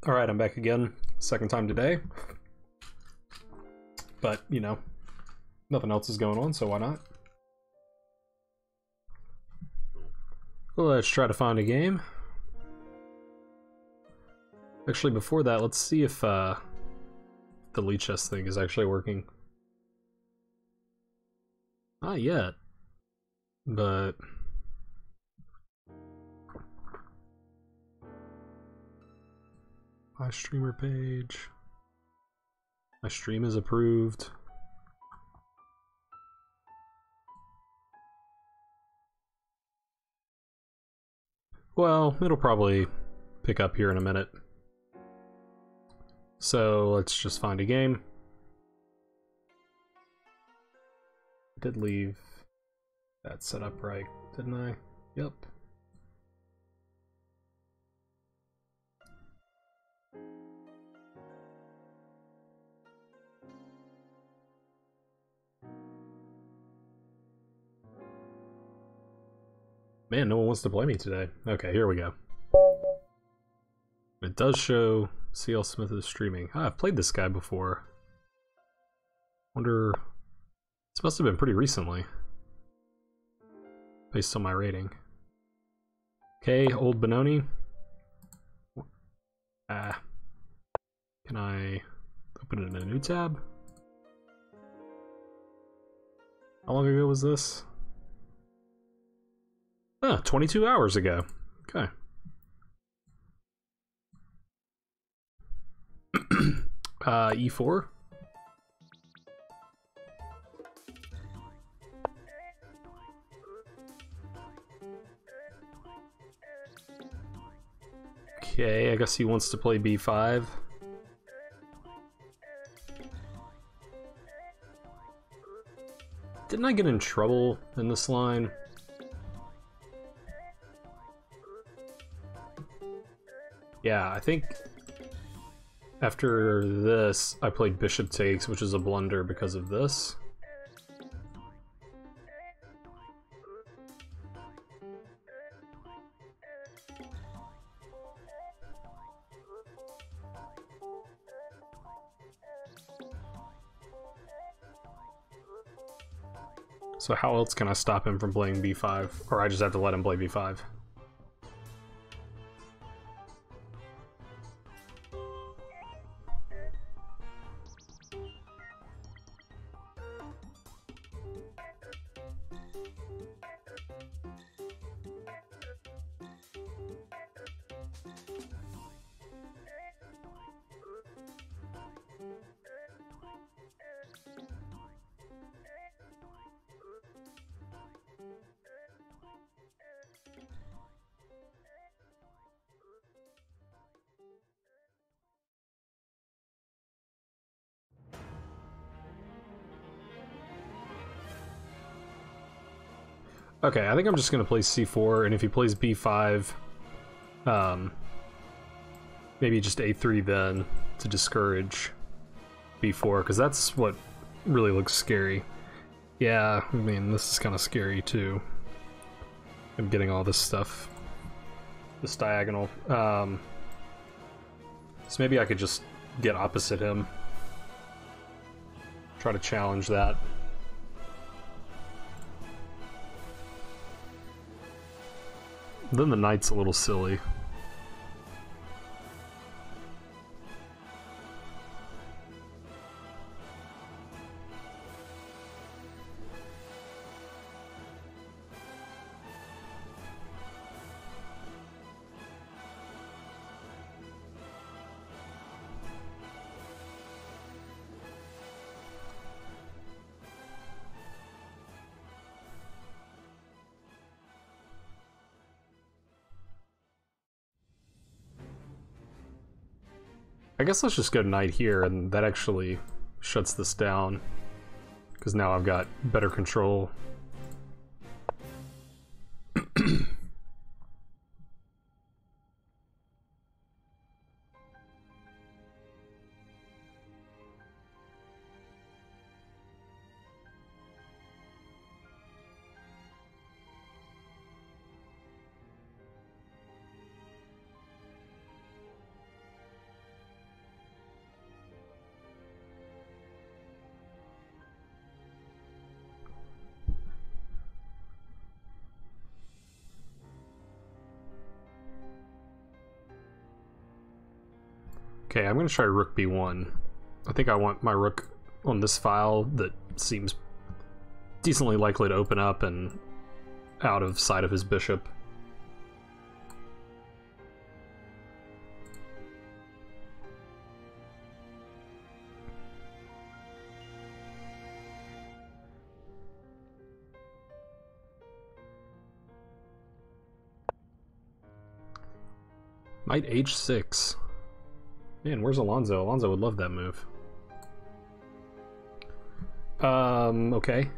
Alright, I'm back again. Second time today. But, you know, nothing else is going on, so why not? Let's try to find a game. Actually, before that, let's see if the Lichess thing is actually working. Not yet. But... my streamer page. My stream is approved. Well, it'll probably pick up here in a minute. So let's just find a game. I did leave that set up right, didn't I? Yep. Man, no one wants to play me today. Okay, here we go. It does show CL Smith is streaming. Ah, I've played this guy before. Wonder... this must have been pretty recently. Based on my rating. Okay, Old Benoni. Can I open it in a new tab? How long ago was this? 22 hours ago. Okay. E4. Okay, I guess he wants to play B5. Didn't I get in trouble in this line? Yeah, I think after this, I played Bishop Takes, which is a blunder because of this. So how else can I stop him from playing B5? Or I just have to let him play B5? Okay, I think I'm just gonna play C4, and if he plays B5, maybe just A3 then to discourage B4, because that's what really looks scary. Yeah, I mean, this is kind of scary too. I'm getting all this stuff, this diagonal. So maybe I could just get opposite him, try to challenge that. Then the knight's a little silly. I guess let's just go knight here, and that actually shuts this down, because now I've got better control. Okay, I'm gonna try rook b1. I think I want my rook on this file that seems decently likely to open up and out of sight of his bishop. Knight h6. Man, where's Alonso? Alonso would love that move. Okay.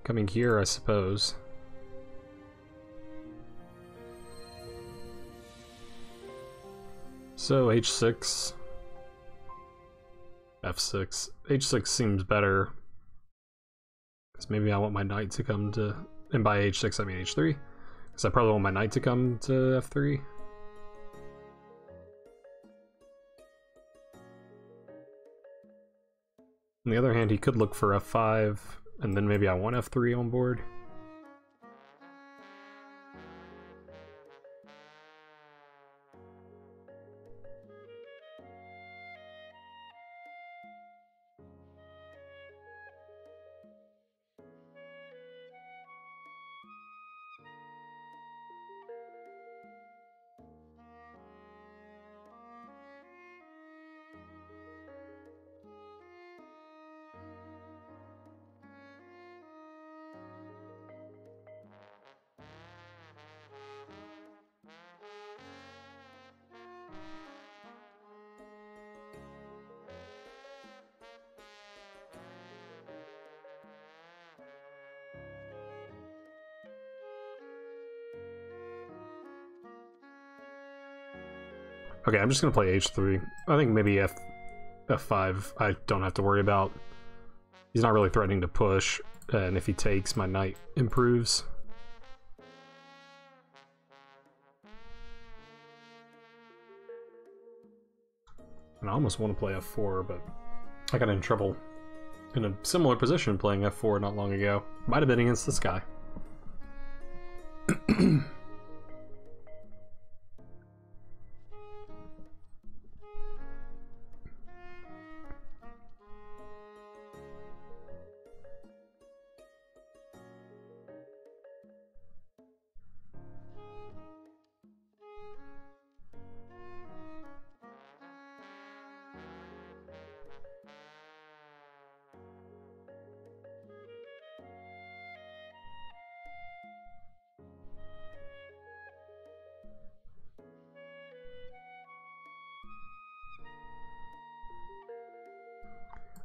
Coming here, I suppose. So, h6. f6. h6 seems better. Because maybe I want my knight to come to... And by h6, I mean h3. Because I probably want my knight to come to f3. On the other hand, he could look for f5, and then maybe I want f3 on board. Okay, I'm just gonna play h3. I think maybe f5 I don't have to worry about. He's not really threatening to push, and if he takes, my knight improves. And I almost want to play f4, but I got in trouble in a similar position playing f4 not long ago. Might have been against this guy.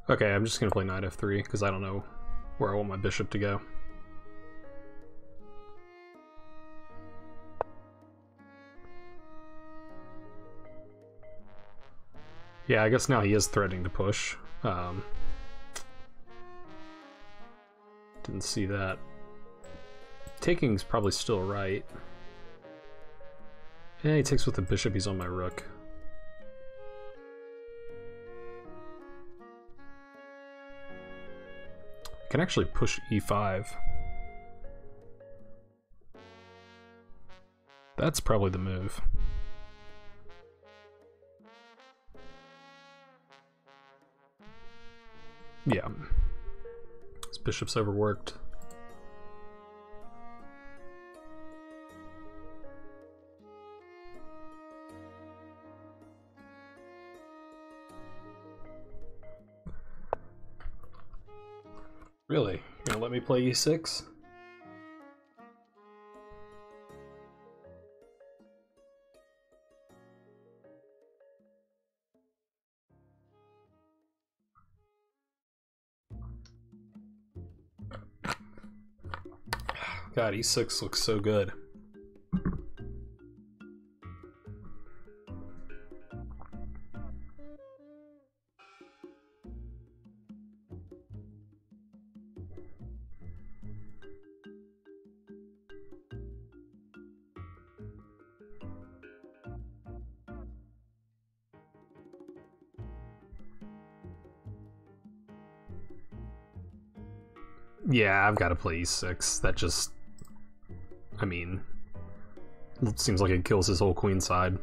Okay, I'm just gonna play knight f3 because I don't know where I want my bishop to go. Yeah, I guess now he is threatening to push. Didn't see that. Taking's probably still right. Yeah, he takes with the bishop, he's on my rook. I can actually push e5. That's probably the move. Yeah. This bishop's overworked. Really? You're gonna let me play e6? God, e6 looks so good. Yeah, I've got to play e6. That just... I mean... It seems like it kills his whole queen side.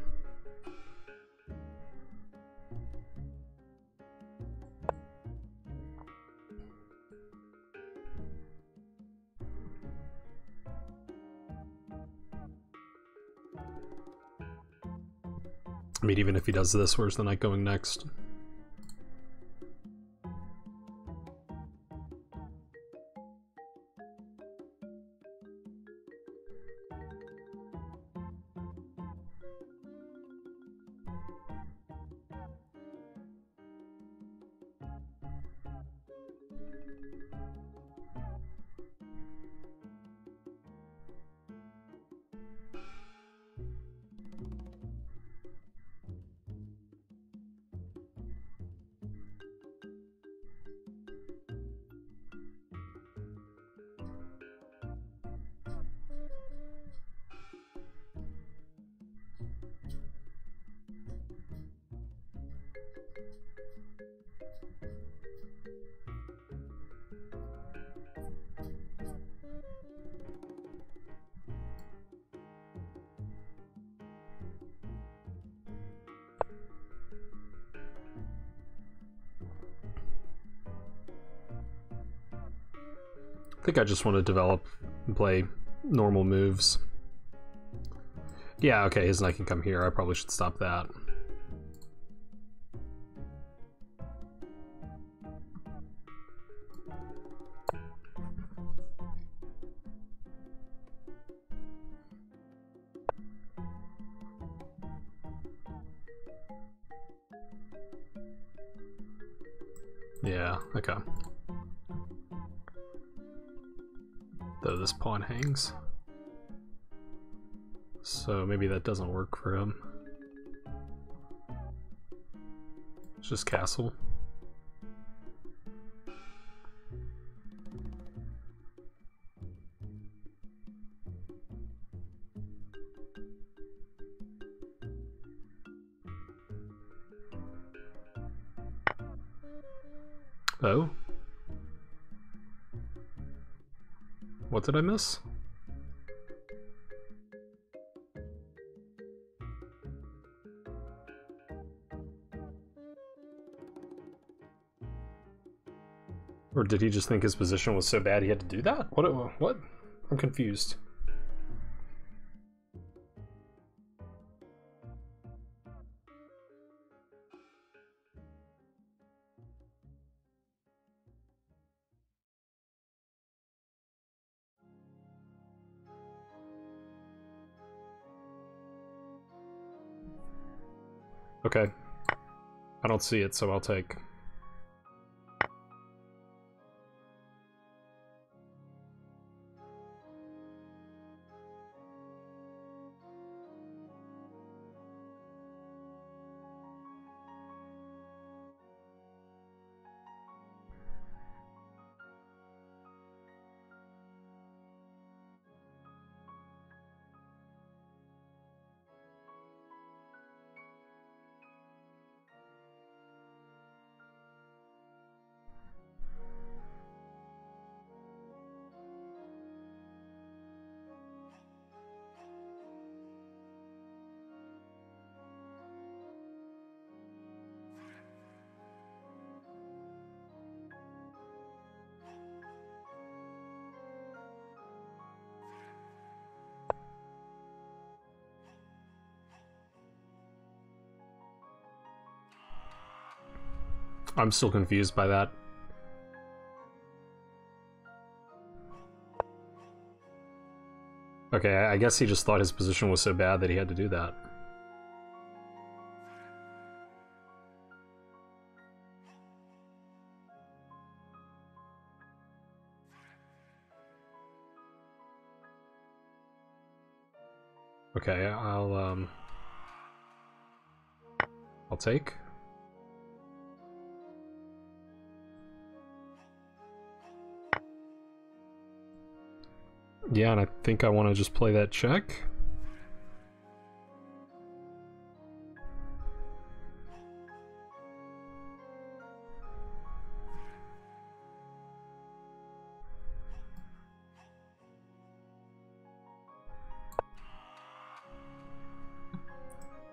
mean, even if he does this, where's the knight going next? I think I just want to develop and play normal moves. Yeah, okay, his knight can come here. I probably should stop that. Yeah, okay. Though this pawn hangs. So maybe that doesn't work for him. It's just castle. Oh? What did I miss? Or did he just think his position was so bad he had to do that? What? I'm confused. Okay. I don't see it, so I'll take. I'm still confused by that. Okay, I guess he just thought his position was so bad that he had to do that. Okay, I'll take. Yeah, and I think I want to just play that check.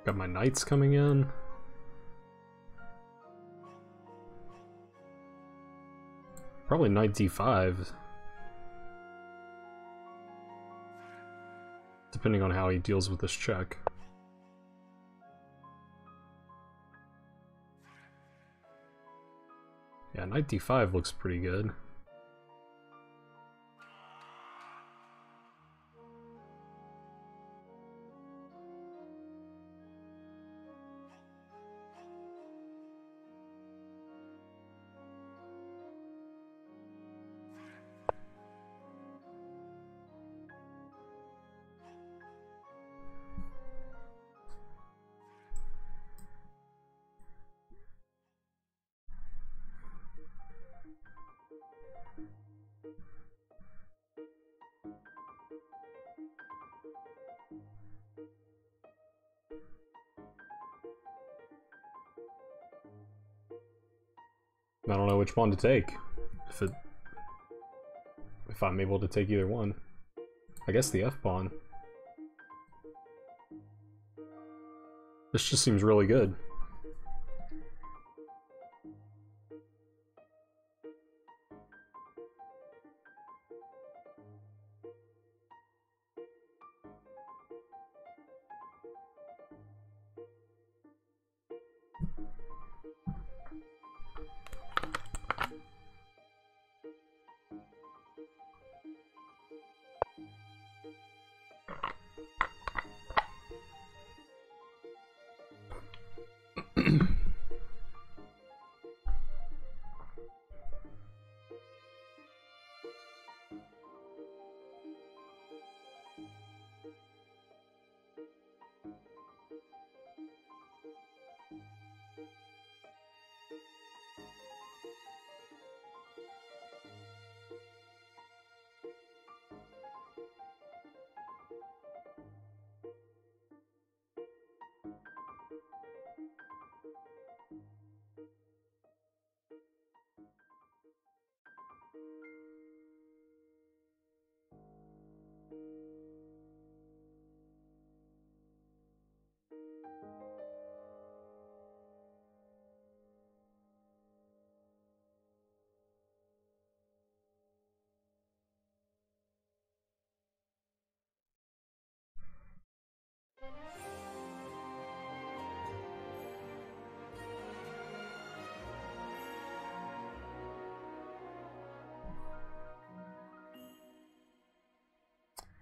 Got my knights coming in. Probably knight d5. Depending on how he deals with this check. Yeah, knight d5 looks pretty good. I don't know which pawn to take. If I'm able to take either one. I guess the F pawn. This just seems really good.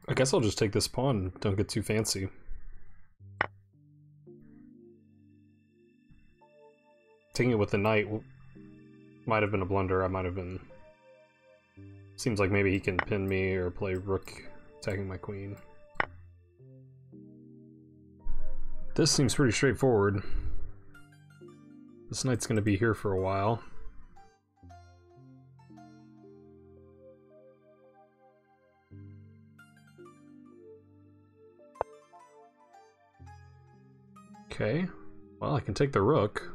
I guess I'll just take this pawn, don't get too fancy. Taking it with the knight might have been a blunder. I might have been... Seems like maybe he can pin me or play rook attacking my queen. This seems pretty straightforward. This knight's gonna be here for a while. Okay, well I can take the rook.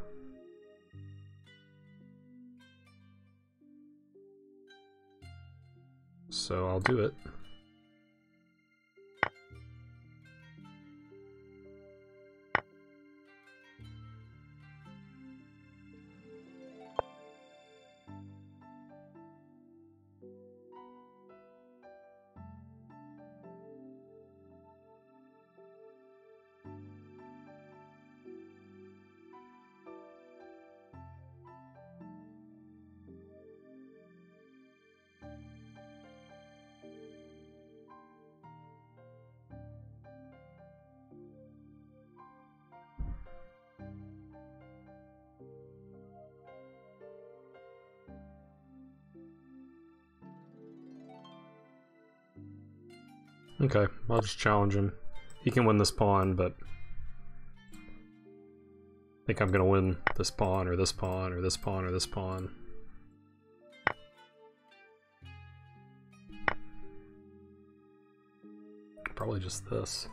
So I'll do it. Okay, I'll just challenge him. He can win this pawn, but I think I'm gonna win this pawn, or this pawn, or this pawn, or this pawn. Probably just this.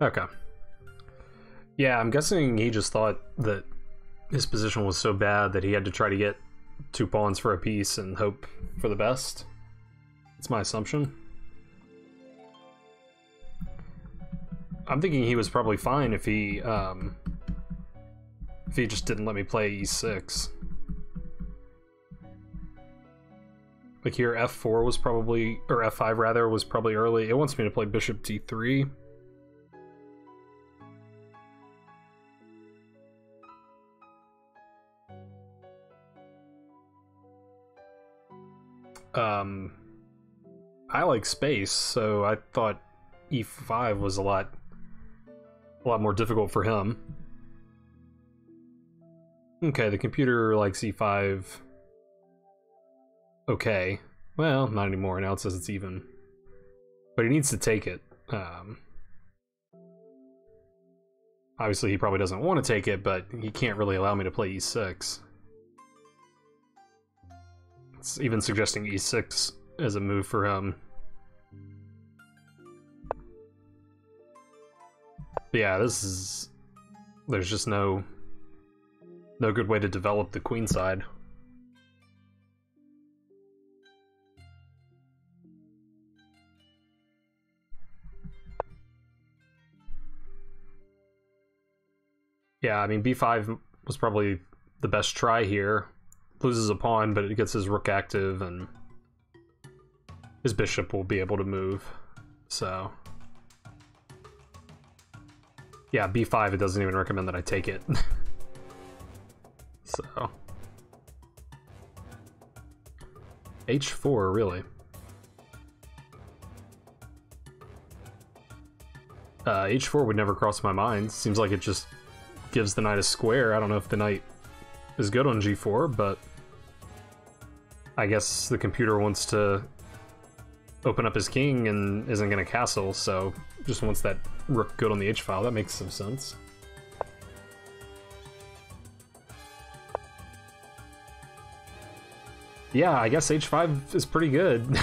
Okay. Yeah, I'm guessing he just thought that his position was so bad that he had to try to get 2 pawns for a piece and hope for the best. That's my assumption. I'm thinking he was probably fine if he just didn't let me play e6. Like here, f4 was probably, or f5 rather, was probably early. It wants me to play bishop d3. I like space, so I thought e5 was a lot more difficult for him. Okay, the computer likes e5. Okay. Well, not anymore. Now it says it's even. But he needs to take it. Obviously, he probably doesn't want to take it, but he can't really allow me to play e6. It's even suggesting e6 as a move for him. But yeah, this is... There's just no good way to develop the queen side. Yeah, I mean, b5 was probably the best try here. Loses a pawn, but it gets his rook active, and his bishop will be able to move. So... Yeah, b5, it doesn't even recommend that I take it. So... h4, really? H4 would never cross my mind. Seems like it just gives the knight a square. I don't know if the knight is good on g4, but I guess the computer wants to open up his king and isn't going to castle, so just wants that rook good on the h-file. That makes some sense. Yeah, I guess h5 is pretty good.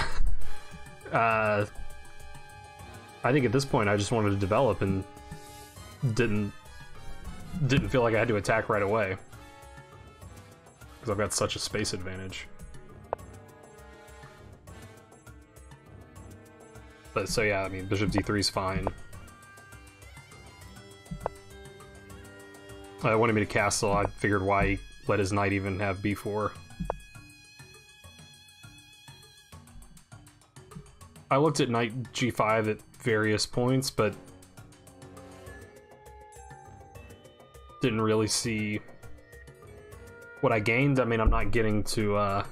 I think at this point I just wanted to develop and didn't feel like I had to attack right away, because I've got such a space advantage. But so yeah, I mean, bishop d3 is fine. I wanted me to castle. I figured why let his knight even have b4. I looked at knight g5 at various points, but didn't really see what I gained. I mean, I'm not getting to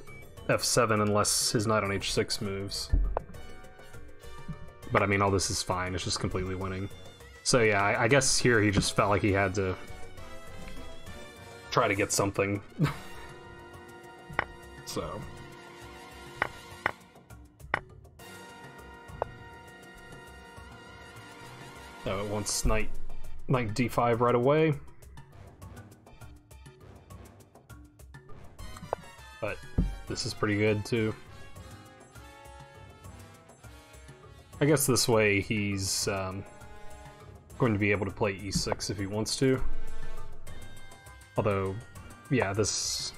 f7 unless his knight on h6 moves. But I mean, all this is fine. It's just completely winning. So yeah, I guess here he just felt like he had to try to get something. So... Oh, it wants knight d5 right away. But this is pretty good too. I guess this way he's going to be able to play e6 if he wants to. Although, yeah, this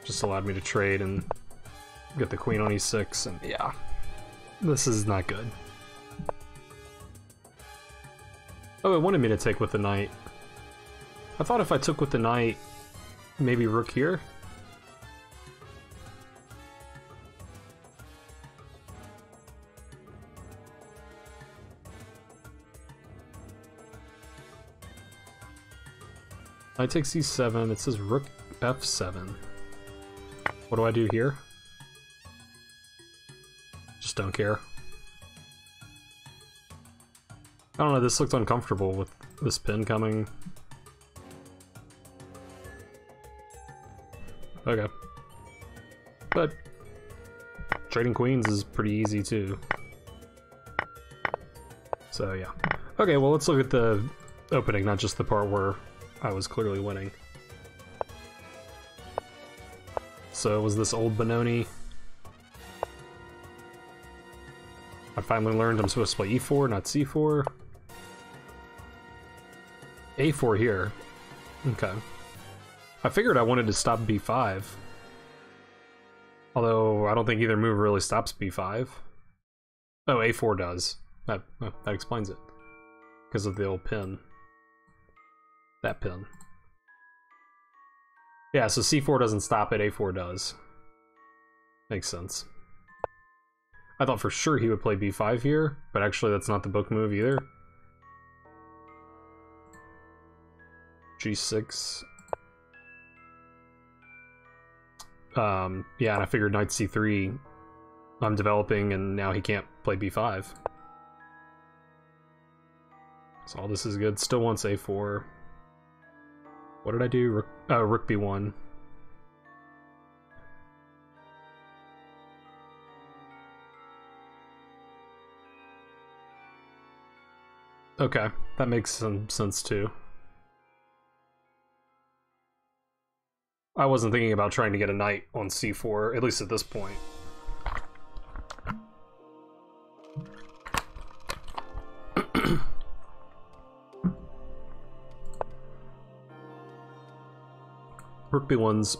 just allowed me to trade and get the queen on e6, and yeah, this is not good. Oh, it wanted me to take with the knight. I thought if I took with the knight, maybe rook here? Knight takes c7, it says rook f7. What do I do here? Just don't care. I don't know, this looked uncomfortable with this pin coming. Okay. But trading queens is pretty easy too. So yeah. Okay, well let's look at the opening, not just the part where I was clearly winning. So was this old Benoni? I finally learned I'm supposed to play e4, not c4. a4 here. Okay. I figured I wanted to stop b5. Although, I don't think either move really stops b5. Oh, a4 does. That explains it. Because of the old pin. That pin. Yeah, so c4 doesn't stop it, a4 does. Makes sense. I thought for sure he would play b5 here, but actually that's not the book move either. g6. Yeah, and I figured knight c3, I'm developing, and now he can't play b5. So all this is good. Still wants a4. What did I do? Rook b1. Okay, that makes some sense too. I wasn't thinking about trying to get a knight on c4, at least at this point. Rook b1's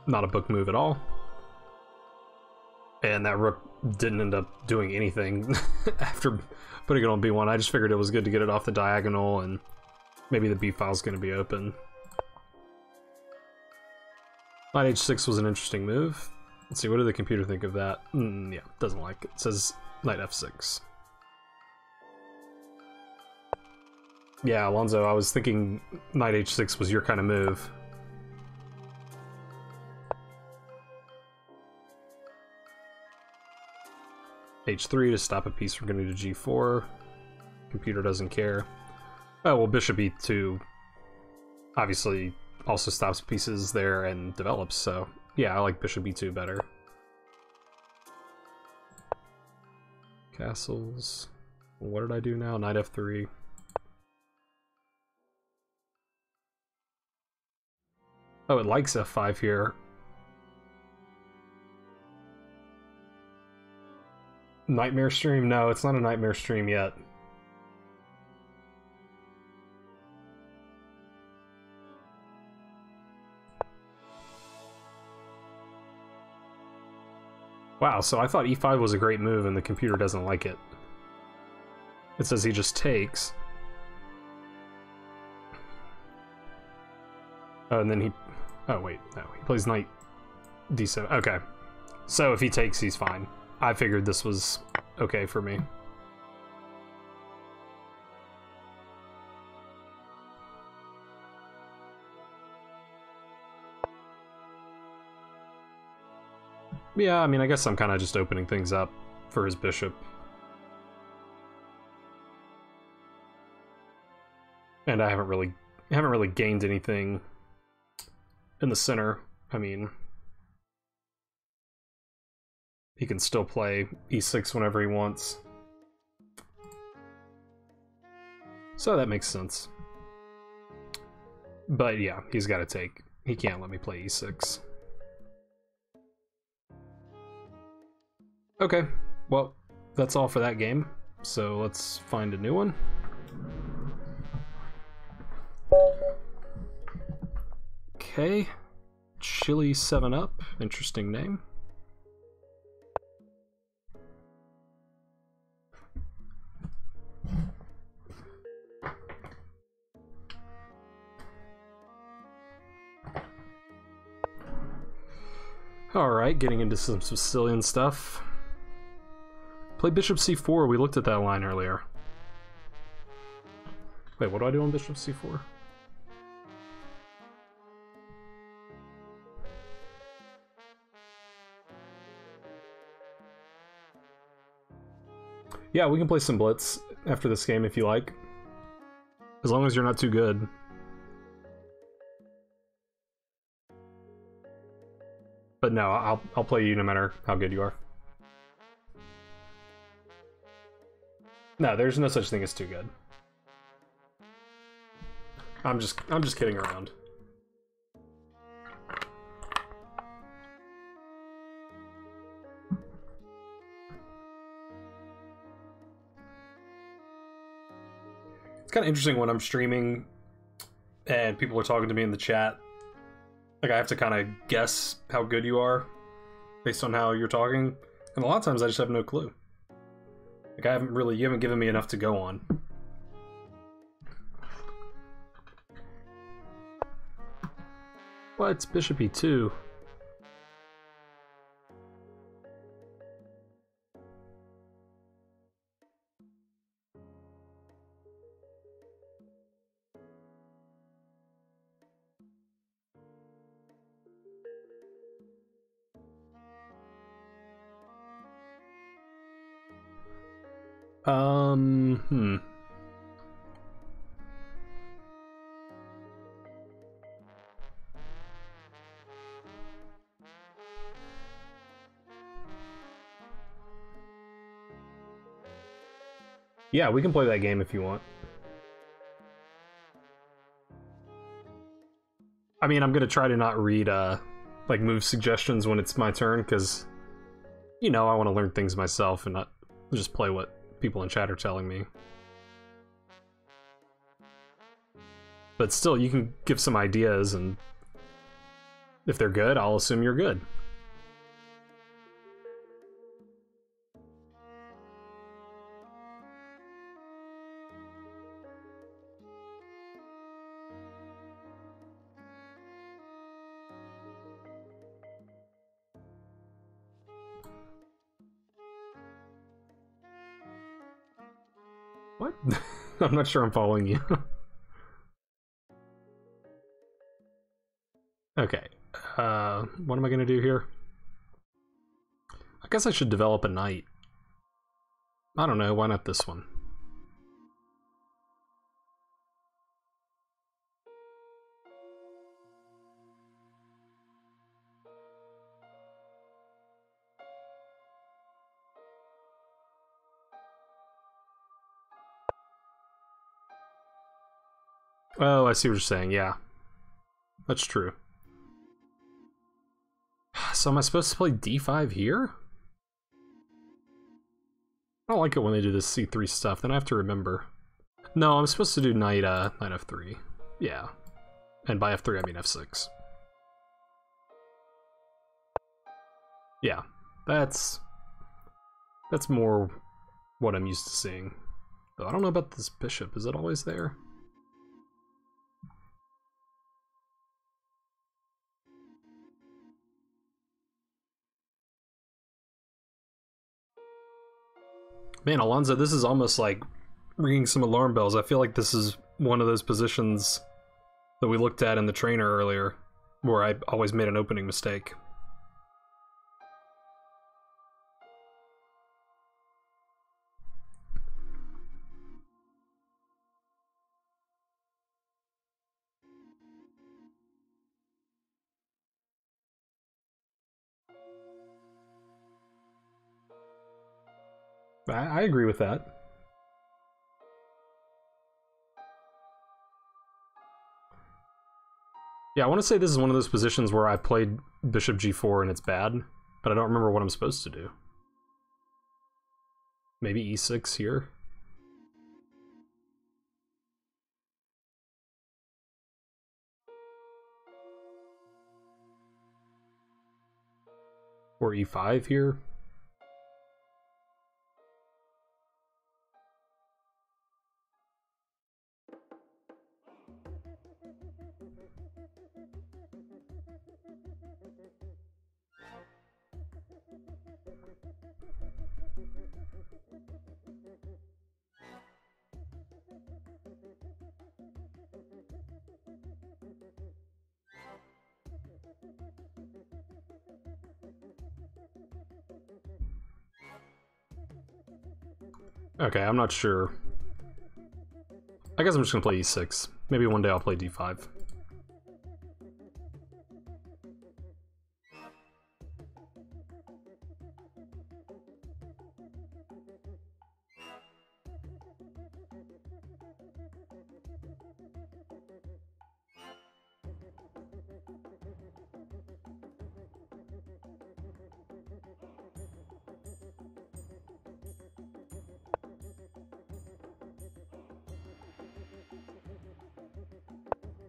not a book move at all. And that rook didn't end up doing anything after putting it on b1. I just figured it was good to get it off the diagonal, and maybe the b file's going to be open. Knight h6 was an interesting move. Let's see, what did the computer think of that? Yeah, doesn't like it. It says knight f6. Yeah, Alonso, I was thinking knight h6 was your kind of move. h3 to stop a piece from getting to g4. Computer doesn't care. Oh, well, bishop e2 obviously also stops pieces there and develops, so yeah, I like bishop e2 better. Castles. What did I do now? Knight f3. Oh, it likes f5 here. Nightmare stream? No, it's not a nightmare stream yet. Wow, so I thought e5 was a great move and the computer doesn't like it. It says he just takes. Oh, and then he... Oh, wait, no. He plays knight d7. Okay. So if he takes, he's fine. I figured this was okay for me. Yeah, I mean, I guess I'm kind of just opening things up for his bishop. And I haven't really gained anything in the center. I mean, he can still play e6 whenever he wants. So that makes sense. But yeah, he's got to take. He can't let me play e6. Okay, well, that's all for that game. So let's find a new one. Okay, Chili 7-Up, interesting name. Alright, getting into some Sicilian stuff. Play bishop c4, we looked at that line earlier. Wait, what do I do on bishop c4? Yeah, we can play some Blitz after this game if you like. As long as you're not too good. But no, I'll play you no matter how good you are. No, there's no such thing as too good. I'm just kidding around. It's kind of interesting when I'm streaming and people are talking to me in the chat. Like, I have to kind of guess how good you are based on how you're talking. And a lot of times I just have no clue. Like, you haven't given me enough to go on. What? It's bishop e2. Hmm. Yeah, we can play that game if you want. I mean, I'm gonna try to not read, like, move suggestions when it's my turn, because, you know, I want to learn things myself and not just play what people in chat are telling me. But still, you can give some ideas, and if they're good, I'll assume you're good. What? I'm not sure I'm following you. Okay. What am I gonna do here? I guess I should develop a knight. I don't know, why not this one? Oh, I see what you're saying, yeah. That's true. So am I supposed to play d5 here? I don't like it when they do this c3 stuff, then I have to remember. No, I'm supposed to do knight, knight f3. Yeah. And by f3 I mean f6. Yeah. That's more what I'm used to seeing. Though I don't know about this bishop, is it always there? Man, Alonso, this is almost like ringing some alarm bells. I feel like this is one of those positions that we looked at in the trainer earlier, where I always made an opening mistake. I agree with that. Yeah, I want to say this is one of those positions where I played bishop g4 and it's bad, but I don't remember what I'm supposed to do. Maybe e6 here? Or e5 here? Okay, I'm not sure. I guess I'm just gonna play e6. Maybe one day I'll play d5.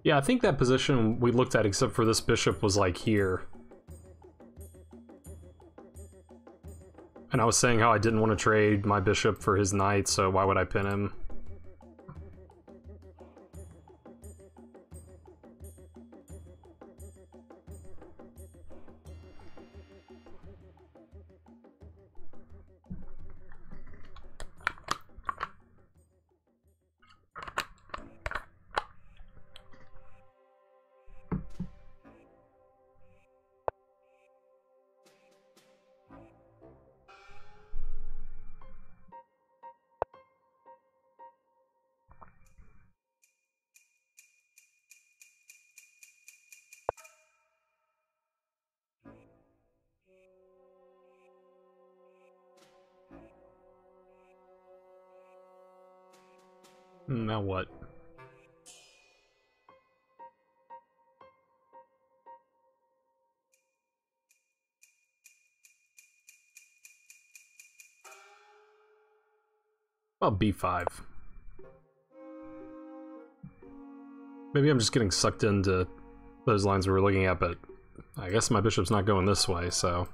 Yeah, I think that position we looked at, except for this bishop, was like here. And I was saying how I didn't want to trade my bishop for his knight, so why would I pin him? Now what? Oh, b5. Maybe I'm just getting sucked into those lines we were looking at, but I guess my bishop's not going this way, so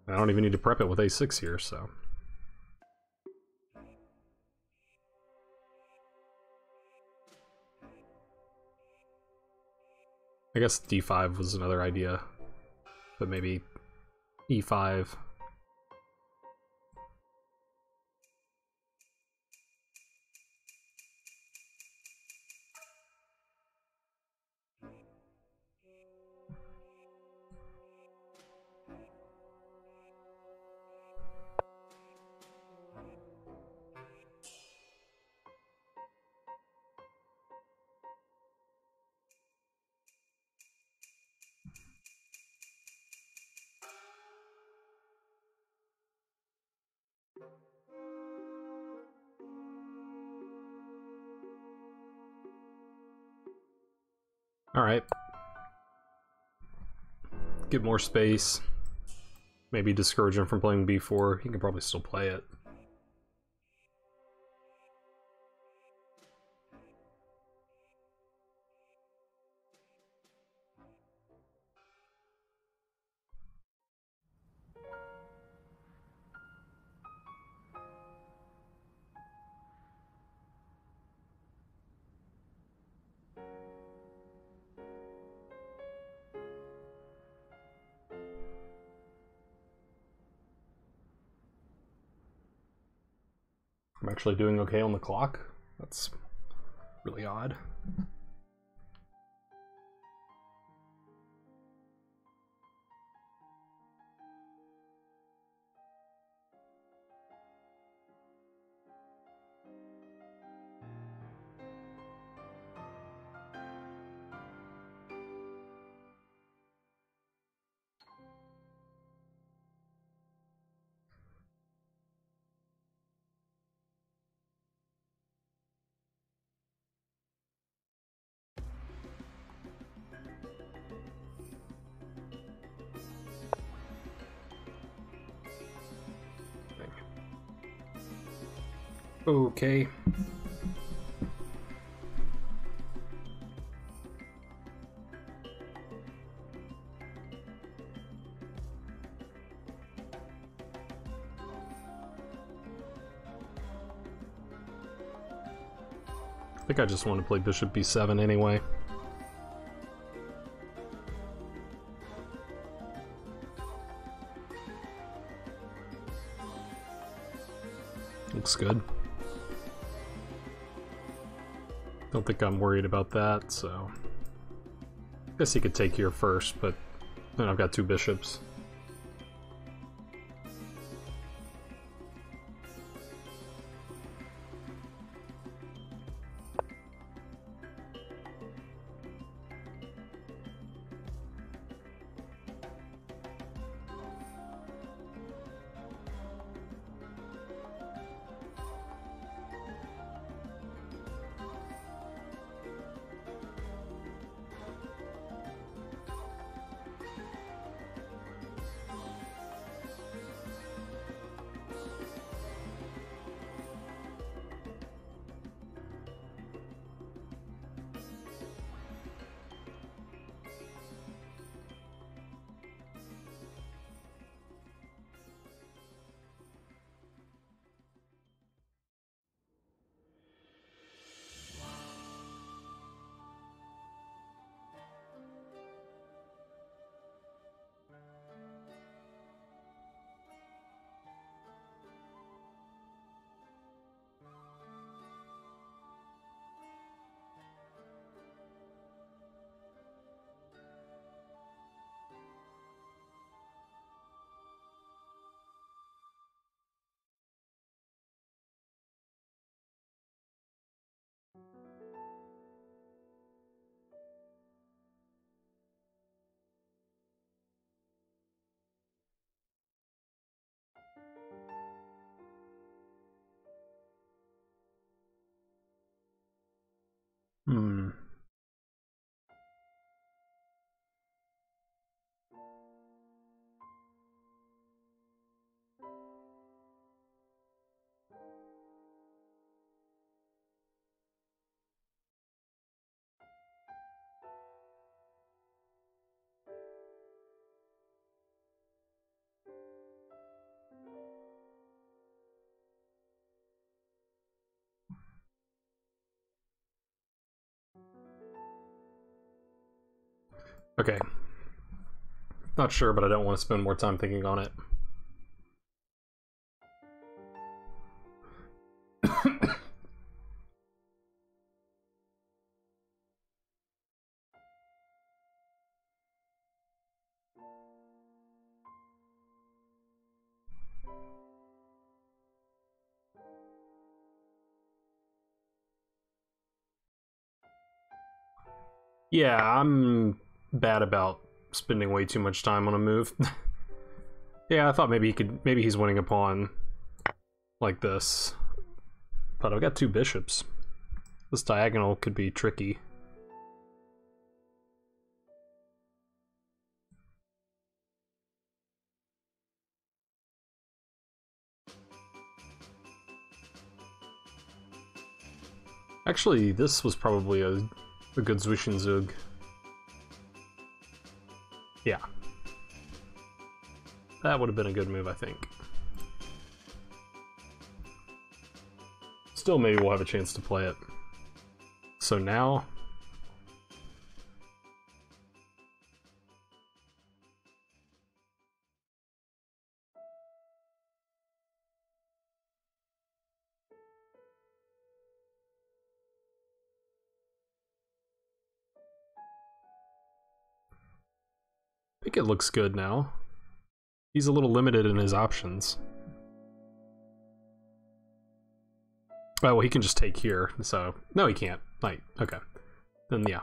I don't even need to prep it with a6 here, so. I guess d5 was another idea, but maybe e5. Alright. Get more space. Maybe discourage him from playing b4. He can probably still play it. I'm actually doing okay on the clock. That's really odd. Okay. I think I just want to play bishop b7 anyway. Looks good. Don't think I'm worried about that, so I guess he could take here first, but then I've got two bishops. Hmm. Okay. Not sure, but I don't want to spend more time thinking on it. Yeah, I'm bad about spending way too much time on a move. Yeah, I thought maybe he's winning a pawn like this. But I've got two bishops. This diagonal could be tricky. Actually, this was probably a good Zwischenzug. Yeah. That would have been a good move, I think. Still, maybe we'll have a chance to play it. So now... I think it looks good now. He's a little limited in his options. Oh, well, he can just take here, so... No, he can't. Like, okay. Then, yeah.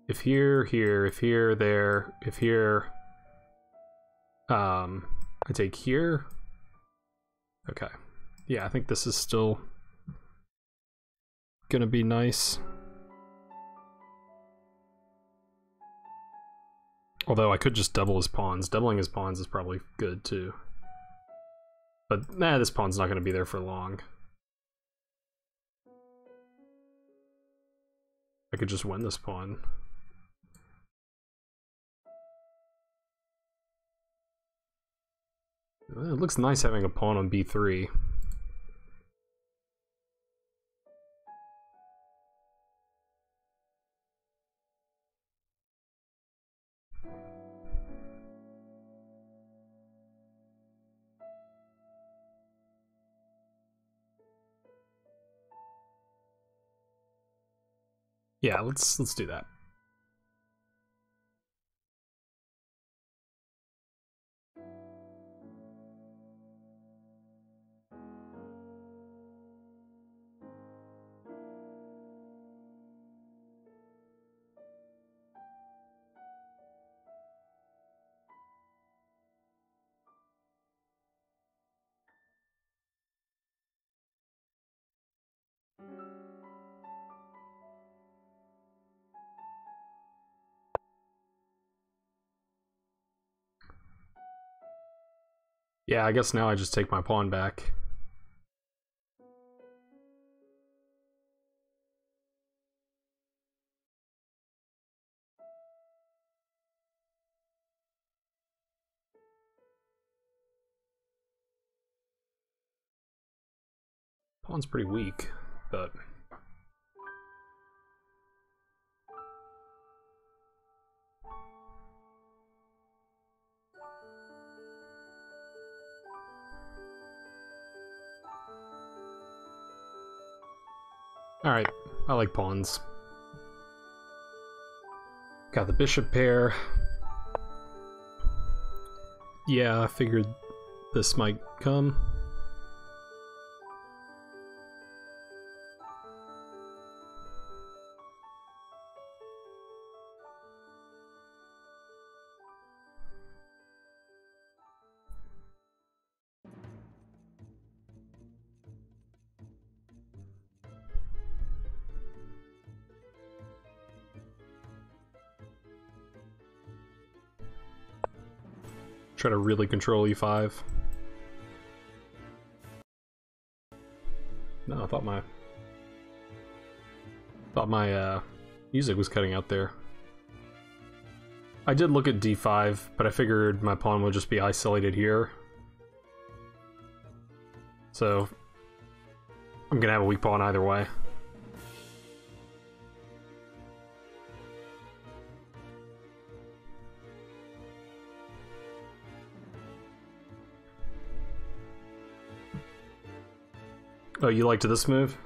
If here, here, if here, there, if here... I take here. Okay. Yeah, I think this is still gonna be nice. Although I could just double his pawns. Doubling his pawns is probably good too. But nah, this pawn's not gonna be there for long. I could just win this pawn. It looks nice having a pawn on b3. Yeah, let's do that. Yeah, I guess now I just take my pawn back. Pawn's pretty weak, but... Alright, I like pawns. Got the bishop pair. Yeah, I figured this might come. Try to really control e5. No, I thought my music was cutting out there. I did look at d5, but I figured my pawn would just be isolated here. So I'm gonna have a weak pawn either way. Oh, you liked this move?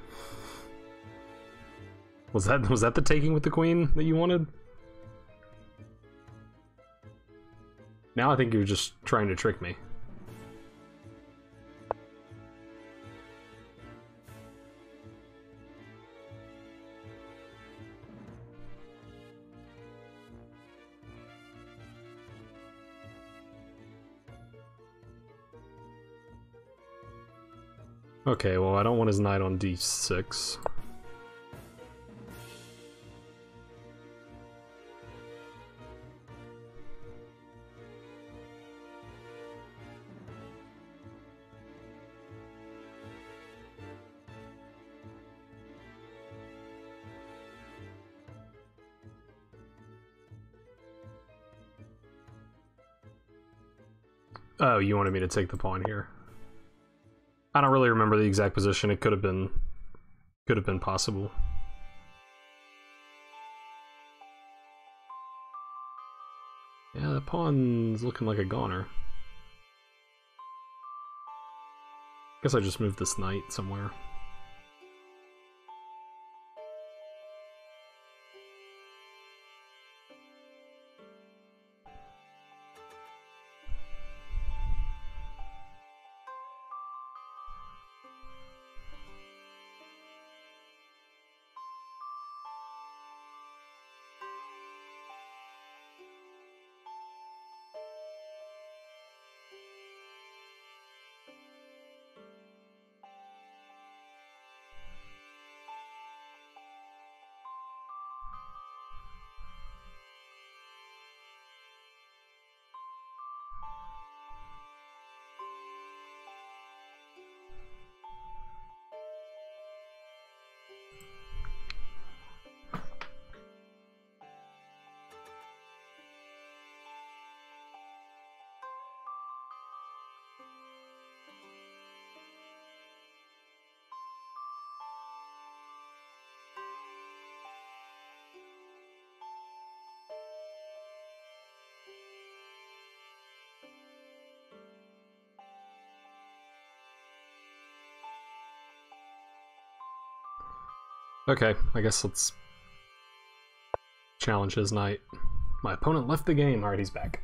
Was that the taking with the queen that you wanted? Now I think you're just trying to trick me. Okay, well, I don't want his knight on d6. Oh, you wanted me to take the pawn here. I don't really remember the exact position. It could have been possible. Yeah, the pawn's looking like a goner. Guess I just moved this knight somewhere. Okay, I guess let's challenge his knight. My opponent left the game. Alright, he's back.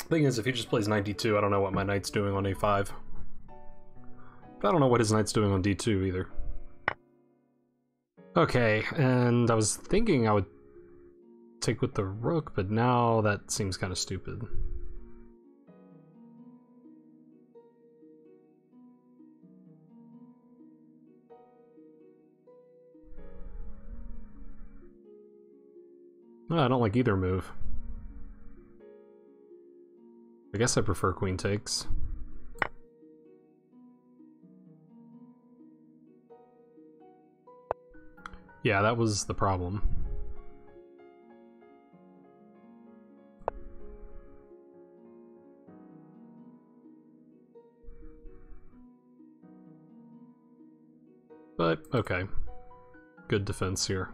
Thing is, if he just plays knight d2, I don't know what my knight's doing on a5. But I don't know what his knight's doing on d2 either. Okay, and I was thinking I would take with the rook, but now that seems kind of stupid. No, I don't like either move. I guess I prefer queen takes. Yeah, that was the problem. But, okay. Good defense here.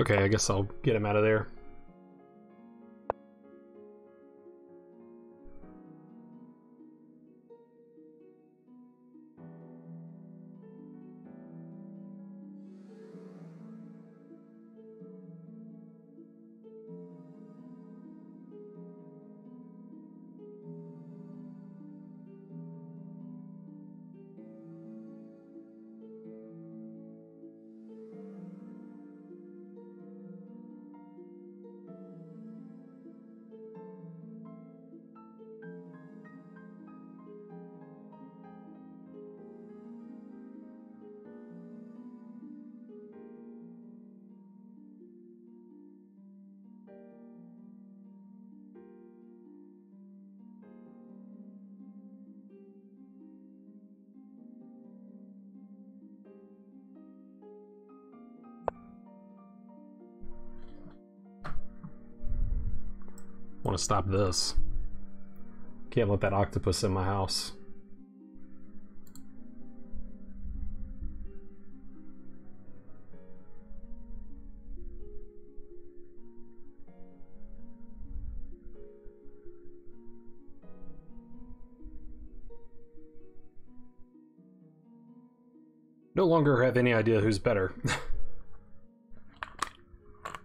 Okay, I guess I'll get him out of there. Want to stop this. Can't let that octopus in my house. No longer have any idea who's better.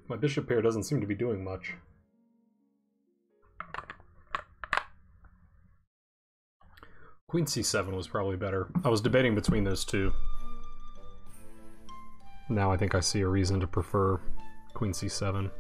My bishop pair doesn't seem to be doing much. Queen c7 was probably better. I was debating between those two. Now I think I see a reason to prefer Queen c7.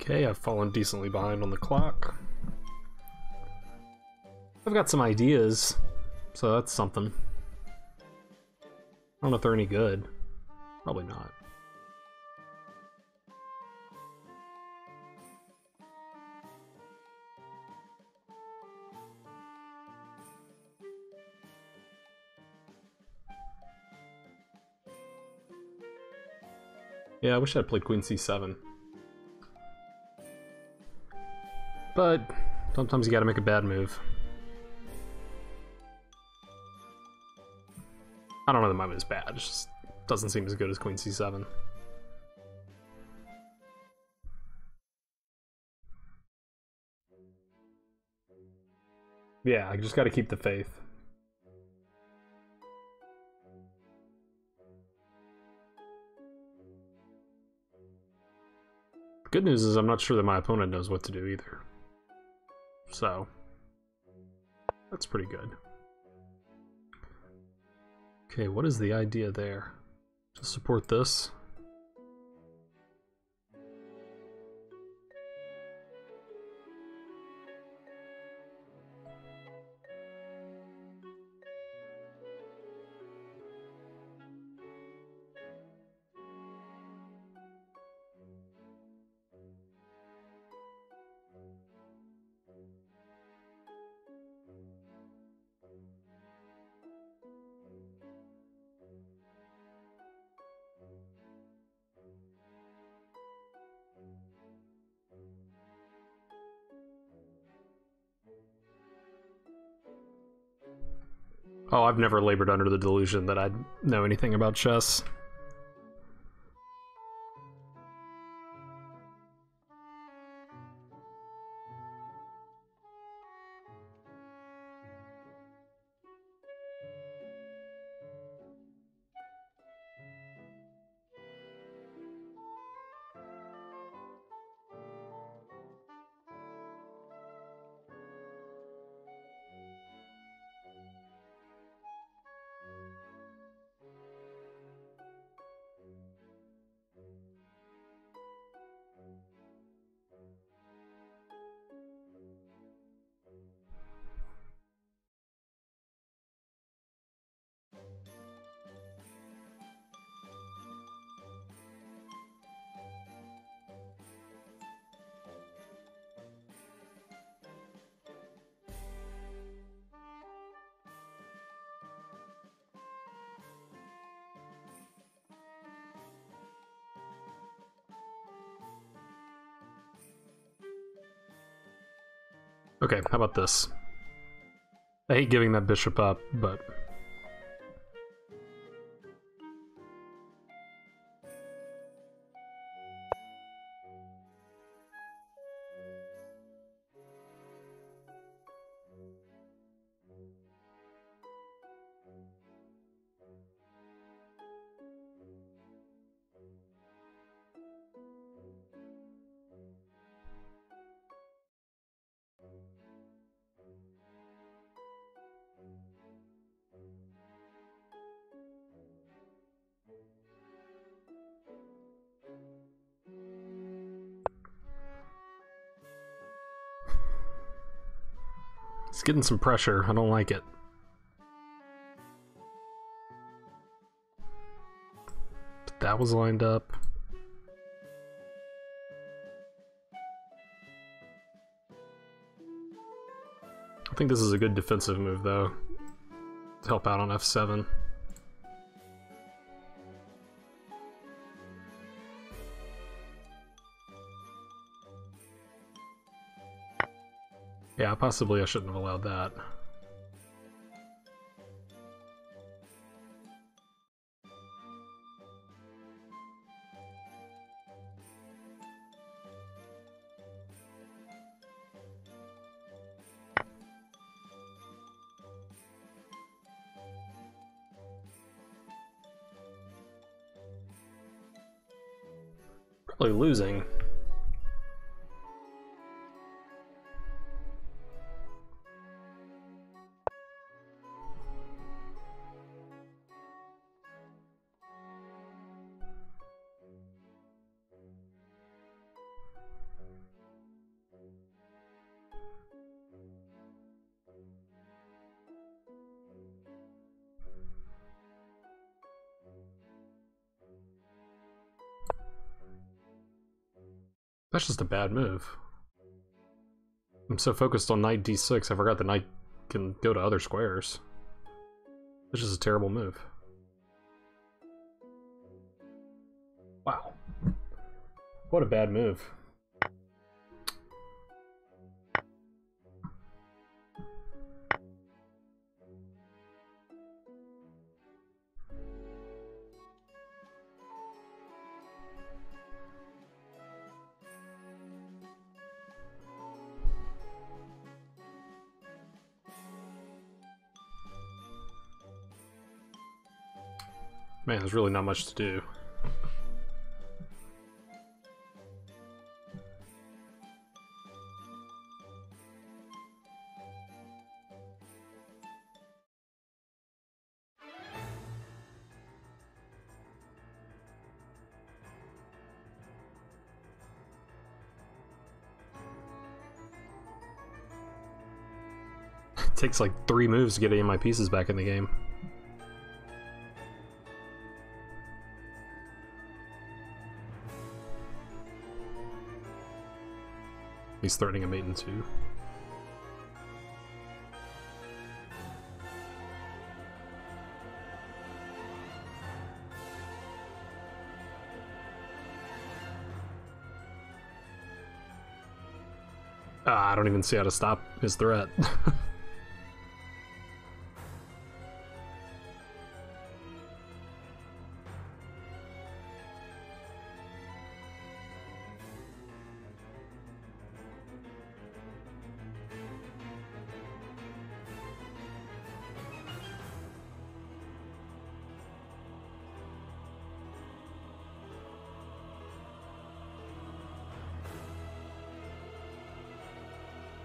Okay, I've fallen decently behind on the clock. I've got some ideas, so that's something. I don't know if they're any good. Probably not. Yeah, I wish I'd played Queen c7. But sometimes you gotta make a bad move. I don't know that my move is bad, it just doesn't seem as good as Queen c7. Yeah, I just gotta keep the faith. The good news is I'm not sure that my opponent knows what to do either. So, that's pretty good. Okay, what is the idea there? To support this? Oh, I've never labored under the delusion that I'd know anything about chess. Okay, how about this? I hate giving that bishop up, but... It's getting some pressure. I don't like it. But that was lined up. I think this is a good defensive move, though, to help out on f7. Yeah, possibly I shouldn't have allowed that. Probably losing. That's just a bad move. I'm so focused on knight d6, I forgot the knight can go to other squares. This is a terrible move. Wow. What a bad move. Man, there's really not much to do. It takes like 3 moves to get any of my pieces back in the game. He's threatening a mate in 2. I don't even see how to stop his threat.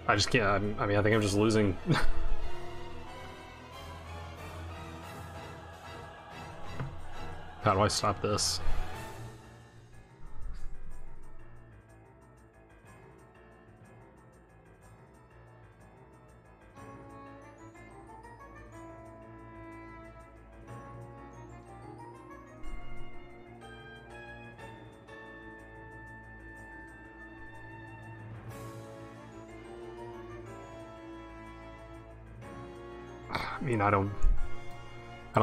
I just can't. I mean, I think I'm just losing. How do I stop this? I mean, I don't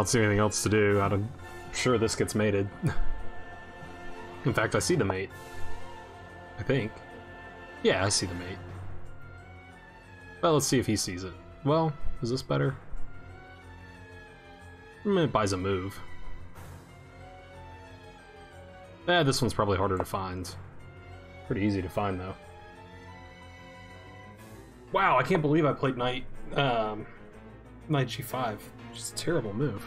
see anything else to do. I'm sure this gets mated. In fact, I see the mate. I think. Yeah, I see the mate. Well, let's see if he sees it. Well, is this better? It buys a move. This one's probably harder to find. Pretty easy to find, though. Wow, I can't believe I played knight g5. Just a terrible move.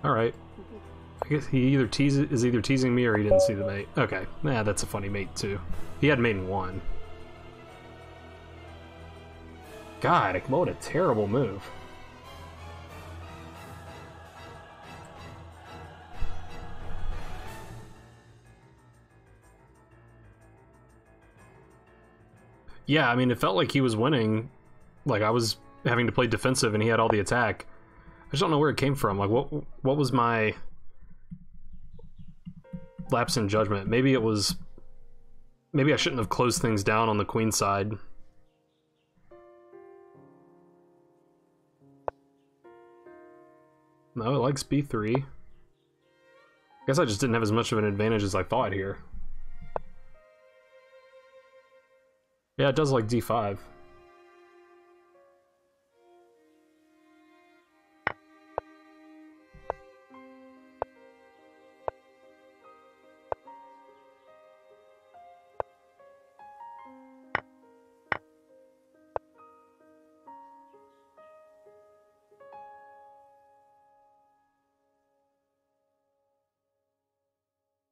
Alright. I guess he is either teasing me or he didn't see the mate. Okay, that's a funny mate too. He had mate in 1. God, what a terrible move. Yeah, I mean, it felt like he was winning. Like, I was having to play defensive and he had all the attack. I just don't know where it came from. Like, what was my lapse in judgment? Maybe it was... Maybe I shouldn't have closed things down on the queen side. No, it likes b3. I guess I just didn't have as much of an advantage as I thought here. Yeah, it does like d5.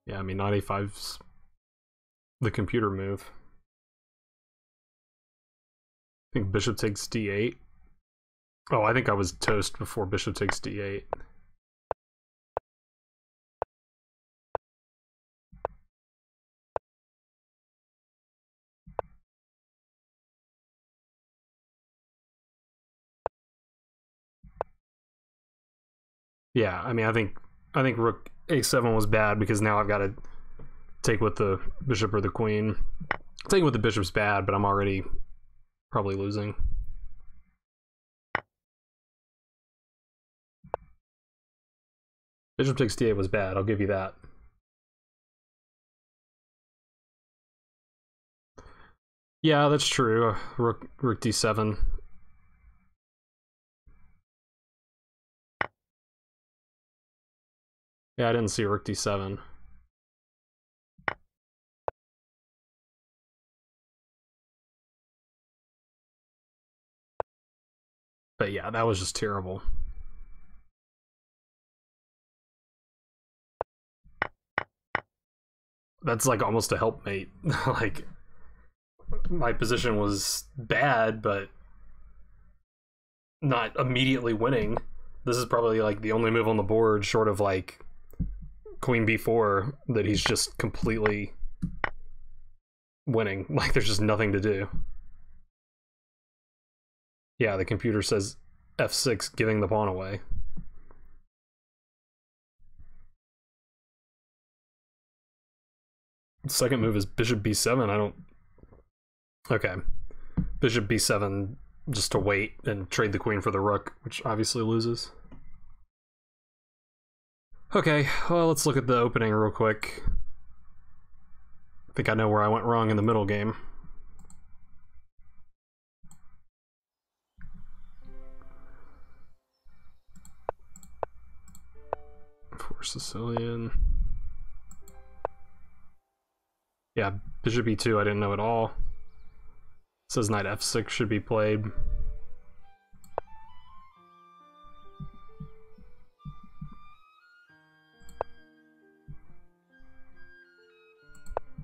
Yeah, I mean, knight a5's the computer move. I think bishop takes d8. Oh, I think I was toast before bishop takes d8. Yeah, I mean, I think rook a7 was bad because now I've got to take with the bishop or the queen. Taking with the bishop's bad, but I'm already probably losing. Bishop takes d8 was bad, I'll give you that. Yeah, that's true. Rook d7. Yeah, I didn't see rook d7. But yeah, that was just terrible. That's like almost a helpmate. Like, my position was bad, but not immediately winning. This is probably like the only move on the board short of like queen b4 that he's just completely winning. Like, there's just nothing to do. Yeah, the computer says f6, giving the pawn away. Second move is bishop b7. I don't... Okay. Bishop b7 just to wait and trade the queen for the rook, which obviously loses. Okay, well, let's look at the opening real quick. I think I know where I went wrong in the middle game. For Sicilian. Yeah, bishop e2 I didn't know at all. It says knight f6 should be played.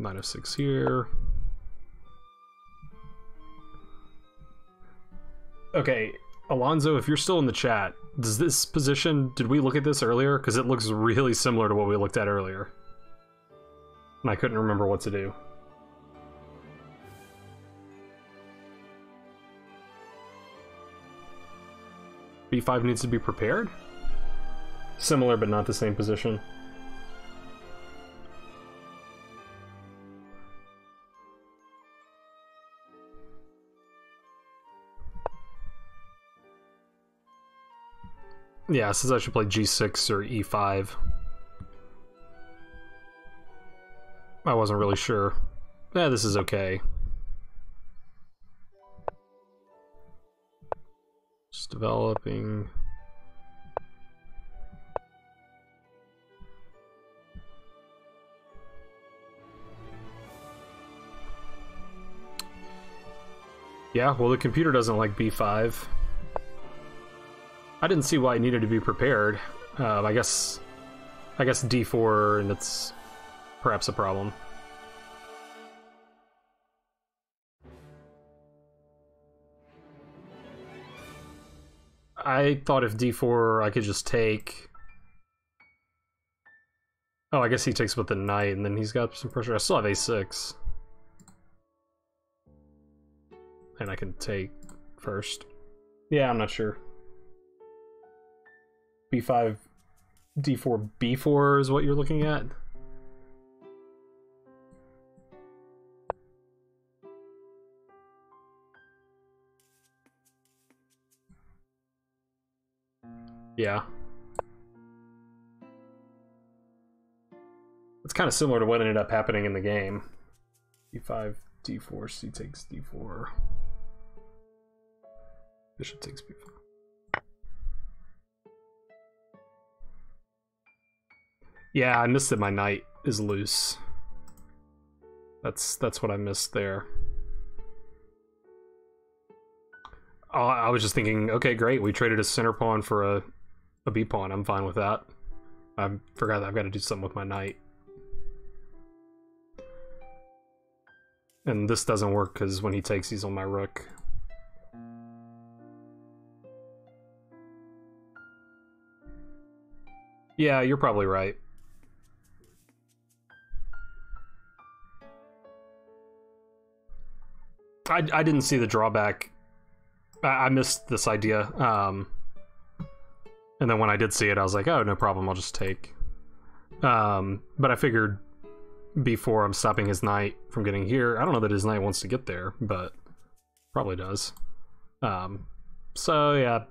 Knight f6 here. Okay, Alonzo, if you're still in the chat, does this position, did we look at this earlier? Because it looks really similar to what we looked at earlier. And I couldn't remember what to do. B5 needs to be prepared? Similar, but not the same position. Yeah, it says I should play G6 or E5. I wasn't really sure. Yeah, this is okay. Just developing. Yeah, well, the computer doesn't like B5. I didn't see why it needed to be prepared. I guess D4, and it's perhaps a problem. I thought if D4 I could just take. Oh, I guess he takes with the knight, and then he's got some pressure. I still have A6. And I can take first. Yeah, I'm not sure. B5, D4, B4 is what you're looking at? Yeah. It's kind of similar to what ended up happening in the game. D5, D4, C takes D4. Bishop takes B4. Yeah, I missed that my knight is loose. That's what I missed there. Oh, I was just thinking, okay, great, we traded a center pawn for a B pawn. I'm fine with that. I forgot that I've got to do something with my knight. And this doesn't work because when he takes, he's on my rook. Yeah, you're probably right. I didn't see the drawback. I missed this idea. And then when I did see it, I was like, oh, no problem, I'll just take. But I figured B4, I'm stopping his knight from getting here. I don't know that his knight wants to get there, but probably does. So yeah,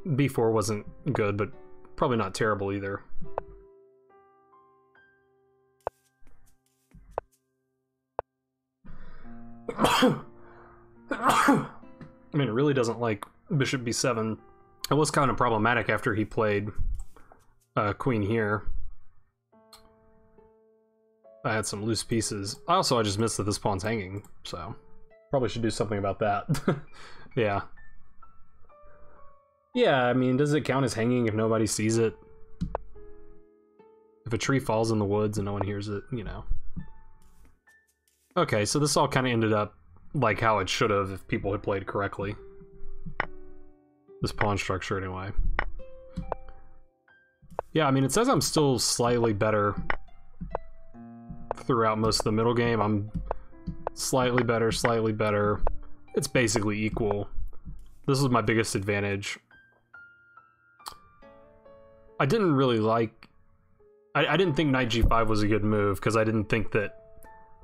B4 wasn't good, but probably not terrible either. I mean, it really doesn't like bishop b7. It was kind of problematic after he played queen here. I had some loose pieces. I just missed that this pawn's hanging, so probably should do something about that. Yeah. Yeah, I mean, does it count as hanging if nobody sees it? If a tree falls in the woods and no one hears it, you know. Okay, so this all kind of ended up like how it should have if people had played correctly. This pawn structure, anyway. Yeah, I mean, it says I'm still slightly better throughout most of the middle game. I'm slightly better, slightly better. It's basically equal. This was my biggest advantage. I didn't really like... I didn't think knight g5 was a good move, because I didn't think that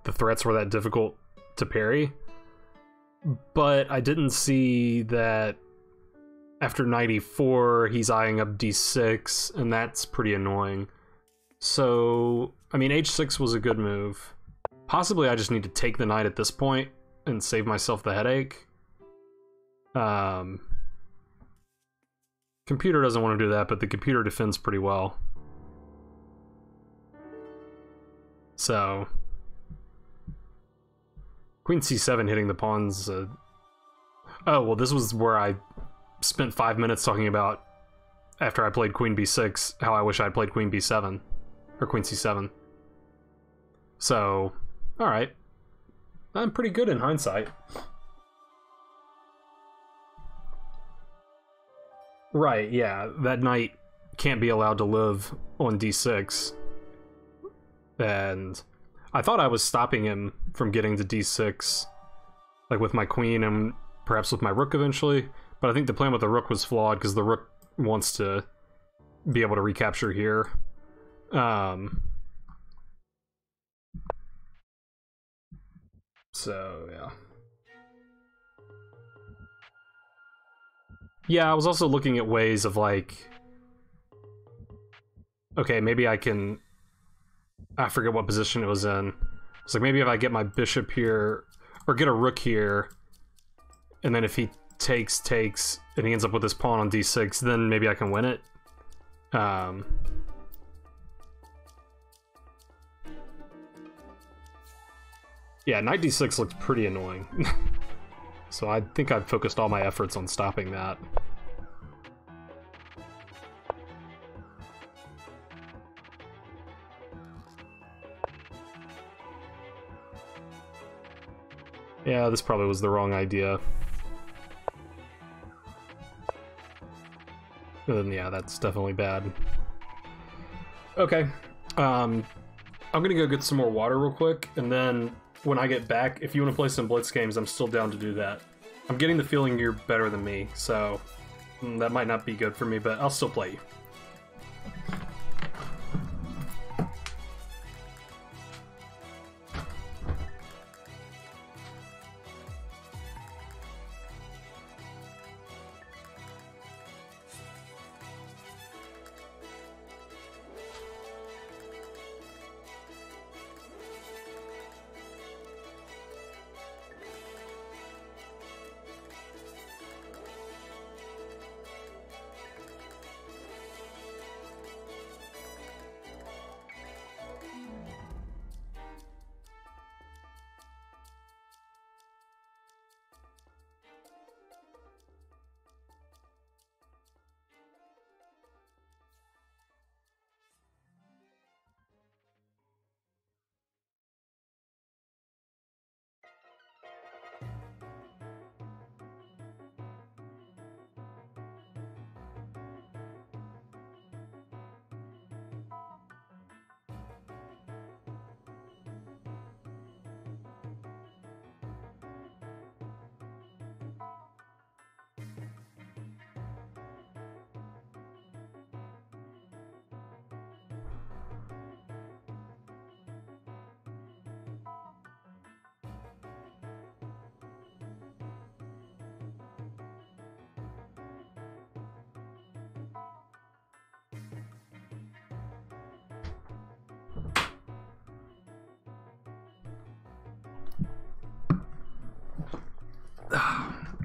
the threats were that difficult to parry. But I didn't see that after knight e4, he's eyeing up d6, and that's pretty annoying. So, I mean, h6 was a good move. Possibly I just need to take the knight at this point and save myself the headache. Computer doesn't want to do that, but the computer defends pretty well. So, queen c7 hitting the pawns. Oh, well, this was where I spent 5 minutes talking about, after I played queen b6, how I wish I had played queen b7, or queen c7. So, Alright. I'm pretty good in hindsight. Right, yeah. That knight can't be allowed to live on d6. And I thought I was stopping him from getting to d6, like with my queen and perhaps with my rook eventually, but I think the plan with the rook was flawed because the rook wants to be able to recapture here. So, yeah. Yeah, I was also looking at ways of, like... Okay, maybe I can... I forget what position it was in. It's like, maybe if I get my bishop here, or get a rook here, and then if he takes, and he ends up with his pawn on d6, then maybe I can win it. Yeah, knight d6 looks pretty annoying. So I think I've focused all my efforts on stopping that. Yeah, this probably was the wrong idea. And yeah, that's definitely bad. Okay. I'm gonna go get some more water real quick, and then when I get back, if you want to play some Blitz games, I'm still down to do that. I'm getting the feeling you're better than me, so that might not be good for me, but I'll still play you.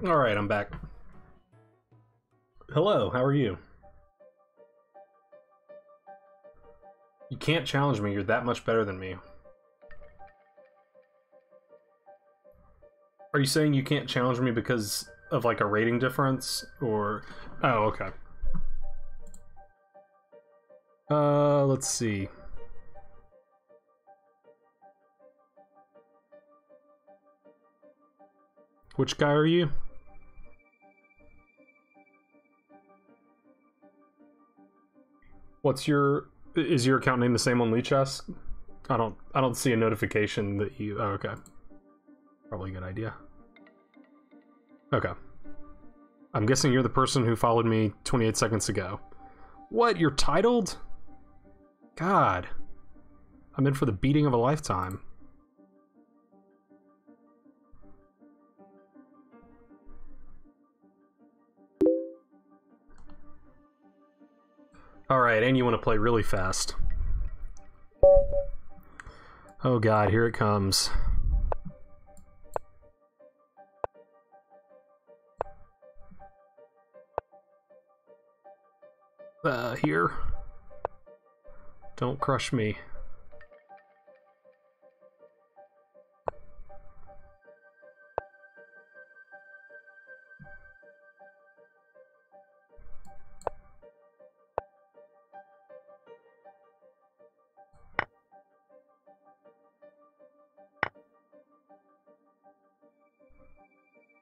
Alright, I'm back. Hello, how are you? You can't challenge me, you're that much better than me. Are you saying you can't challenge me because of like a rating difference, or... Oh, okay. Let's see. Which guy are you? What's your... Is your account name the same on Lichess? I don't see a notification that you... Oh, okay. Probably a good idea. Okay. I'm guessing you're the person who followed me 28 seconds ago. What? You're titled? God. I'm in for the beating of a lifetime. Alright, and you want to play really fast. Oh god, here it comes. Here. Don't crush me.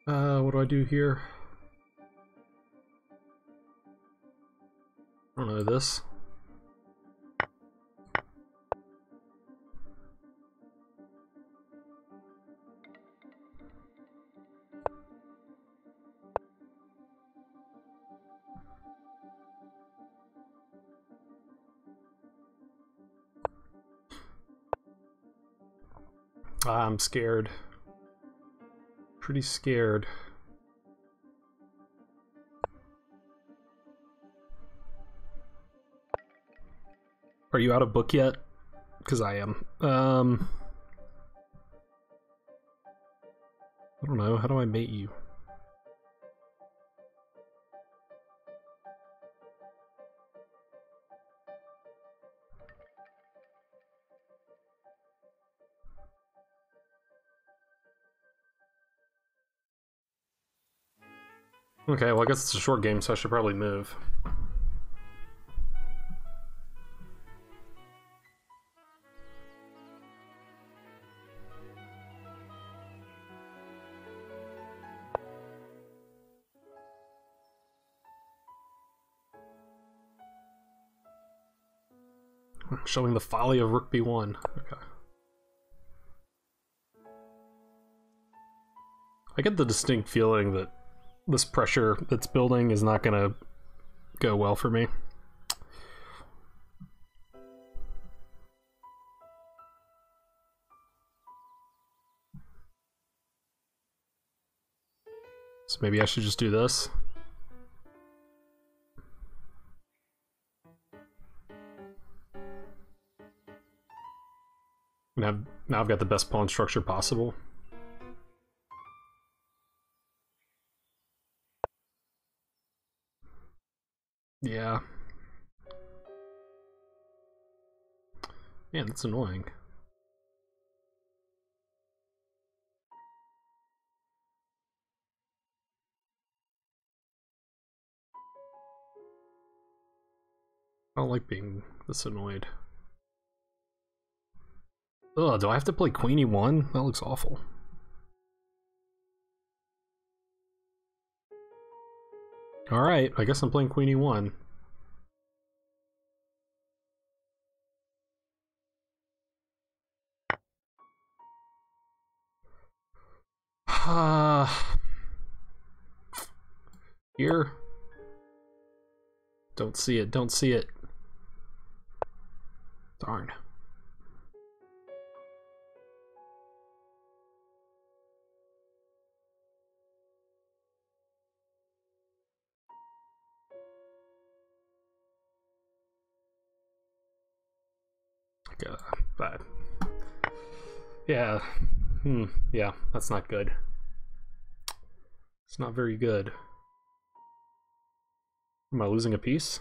What do I do here? I don't know this. I'm scared. Pretty scared. Are you out of book yet? Because I am. I don't know. How do I mate you? Okay, well I guess it's a short game, so I should probably move. Showing the folly of Rook B1. Okay. I get the distinct feeling that this pressure that's building is not gonna go well for me. So maybe I should just do this. Now I've got the best pawn structure possible. Yeah. Man, that's annoying. I don't like being this annoyed. Ugh, do I have to play Queen E1? That looks awful. Alright, I guess I'm playing Queen E1. Here. Don't see it, don't see it. Darn. But yeah, yeah, that's not good. It's not very good. Am I losing a piece?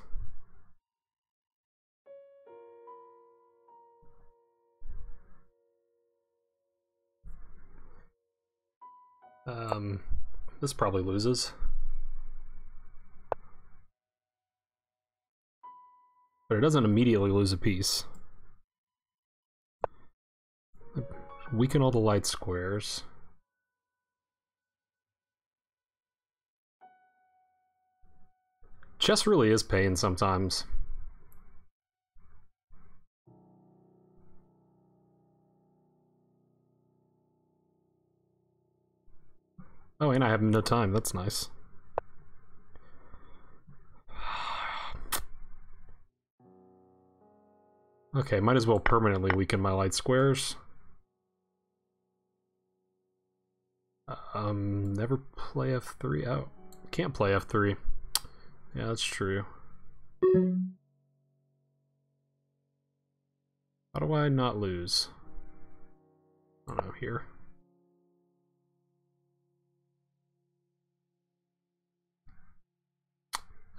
This probably loses. But it doesn't immediately lose a piece. Weaken all the light squares. Chess really is pain sometimes. Oh, and I have no time. That's nice. Okay, might as well permanently weaken my light squares. Never play F3. Oh, can't play F3. Yeah, that's true. How do I not lose? I don't know, here.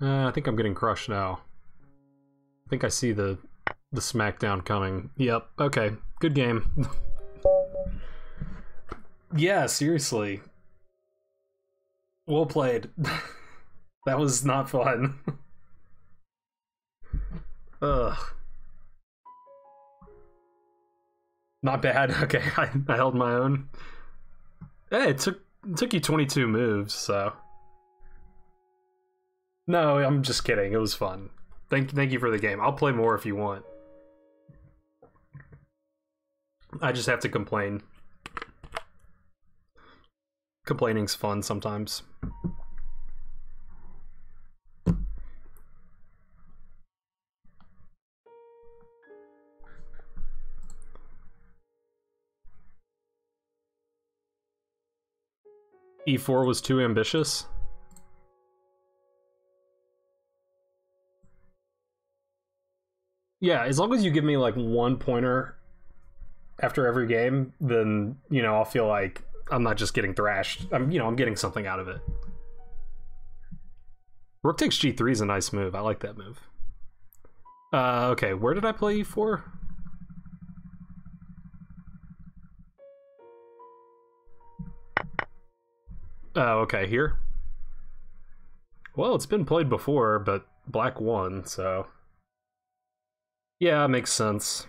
I think I'm getting crushed now. I think I see the smackdown coming. Yep, okay. Good game. Yeah, seriously. Well played. That was not fun. Ugh. Not bad. Okay, I held my own. Hey, it took you 22 moves, so... No, I'm just kidding. It was fun. Thank you for the game. I'll play more if you want. I just have to complain. Complaining's fun sometimes. E4 was too ambitious. Yeah, as long as you give me like one pointer after every game, then, you know, I'll feel like I'm not just getting thrashed. I'm getting something out of it. Rook takes G3 is a nice move. I like that move. Okay, where did I play E4? Oh, okay, here. Well, it's been played before, but black won, so... Yeah, makes sense.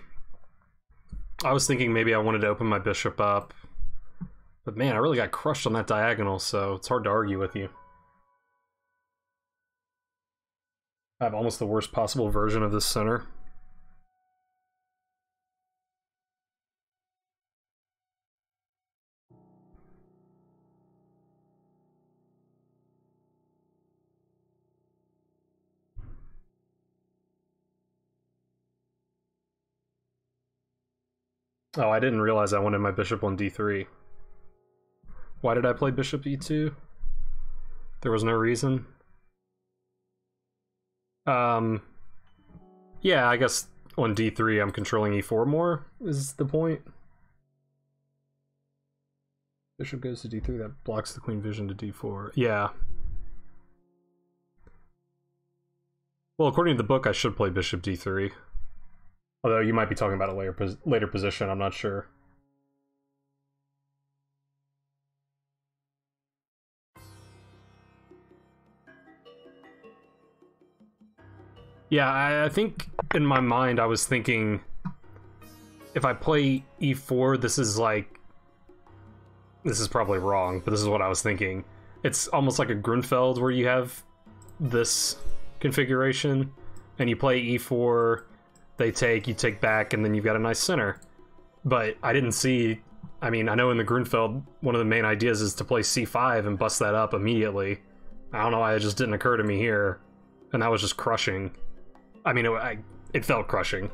I was thinking maybe I wanted to open my bishop up. But man, I really got crushed on that diagonal, so it's hard to argue with you. I have almost the worst possible version of this center. Oh, I didn't realize I wanted my bishop on d3. Why did I play bishop e2? There was no reason. Yeah, I guess on d3 I'm controlling e4 more, is the point. Bishop goes to d3, that blocks the queen vision to d4. Yeah. Well, according to the book, I should play bishop d3. Although you might be talking about a later position, I'm not sure. Yeah, I think in my mind I was thinking if I play e4, this is probably wrong, but this is what I was thinking. It's almost like a Grunfeld where you have this configuration and you play e4, they take, you take back, and then you've got a nice center. But I didn't see... I mean, I know in the Grunfeld, one of the main ideas is to play c5 and bust that up immediately. I don't know why it just didn't occur to me here. And that was just crushing. I mean, it felt crushing.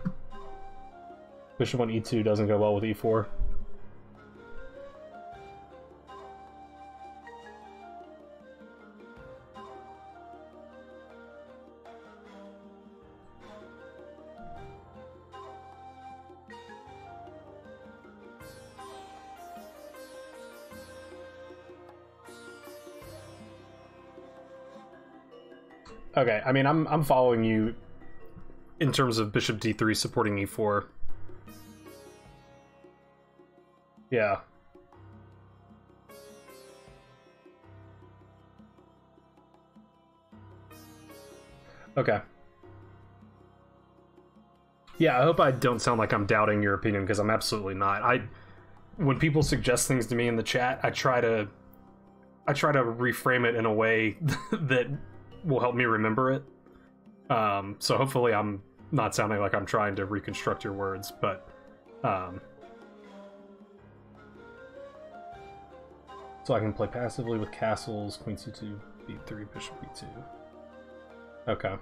Bishop on e2 doesn't go well with e4. Okay, I mean, I'm following you in terms of bishop d3 supporting e4. Yeah. Okay. Yeah, I hope I don't sound like I'm doubting your opinion, because I'm absolutely not. When people suggest things to me in the chat, I try to reframe it in a way that will help me remember it. So hopefully I'm not sounding like I'm trying to reconstruct your words, but so I can play passively with castles, queen c2, b3, bishop b2. Okay.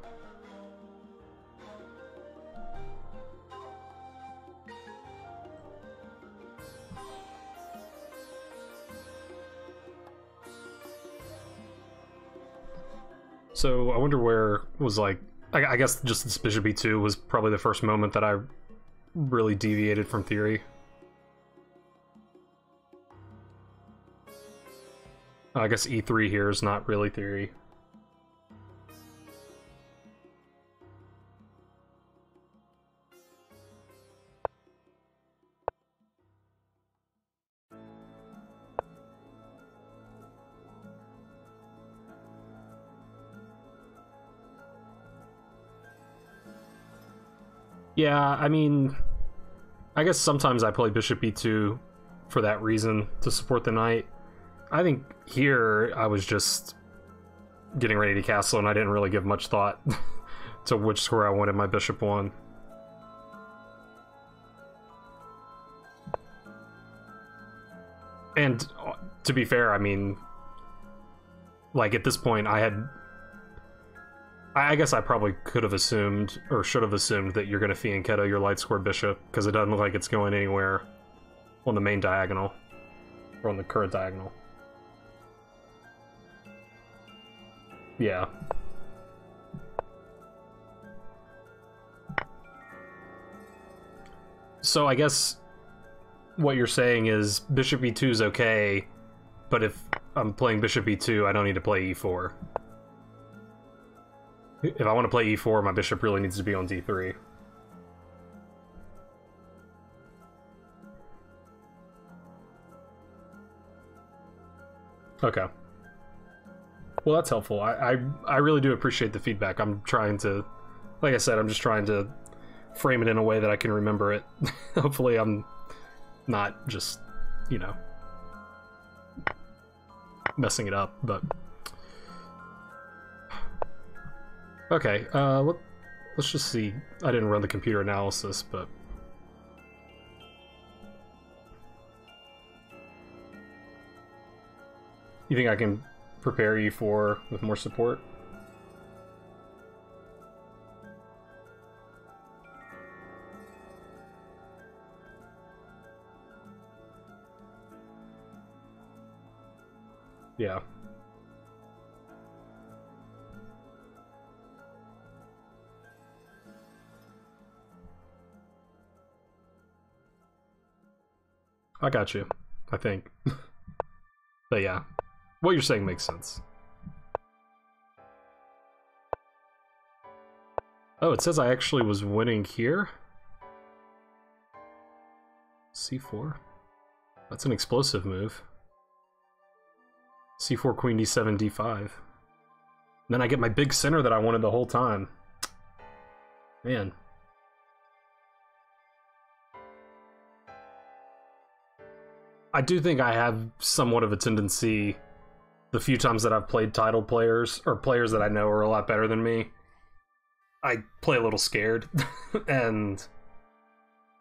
So I wonder where was like, I guess just this bishop e2 was probably the first moment that I really deviated from theory. I guess e3 here is not really theory. Yeah, I mean, I guess sometimes I play bishop e2 for that reason, to support the knight. I think here I was just getting ready to castle and I didn't really give much thought to which square I wanted my bishop on. And to be fair, I mean, like at this point I guess I probably could have assumed, or should have assumed, that you're going to fianchetto your light square bishop, because it doesn't look like it's going anywhere on the main diagonal, or on the current diagonal. Yeah. So I guess what you're saying is bishop e2 is okay, but if I'm playing bishop e2, I don't need to play e4. If I want to play e4, my bishop really needs to be on d3. Okay. Well, that's helpful. I really do appreciate the feedback. I'm trying to, like I said, I'm just trying to frame it in a way that I can remember it. Hopefully I'm not just, you know, messing it up, but... Okay, let's just see. I didn't run the computer analysis, but... You think I can prepare e4 with more support? Yeah. I got you, I think. But yeah, what you're saying makes sense. Oh, it says I actually was winning here? c4? That's an explosive move. c4, queen d7, d5. And then I get my big center that I wanted the whole time. Man. I do think I have somewhat of a tendency, the few times that I've played titled players, or players that I know are a lot better than me, I play a little scared, and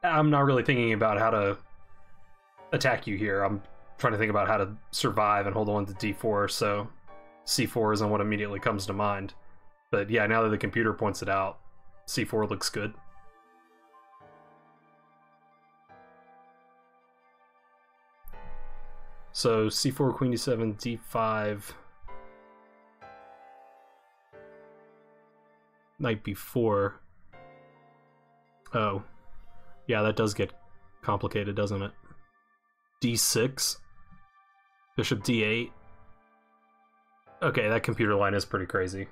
I'm not really thinking about how to attack you here. I'm trying to think about how to survive and hold on to d4, so c4 isn't what immediately comes to mind. But yeah, now that the computer points it out, c4 looks good. So c4, queen d7, d5, knight b4. Oh, yeah, that does get complicated, doesn't it? d6, bishop d8. Okay, that computer line is pretty crazy.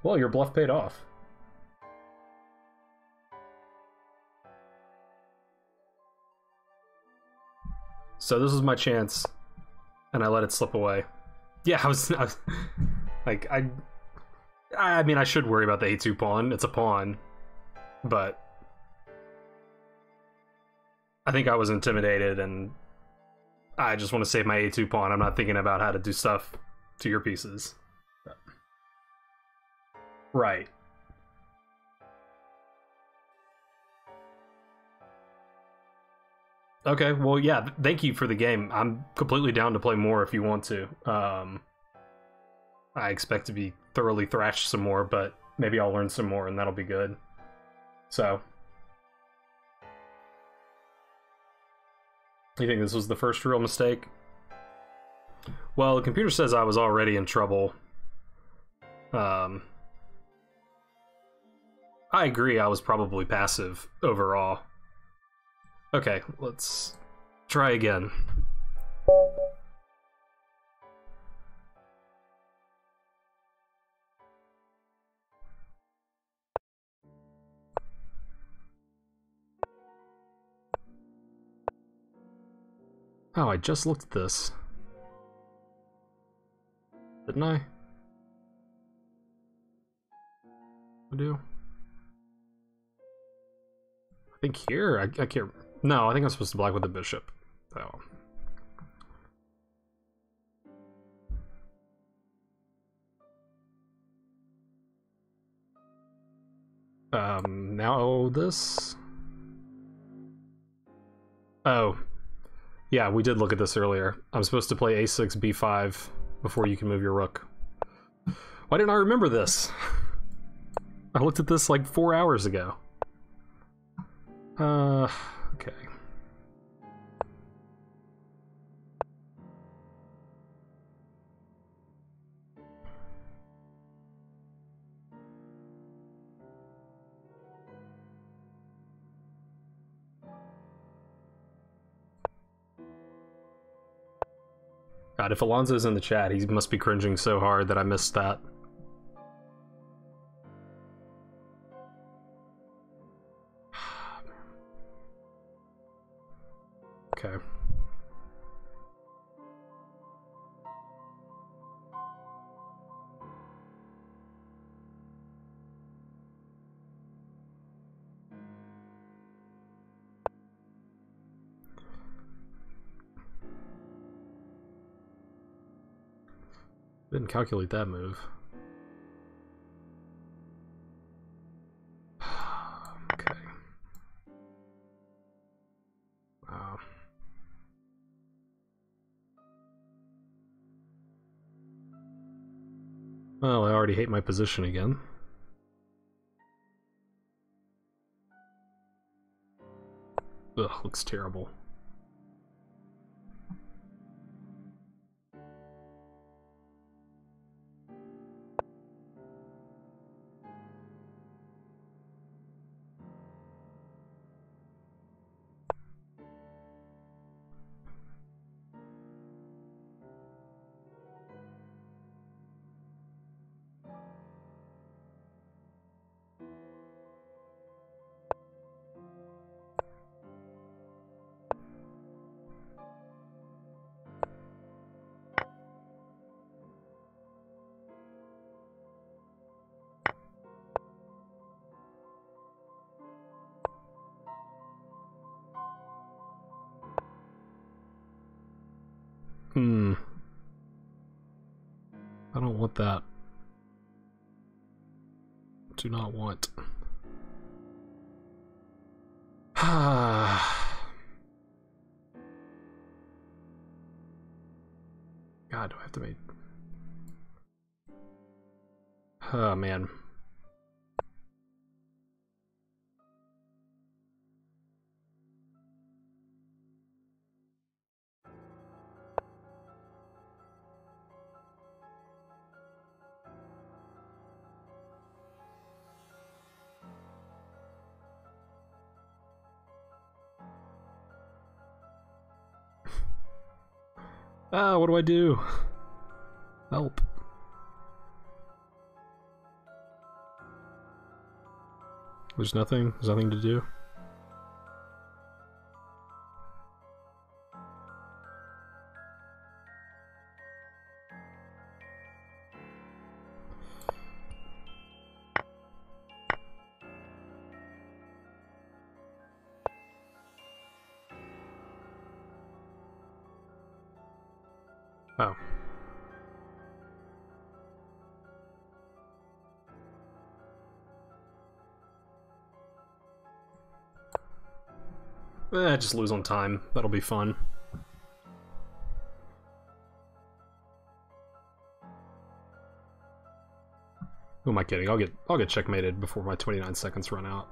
Well, your bluff paid off. So this was my chance, and I let it slip away. Yeah, I was like, I mean, I should worry about the a2 pawn. It's a pawn, but I think I was intimidated, and I just want to save my a2 pawn. I'm not thinking about how to do stuff to your pieces. Right. Okay, well, yeah, thank you for the game. I'm completely down to play more if you want to. I expect to be thoroughly thrashed some more, but maybe I'll learn some more and that'll be good. So, you think this was the first real mistake? Well, the computer says I was already in trouble. I agree, I was probably passive overall. Okay, let's try again. Oh, I just looked at this. Didn't I? I do. I think here, I can't... No, I think I'm supposed to black with the bishop. Oh. Now this. Oh, yeah, we did look at this earlier. I'm supposed to play a6, b5 before you can move your rook. Why didn't I remember this? I looked at this like 4 hours ago. Okay. God, if Alonso's in the chat, he must be cringing so hard that I missed that. Okay. Didn't calculate that move. Okay. Wow. Well, I already hate my position again. Ugh, looks terrible. I don't want that. Do not want. God, do I have to make... Oh, man. Ah, what do I do? Help. There's nothing to do. Oh. Just lose on time. That'll be fun. Who am I kidding? I'll get checkmated before my 29 seconds run out.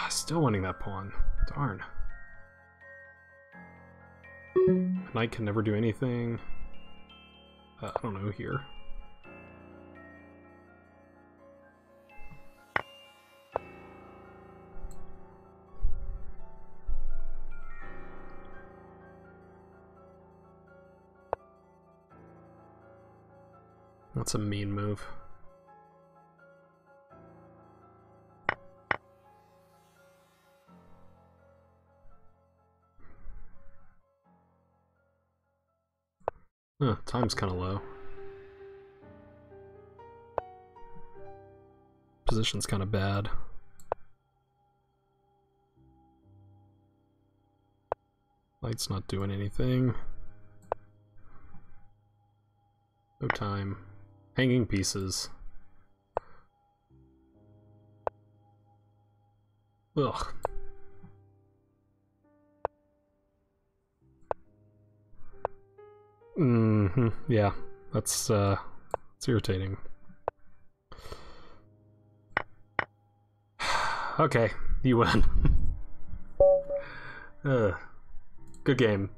Still winning that pawn. Darn. Knight can never do anything. I don't know here. That's a mean move. Huh, time's kind of low. Position's kind of bad. Light's not doing anything. No time. Hanging pieces. Ugh. Yeah, that's it's irritating. Okay, you win. Good game.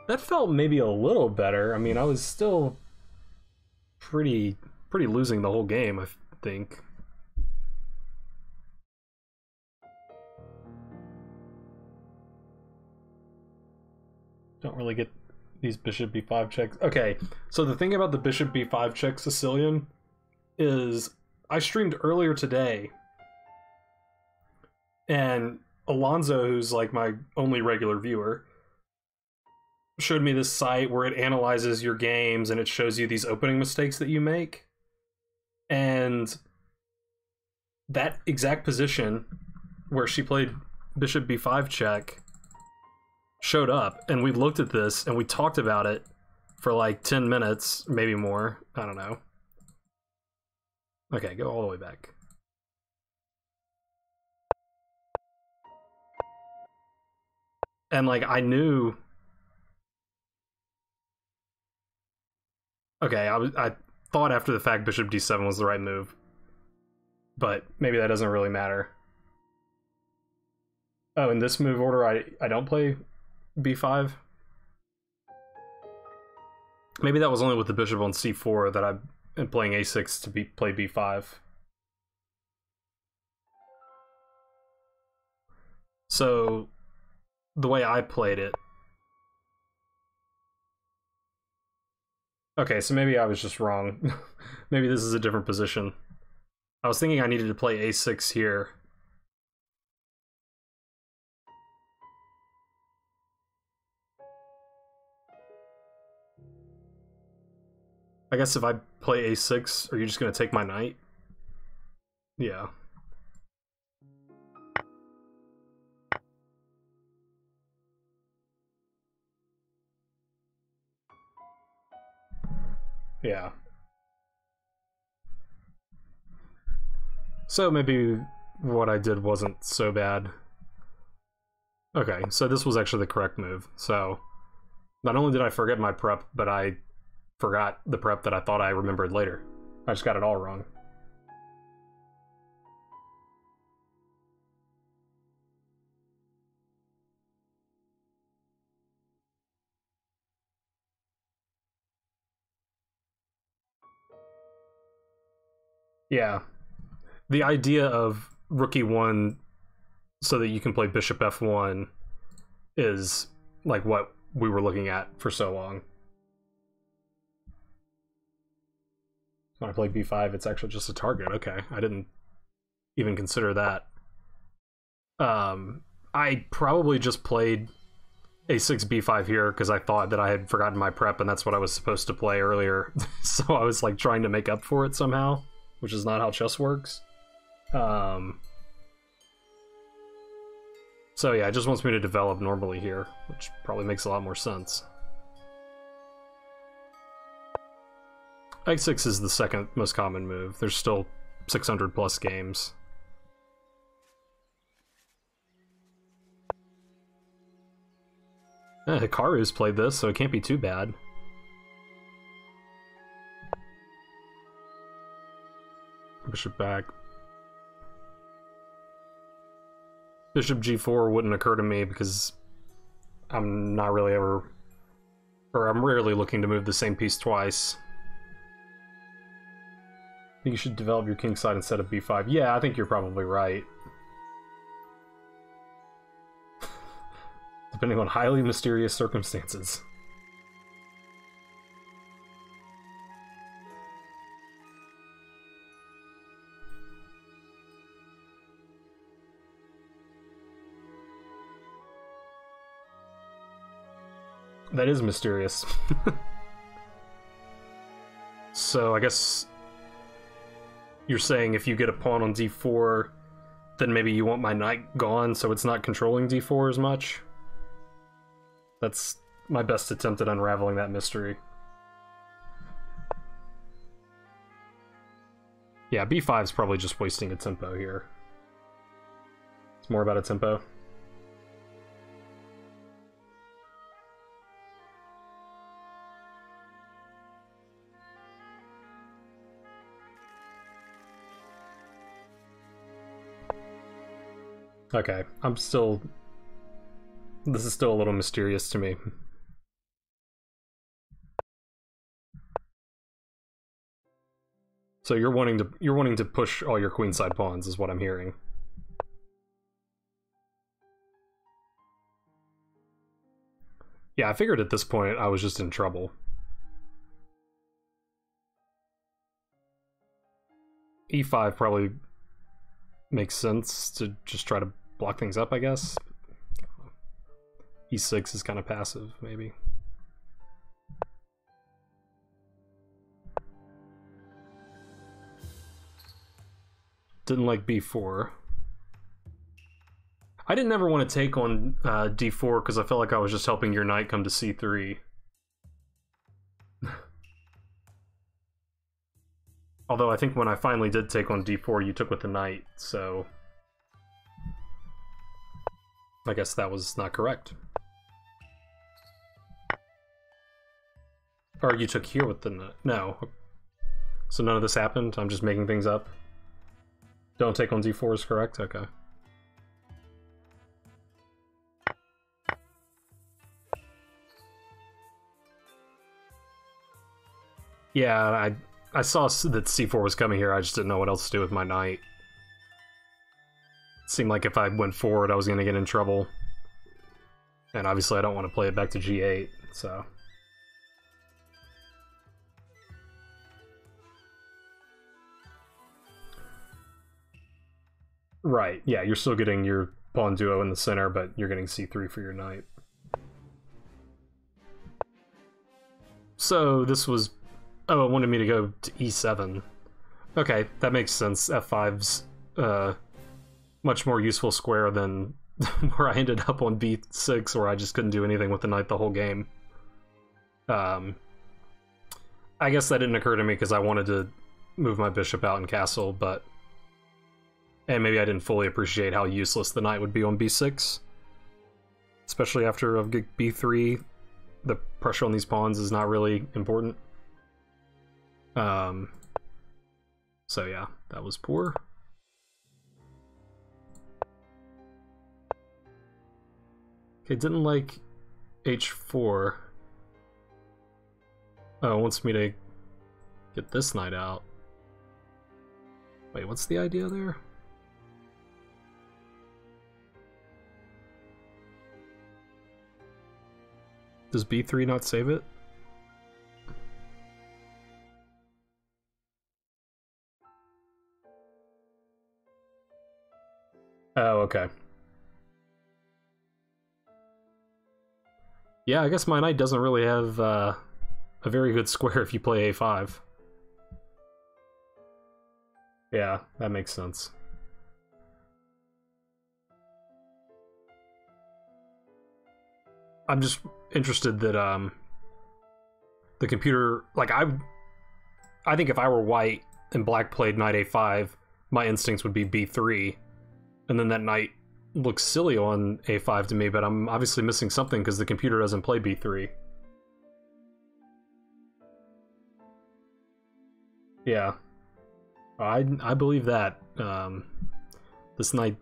That felt maybe a little better. I mean, I was still pretty losing the whole game, I think. Don't really get these bishop b5 checks. Okay, so the thing about the bishop b5 check Sicilian is I streamed earlier today, and Alonzo, who's like my only regular viewer, showed me this site where it analyzes your games and it shows you these opening mistakes that you make. And that exact position where she played bishop b5 check showed up, and we looked at this and we talked about it for like 10 minutes, maybe more. I don't know. Okay, go all the way back. And like I thought after the fact bishop d7 was the right move, but maybe that doesn't really matter. Oh, in this move order I don't play b5. Maybe that was only with the bishop on c4 that I'm playing a6 to play b5. So the way I played it. Okay, so maybe I was just wrong. Maybe this is a different position. I was thinking I needed to play a6 here. I guess if I play a6, are you just going to take my knight? Yeah. Yeah. So maybe what I did wasn't so bad. Okay, so this was actually the correct move. So not only did I forget my prep, but I forgot the prep that I thought I remembered later. I just got it all wrong. Yeah. The idea of rook e1 so that you can play bishop f1 is like what we were looking at for so long. When I play b5, it's actually just a target. Okay, I didn't even consider that. I probably just played a6 b5 here because I thought that I had forgotten my prep and that's what I was supposed to play earlier. So I was like trying to make up for it somehow, which is not how chess works. So yeah, it just wants me to develop normally here, which probably makes a lot more sense. x6 is the second most common move. There's still 600 plus games. Hikaru's played this, so it can't be too bad. Bishop back. Bishop g4 wouldn't occur to me because I'm not really ever, or I'm rarely looking to move the same piece twice. I think you should develop your king side instead of b5. Yeah, I think you're probably right. Depending on highly mysterious circumstances. That is mysterious. So I guess you're saying if you get a pawn on d4 then maybe you want my knight gone so it's not controlling d4 as much. That's my best attempt at unraveling that mystery. Yeah, b5 is probably just wasting a tempo here. It's more about a tempo. Okay, this is still a little mysterious to me. So you're wanting to push all your queenside pawns is what I'm hearing. Yeah, I figured at this point I was just in trouble. E5 probably makes sense to just try to block things up, I guess. E6 is kind of passive, maybe. Didn't like b4. I didn't ever want to take on d4 because I felt like I was just helping your knight come to c3. Although I think when I finally did take on d4, you took with the knight, so I guess that was not correct. Or you took here with the knight. No. So none of this happened? I'm just making things up? Don't take on d4 is correct? Okay. Yeah, I saw that c4 was coming here, I just didn't know what else to do with my knight. It seemed like if I went forward, I was going to get in trouble. And obviously I don't want to play it back to g8, so... Right, yeah, you're still getting your pawn duo in the center, but you're getting c3 for your knight. So this was... Oh, it wanted me to go to e7. Okay, that makes sense. f5's much more useful square than where I ended up on b6, where I just couldn't do anything with the knight the whole game. I guess that didn't occur to me because I wanted to move my bishop out and castle, but... And maybe I didn't fully appreciate how useless the knight would be on b6. Especially after a b3, the pressure on these pawns is not really important. So yeah, that was poor. Okay, didn't like h4. Oh, it wants me to get this knight out. Wait, what's the idea there? Does b3 not save it? Oh, okay. Yeah, I guess my knight doesn't really have a very good square if you play a5. Yeah, that makes sense. I'm just interested that the computer, like, I think if I were white and black played knight a5, my instincts would be b3, and then that knight looks silly on a5 to me, but I'm obviously missing something because the computer doesn't play b3. Yeah, I believe that. This knight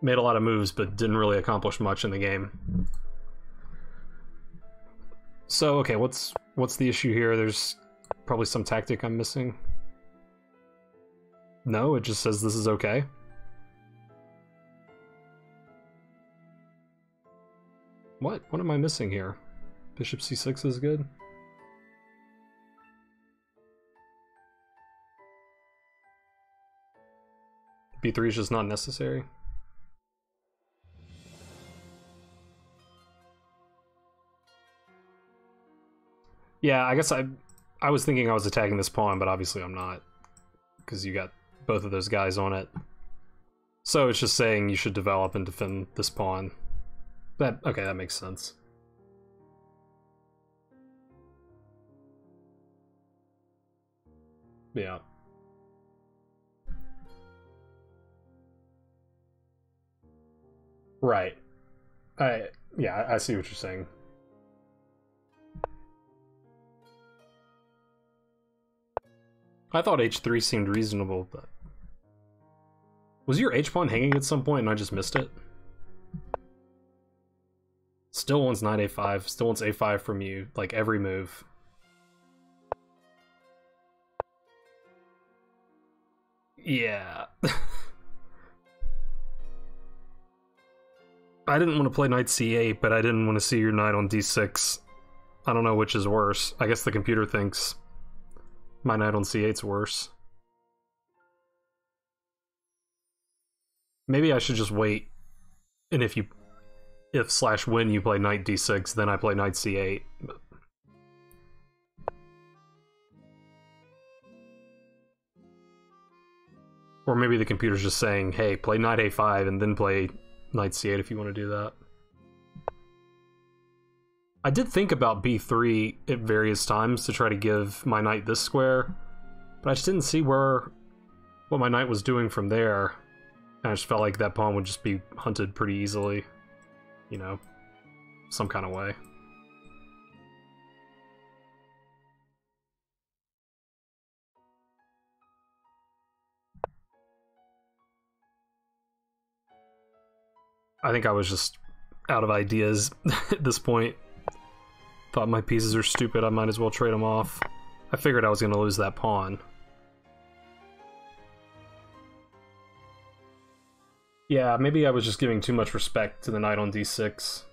made a lot of moves but didn't really accomplish much in the game. So, okay, what's the issue here? There's probably some tactic I'm missing. No, it just says this is okay. What? What am I missing here? Bishop c6 is good? b3 is just not necessary? Yeah, I guess I was thinking I was attacking this pawn, but obviously I'm not. Because you got both of those guys on it. So it's just saying you should develop and defend this pawn. Okay, that makes sense. Yeah. Right. Yeah, I see what you're saying. I thought h3 seemed reasonable, but... Was your h-pawn hanging at some point and I just missed it? Still wants knight a5, still wants a5 from you, like every move. Yeah. I didn't want to play knight c8, but I didn't want to see your knight on d6. I don't know which is worse. I guess the computer thinks my knight on c8's worse. Maybe I should just wait, and if/when you play knight d6, then I play knight c8. Or maybe the computer's just saying, hey, play knight a5 and then play knight c8 if you want to do that. I did think about b3 at various times to try to give my knight this square, but I just didn't see what my knight was doing from there. And I just felt like that pawn would just be hunted pretty easily, you know, some kind of way. I think I was just out of ideas at this point. Thought my pieces are stupid, I might as well trade them off. I figured I was going to lose that pawn. Yeah, maybe I was just giving too much respect to the knight on d6.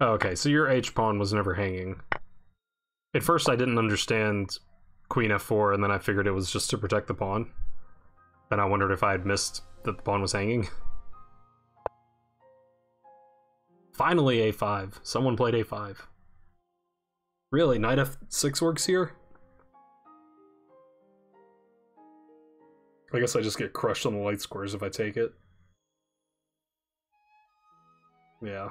Oh, okay, so your h-pawn was never hanging. At first I didn't understand queen f4, and then I figured it was just to protect the pawn. Then I wondered if I had missed that the pawn was hanging. Finally a5. Someone played a5. Really? Knight f6 works here? I guess I just get crushed on the light squares if I take it. Yeah.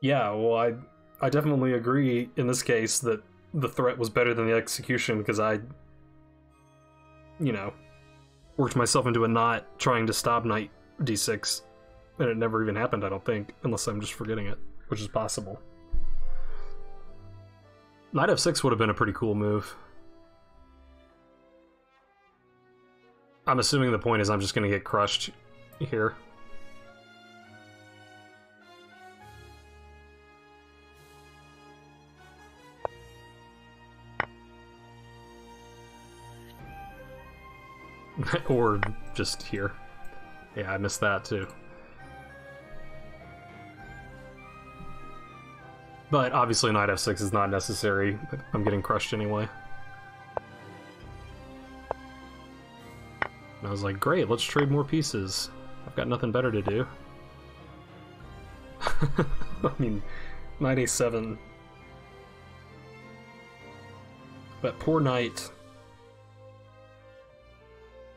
Yeah, well, I definitely agree in this case that the threat was better than the execution because I, you know, worked myself into a knot trying to stop knight d6, and it never even happened, I don't think, unless I'm just forgetting it, which is possible. Knight f6 would have been a pretty cool move. I'm assuming the point is I'm just going to get crushed here. Or just here. Yeah, I missed that too. But obviously knight f6 is not necessary. I'm getting crushed anyway. And I was like, great, let's trade more pieces. I've got nothing better to do. I mean, knight a7. But poor knight.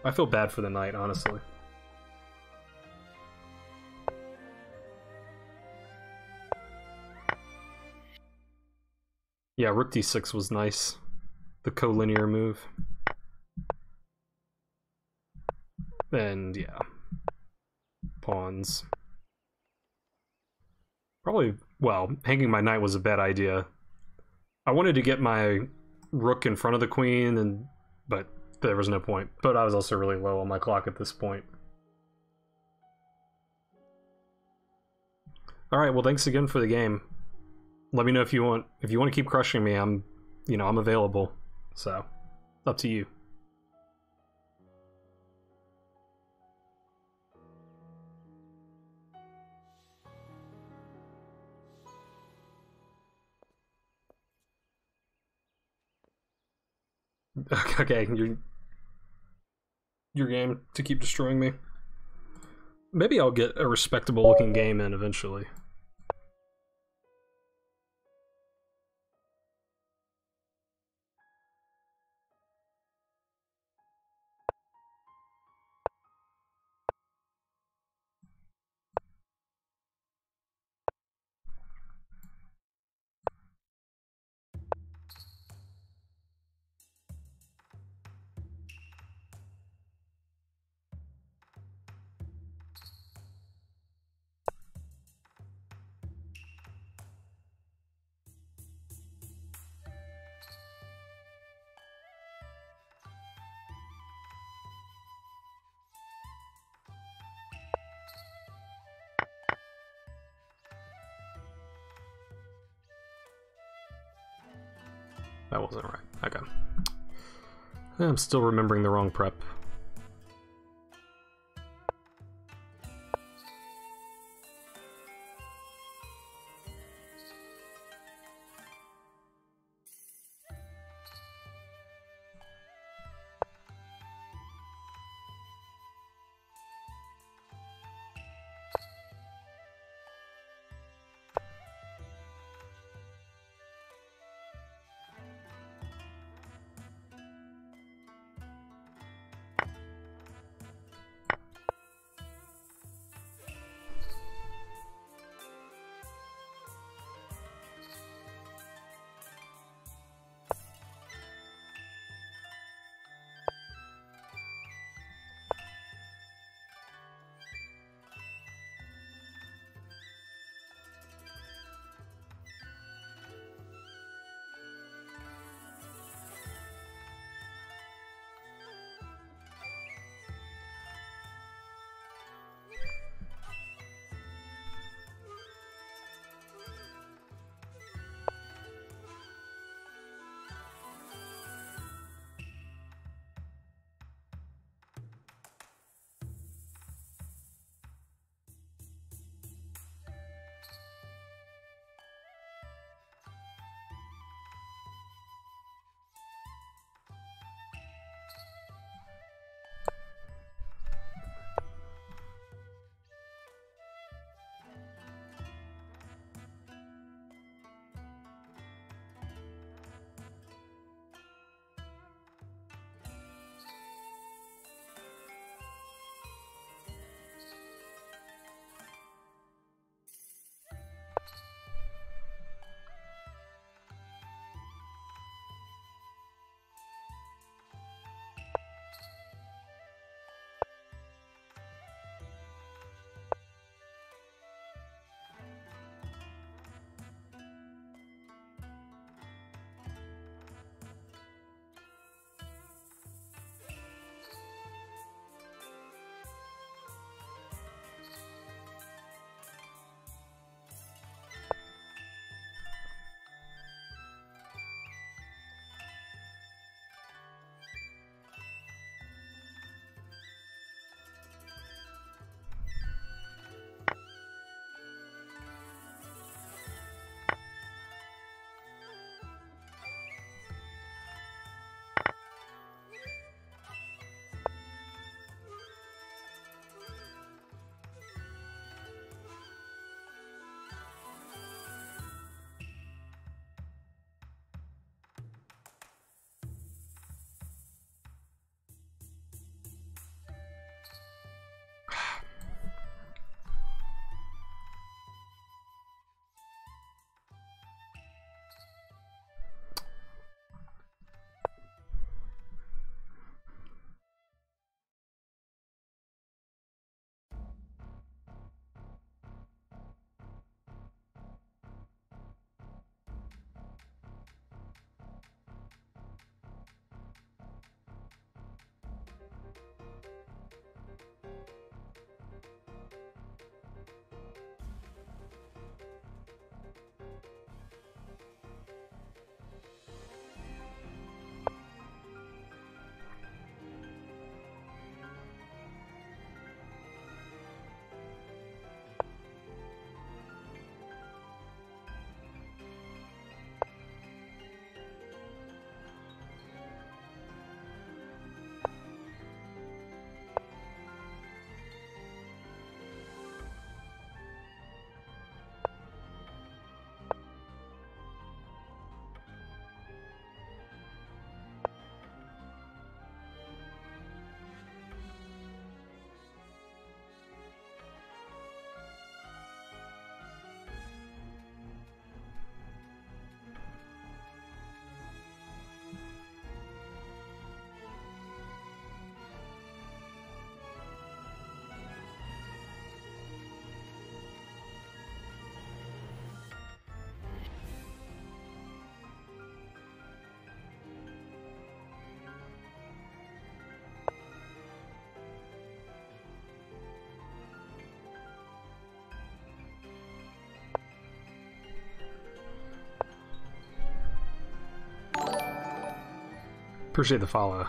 I feel bad for the knight, honestly. Yeah, rook d6 was nice. The collinear move. And yeah. Pawns. Probably, well, hanging my knight was a bad idea. I wanted to get my rook in front of the queen, but there was no point. But I was also really low on my clock at this point. Alright, well thanks again for the game. Let me know if you want to keep crushing me. I'm available. So, up to you. Okay, your game to keep destroying me. Maybe I'll get a respectable looking game in eventually. That wasn't right. Okay. I'm still remembering the wrong prep. Appreciate the follow.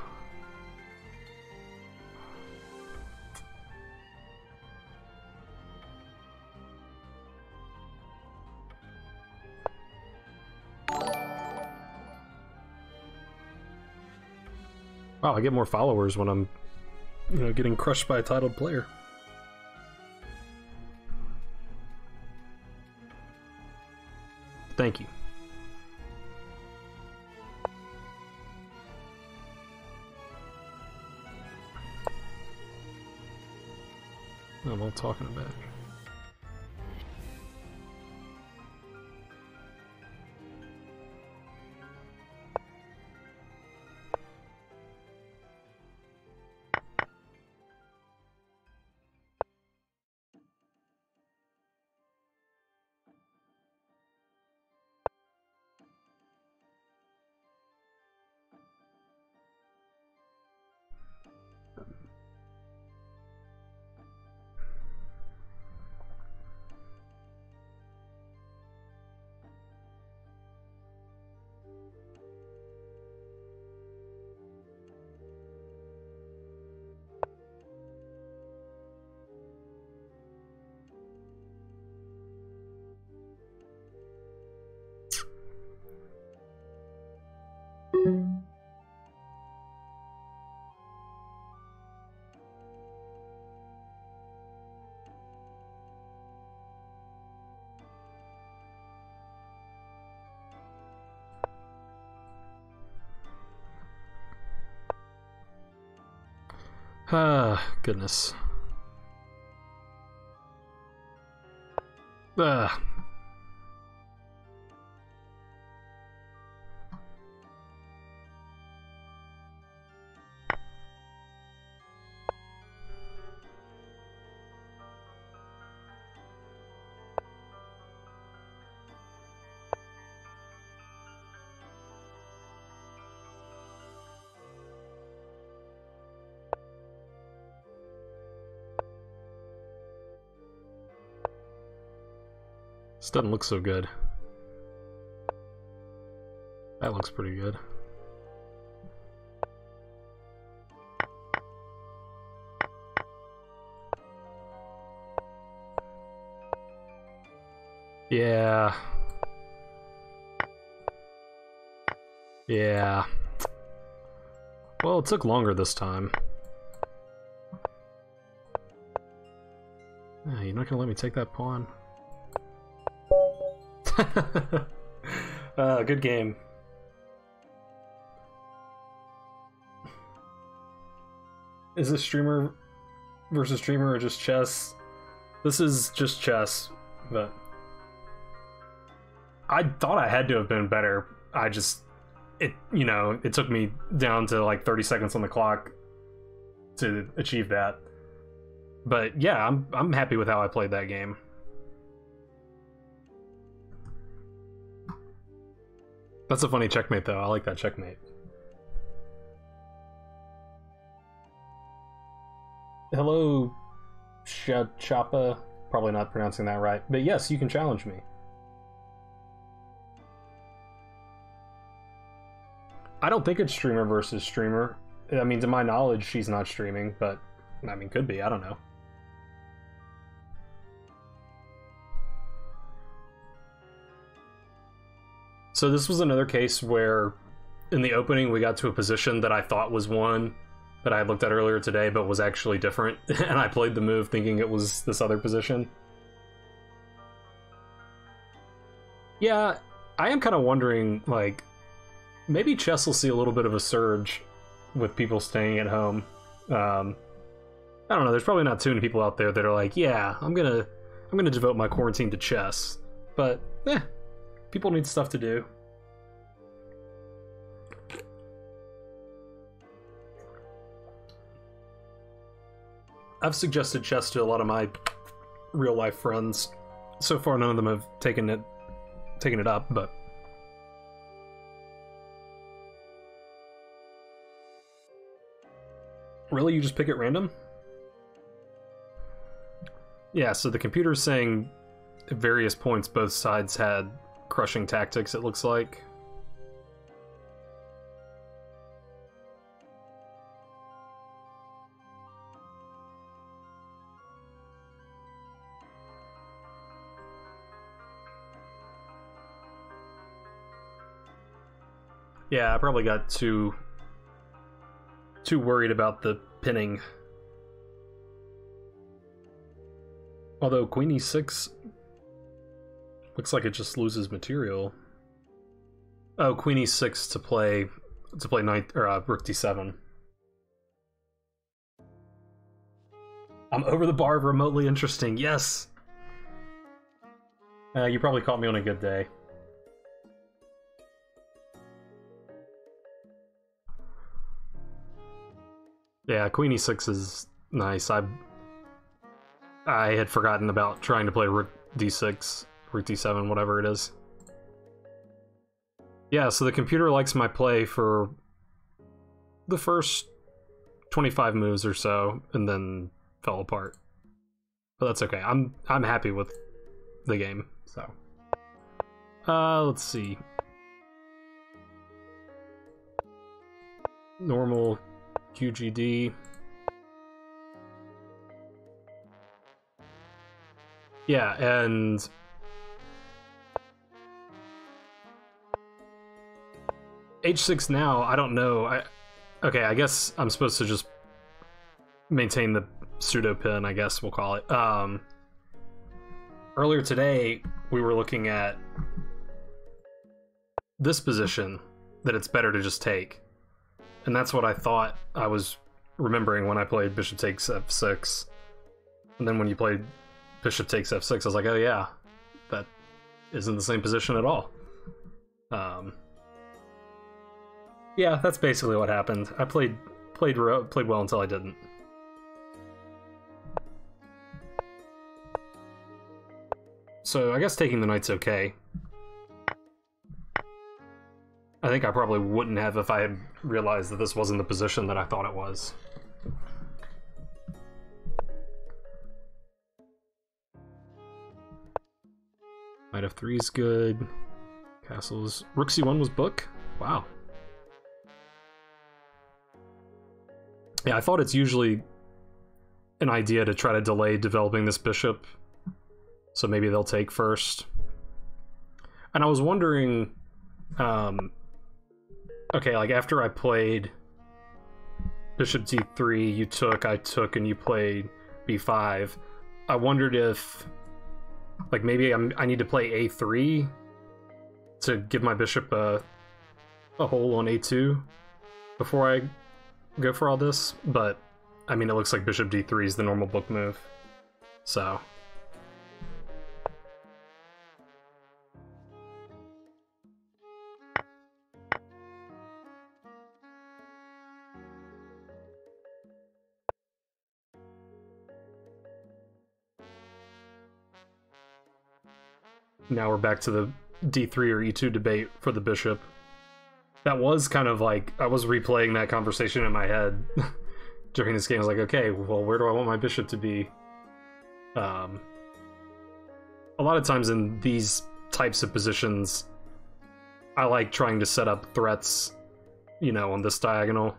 Wow, I get more followers when I'm, you know, getting crushed by a titled player. Thank you. I'm all talking about it. Ah, goodness. Ah. This doesn't look so good. That looks pretty good. Yeah. Yeah. Well, it took longer this time. You're not gonna let me take that pawn? Good game. Is this streamer versus streamer or just chess? This is just chess, but I thought I had to have been better. You know, it took me down to like 30 seconds on the clock to achieve that. But yeah, I'm happy with how I played that game. That's a funny checkmate, though. I like that checkmate. Hello, Chapa. Probably not pronouncing that right. But yes, you can challenge me. I don't think it's streamer versus streamer. I mean, to my knowledge, she's not streaming, but, I mean, could be. I don't know. So this was another case where in the opening we got to a position that I thought was one that I had looked at earlier today but was actually different, and I played the move thinking it was this other position. Yeah, I am kind of wondering, like, maybe chess will see a little bit of a surge with people staying at home. I don't know, there's probably not too many people out there that are like, yeah, I'm gonna devote my quarantine to chess. But, people need stuff to do. I've suggested chess to a lot of my real-life friends. So far, none of them have taken it up, but... Really? You just pick at random? Yeah, so the computer's saying at various points both sides had crushing tactics, it looks like. Yeah, I probably got too worried about the pinning. Although Queen e6 looks like it just loses material. Oh, Queen e6 to play knight or rook d7. I'm over the bar of remotely interesting. Yes. You probably caught me on a good day. Yeah, Queen e6 is nice. I had forgotten about trying to play rook d6, rook d7, whatever it is. Yeah, so the computer likes my play for the first 25 moves or so, and then fell apart. But that's okay. I'm happy with the game. So, let's see. Normal QGD. Yeah, and H6 now, I don't know. Okay, I guess I'm supposed to just maintain the pseudo pin, I guess we'll call it. Earlier today, we were looking at this position that it's better to just take. And that's what I thought I was remembering when I played bishop takes f6. And then when you played bishop takes f6, I was like, oh yeah, that isn't the same position at all. Yeah, that's basically what happened. I played well until I didn't. So I guess taking the knight's okay. I think I probably wouldn't have if I had realized that this wasn't the position that I thought it was. Knight f3 is good. Castles. Rook c1 was book? Wow. Yeah, I thought it's usually an idea to try to delay developing this bishop. So maybe they'll take first. And I was wondering, okay, like after I played bishop d3, you took, I took, and you played b5. I wondered if, like, maybe I need to play a3 to give my bishop a hole on a2 before I go for all this. But I mean, it looks like bishop d3 is the normal book move, so. Now we're back to the d3 or e2 debate for the bishop. That was kind of like, I was replaying that conversation in my head during this game. I was like, okay, well, where do I want my bishop to be? A lot of times in these types of positions, I like trying to set up threats, you know, on this diagonal,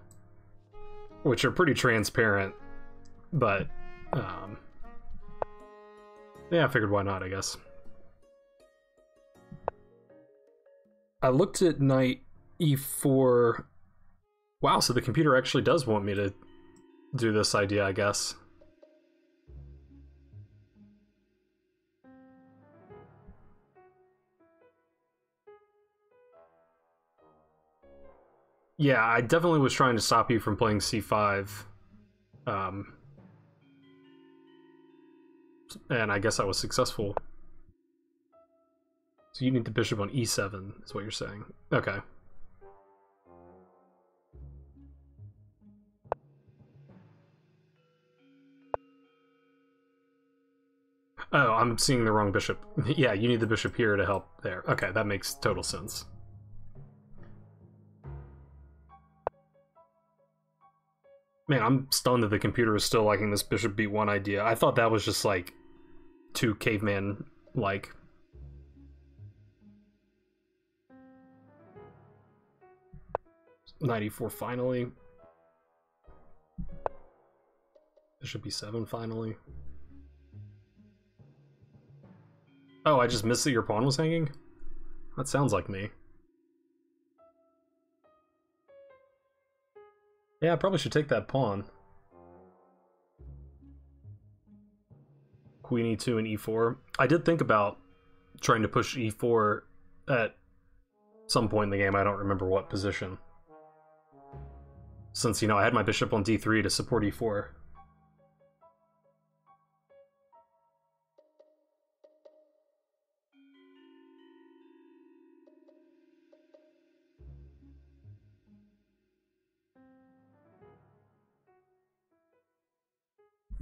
which are pretty transparent, but yeah, I figured why not, I guess. I looked at knight e4. Wow, so the computer actually does want me to do this idea, I guess. Yeah, I definitely was trying to stop you from playing c5. And I guess I was successful. So you need the bishop on e7, is what you're saying. Okay. Oh, I'm seeing the wrong bishop. Yeah, you need the bishop here to help there. Okay, that makes total sense. Man, I'm stunned that the computer is still liking this bishop b1 idea. I thought that was just like too caveman-like. Knight e4 finally. Bishop b7 finally. Oh, I just missed that your pawn was hanging? That sounds like me. Yeah, I probably should take that pawn. Queen e2 and e4. I did think about trying to push e4 at some point in the game. I don't remember what position. Since, you know, I had my bishop on d3 to support e4.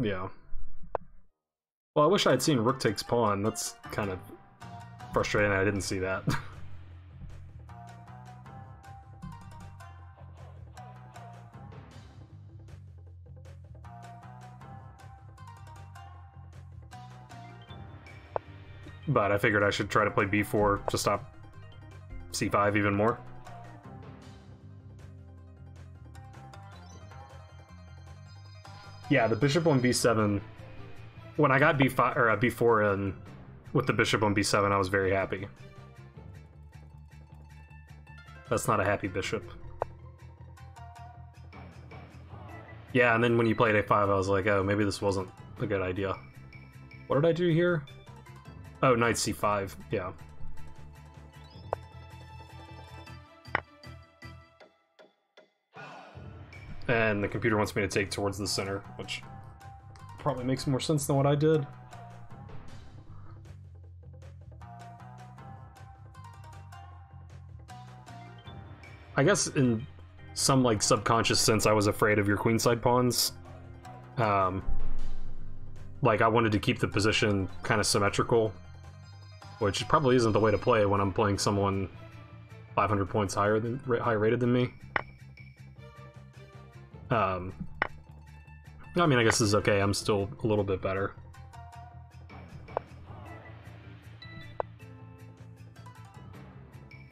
Yeah. Well, I wish I had seen rook takes pawn. That's kind of frustrating that I didn't see that. But I figured I should try to play b4 to stop c5 even more. Yeah, the bishop on b7. When I got b5 or b4 in with the bishop on b7, I was very happy. That's not a happy bishop. Yeah, and then when you played a5, I was like, oh, maybe this wasn't a good idea. What did I do here? Oh, knight c5, yeah. And the computer wants me to take towards the center, which probably makes more sense than what I did. I guess in some like subconscious sense I was afraid of your queenside pawns. Like I wanted to keep the position kind of symmetrical, which probably isn't the way to play when I'm playing someone 500 points high rated than me. I mean, I guess this is okay. I'm still a little bit better.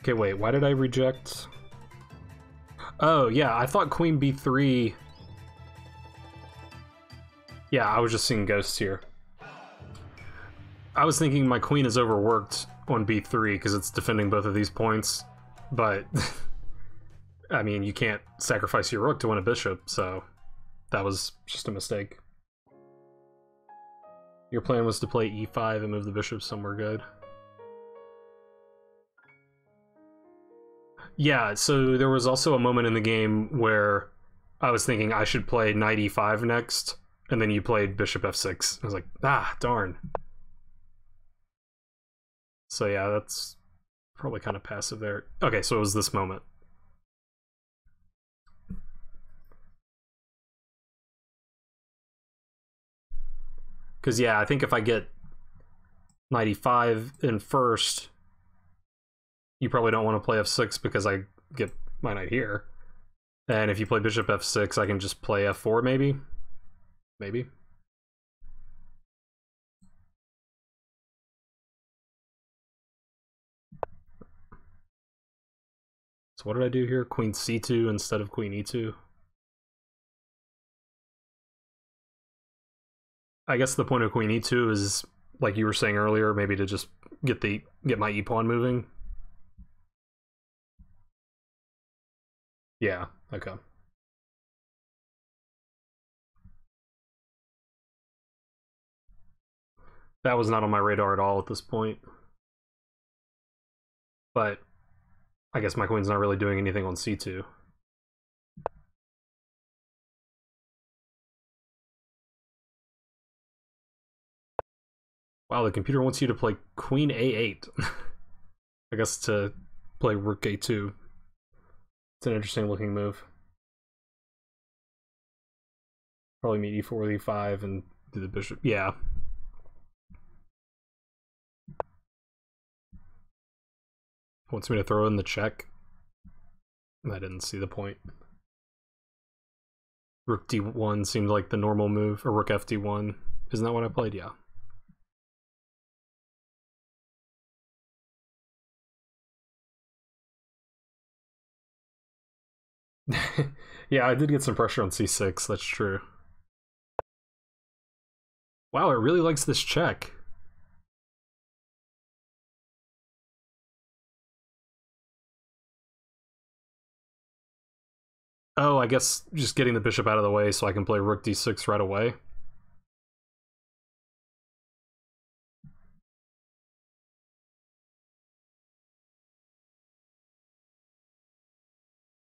Okay, wait, why did I reject? Oh, yeah, I thought queen b3... Yeah, I was just seeing ghosts here. I was thinking my queen is overworked on b3 because it's defending both of these points, but... I mean, you can't sacrifice your rook to win a bishop, so that was just a mistake. Your plan was to play e5 and move the bishop somewhere good. Yeah, so there was also a moment in the game where I was thinking I should play knight e5 next, and then you played bishop f6. I was like, ah, darn. So yeah, that's probably kind of passive there. Okay, so it was this moment. Because yeah, I think if I get knight e5 in first, you probably don't want to play f6 because I get my knight here. And if you play bishop f6, I can just play f4 maybe? Maybe. So what did I do here? Queen c2 instead of queen e2. I guess the point of queen e2 is, like you were saying earlier, maybe to just get my e-pawn moving. Yeah, okay. That was not on my radar at all at this point. But I guess my queen's not really doing anything on c2. Wow, the computer wants you to play queen a8. I guess to play rook a2. It's an interesting looking move. Probably meet e4 with e5 and do the bishop. Yeah. Wants me to throw in the check. I didn't see the point. Rook d1 seemed like the normal move, or rook fd1. Isn't that what I played? Yeah. Yeah, I did get some pressure on c6, that's true. Wow, it really likes this check. Oh, I guess just getting the bishop out of the way so I can play rook d6 right away.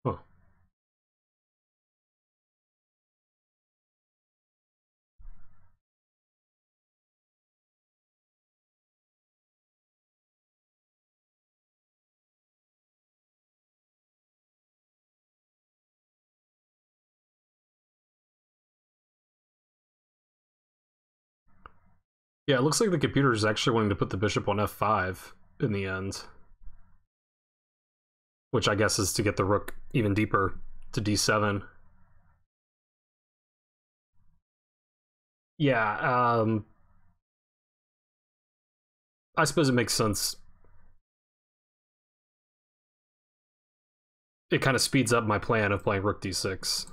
Huh. Yeah, it looks like the computer is actually wanting to put the bishop on f5 in the end. Which I guess is to get the rook even deeper to d7. Yeah, I suppose it makes sense. It kind of speeds up my plan of playing rook d6.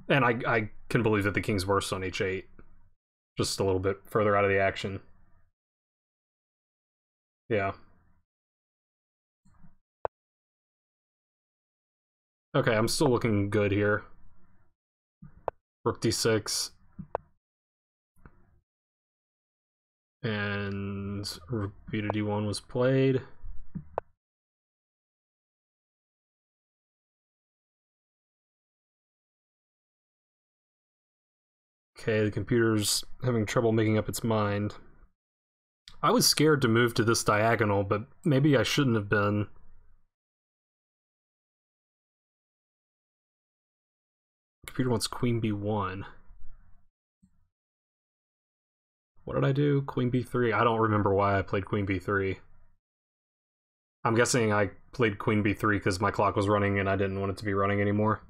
And I can believe that the king's worse on h8. Just a little bit further out of the action. Yeah. Okay, I'm still looking good here. Rook d6. And rook b to d1 was played. Okay, the computer's having trouble making up its mind. I was scared to move to this diagonal, but maybe I shouldn't have been. The computer wants queen b1. What did I do? Queen b3? I don't remember why I played queen b3. I'm guessing I played queen b3 because my clock was running and I didn't want it to be running anymore.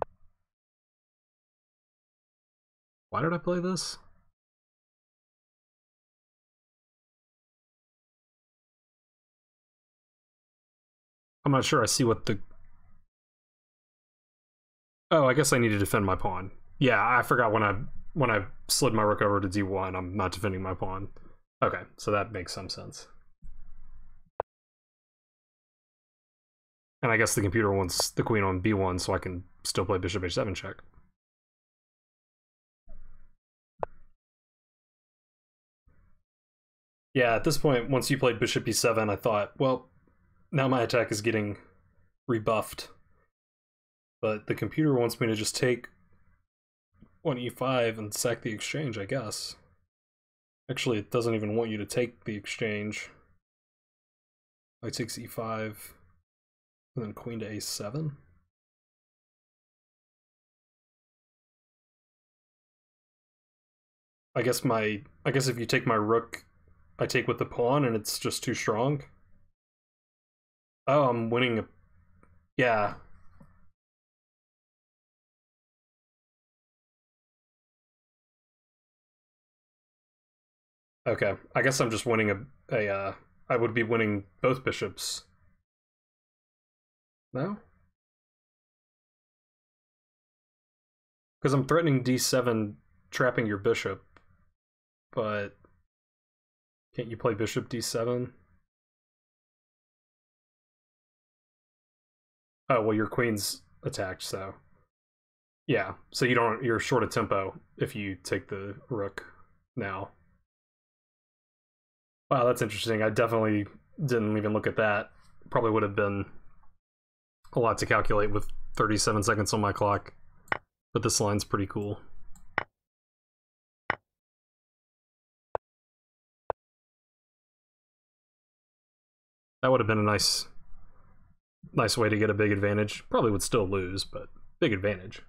Why did I play this? I'm not sure I see what the... Oh, I guess I need to defend my pawn. Yeah, I forgot when I slid my rook over to d1, I'm not defending my pawn. Okay, so that makes some sense. And I guess the computer wants the queen on b1 so I can still play bishop h7 check. Yeah, at this point, once you played bishop e7, I thought, well, now my attack is getting rebuffed. But the computer wants me to just take on e5 and sack the exchange, I guess. Actually, it doesn't even want you to take the exchange. Knight takes e5, and then queen to a7. I guess if you take my rook, I take with the pawn and it's just too strong. Oh, I'm winning a... Yeah. Okay, I guess I'm just winning I would be winning both bishops. No? Because I'm threatening d7, trapping your bishop, but can't you play bishop d7? Oh, well, your queen's attacked, so... Yeah, so you're short of tempo if you take the rook now. Wow, that's interesting. I definitely didn't even look at that. Probably would have been a lot to calculate with 37 seconds on my clock. But this line's pretty cool. That would have been a nice way to get a big advantage. Probably would still lose, but big advantage.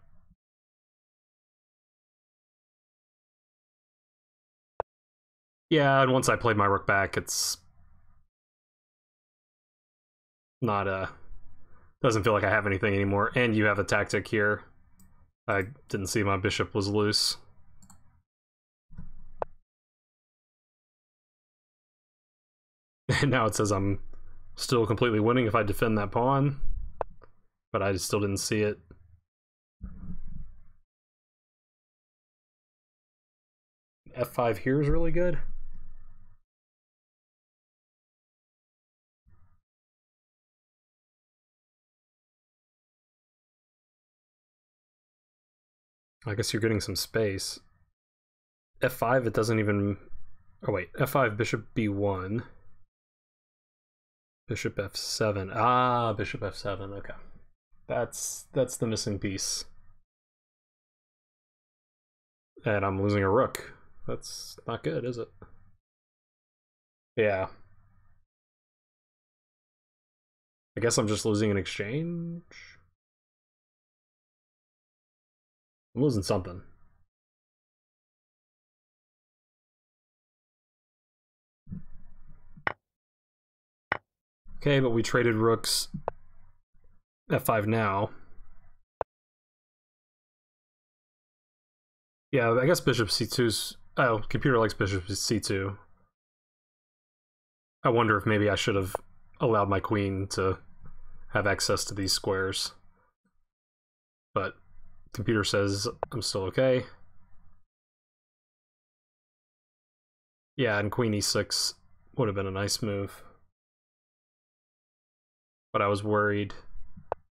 Yeah, and once I played my rook back, it's not doesn't feel like I have anything anymore. And you have a tactic here. I didn't see my bishop was loose. And now it says I'm still completely winning if I defend that pawn. But I just still didn't see it. F5 here is really good. I guess you're getting some space. F5, it doesn't even... Oh wait, F5, bishop B1. Bishop F7. Ah, bishop F7, okay. That's the missing piece. And I'm losing a rook. That's not good, is it? Yeah. I guess I'm just losing an exchange? I'm losing something. Okay, but we traded rooks. F5 now. Yeah, I guess bishop c2's... Oh, computer likes bishop c2. I wonder if maybe I should have allowed my queen to have access to these squares. But computer says I'm still okay. Yeah, and queen e6 would have been a nice move. But I was worried,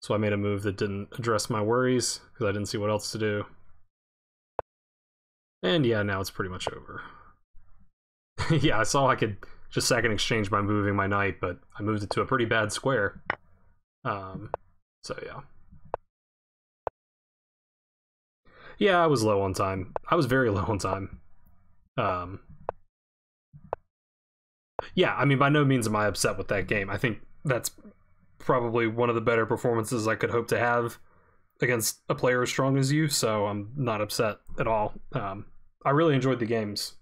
so I made a move that didn't address my worries, because I didn't see what else to do. And yeah, now it's pretty much over. Yeah, I saw I could just second exchange by moving my knight, but I moved it to a pretty bad square. So yeah. Yeah, I was low on time. I was very low on time. Yeah, I mean, by no means am I upset with that game. I think that's probably one of the better performances I could hope to have against a player as strong as you, so I'm not upset at all. I really enjoyed the games.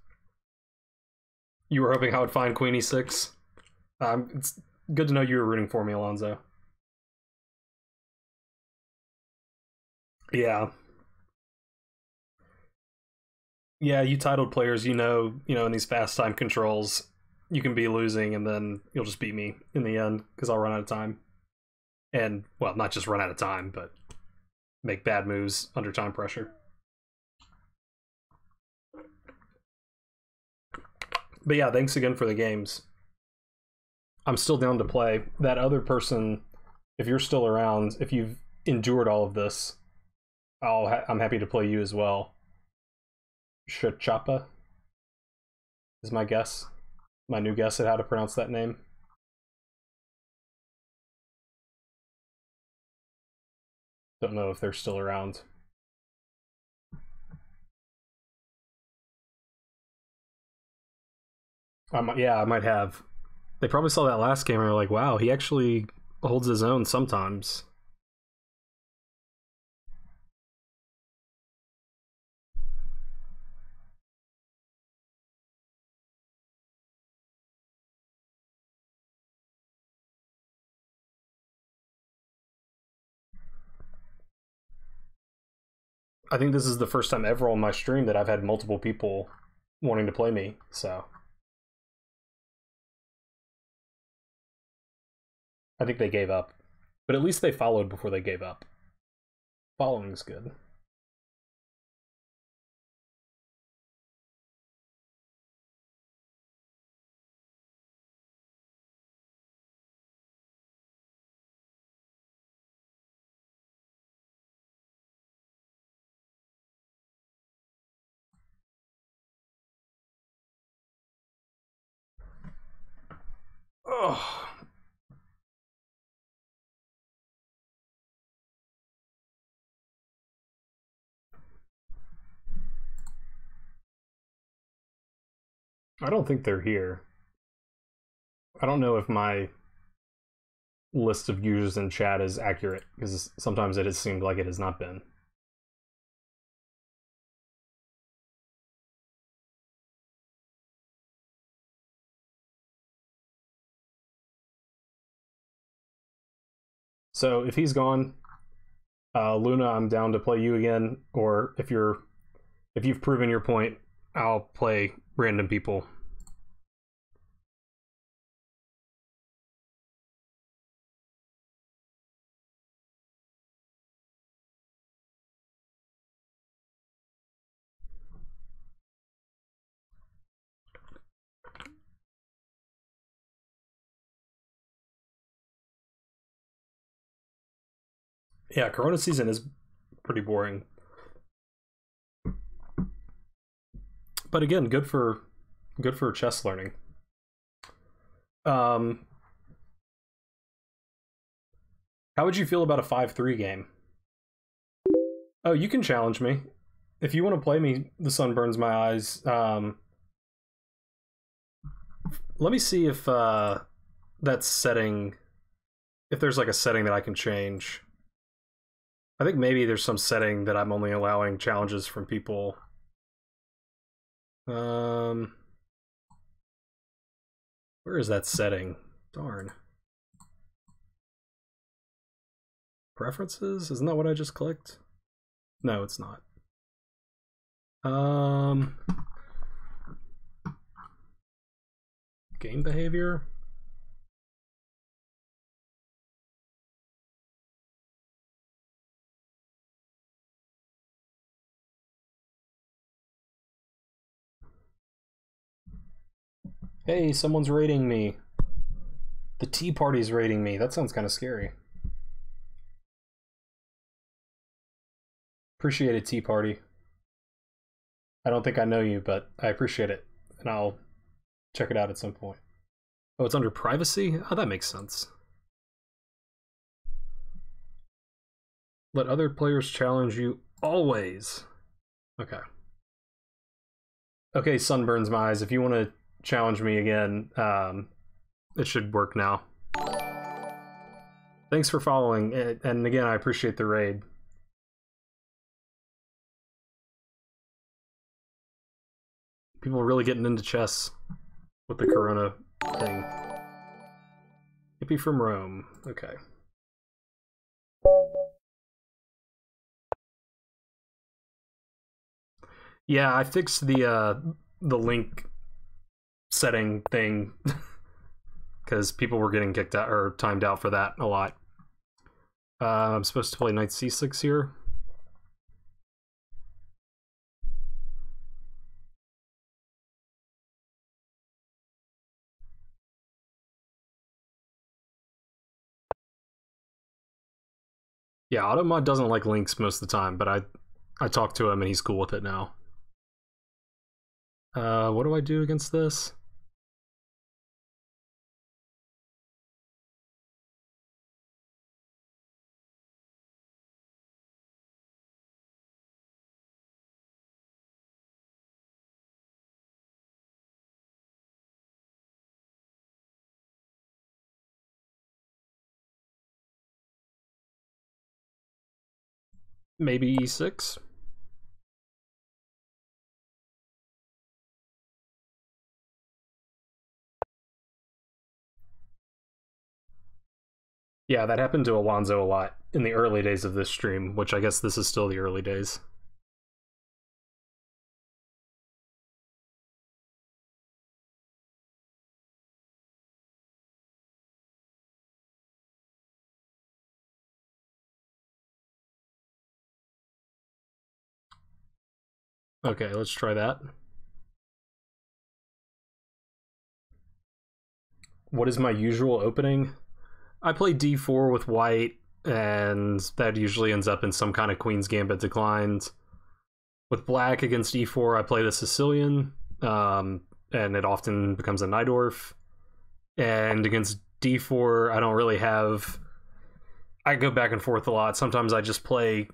You were hoping I would find queen e6? It's good to know you were rooting for me, Alonso. Yeah. Yeah, you titled players, in these fast time controls, you can be losing and then you'll just beat me in the end because I'll run out of time. And, well, not just run out of time, but make bad moves under time pressure. But yeah, thanks again for the games. I'm still down to play. That other person, if you're still around, if you've endured all of this, I'm happy to play you as well. Shachapa is my guess. My new guess at how to pronounce that name. Don't know if they're still around. Yeah, I might have. They probably saw that last game and were like, wow, he actually holds his own sometimes. I think this is the first time ever on my stream that I've had multiple people wanting to play me, so I think they gave up. But at least they followed before they gave up. Following's good. Oh. I don't think they're here. I don't know if my list of users in chat is accurate, because sometimes it has seemed like it has not been. So if he's gone, Luna, I'm down to play you again, or if you've proven your point, I'll play random people. Yeah, Corona season is pretty boring. But again, good for chess learning. How would you feel about a 5-3 game? Oh, you can challenge me. If you want to play me, The Sun Burns My Eyes, let me see if that setting, if there's like a setting that I can change. I think maybe there's some setting that I'm only allowing challenges from people. Where is that setting? Darn. Preferences? Isn't that what I just clicked? No, it's not. Game behavior? Hey, someone's rating me. The Tea Party's rating me. That sounds kind of scary. Appreciate it, Tea Party. I don't think I know you, but I appreciate it, and I'll check it out at some point. Oh, it's under privacy? Oh, that makes sense. Let other players challenge you always. Okay. Okay, Sun Burns My Eyes, if you want to challenge me again, it should work now. Thanks for following, and again, I appreciate the raid. People are really getting into chess with the Corona thing. Hippie from Rome. Okay. Yeah, I fixed the link setting thing because people were getting kicked out or timed out for that a lot. I'm supposed to play knight c6 here. Yeah, Automod doesn't like links most of the time, but I talked to him and he's cool with it now. What do I do against this? Maybe e6? Yeah, that happened to Alonso a lot in the early days of this stream, which I guess this is still the early days. Okay, let's try that. What is my usual opening? I play d4 with white, and that usually ends up in some kind of Queen's Gambit declined. With black against e4, I play the Sicilian, and it often becomes a Najdorf. And against d4, I don't really have... I go back and forth a lot. Sometimes I just play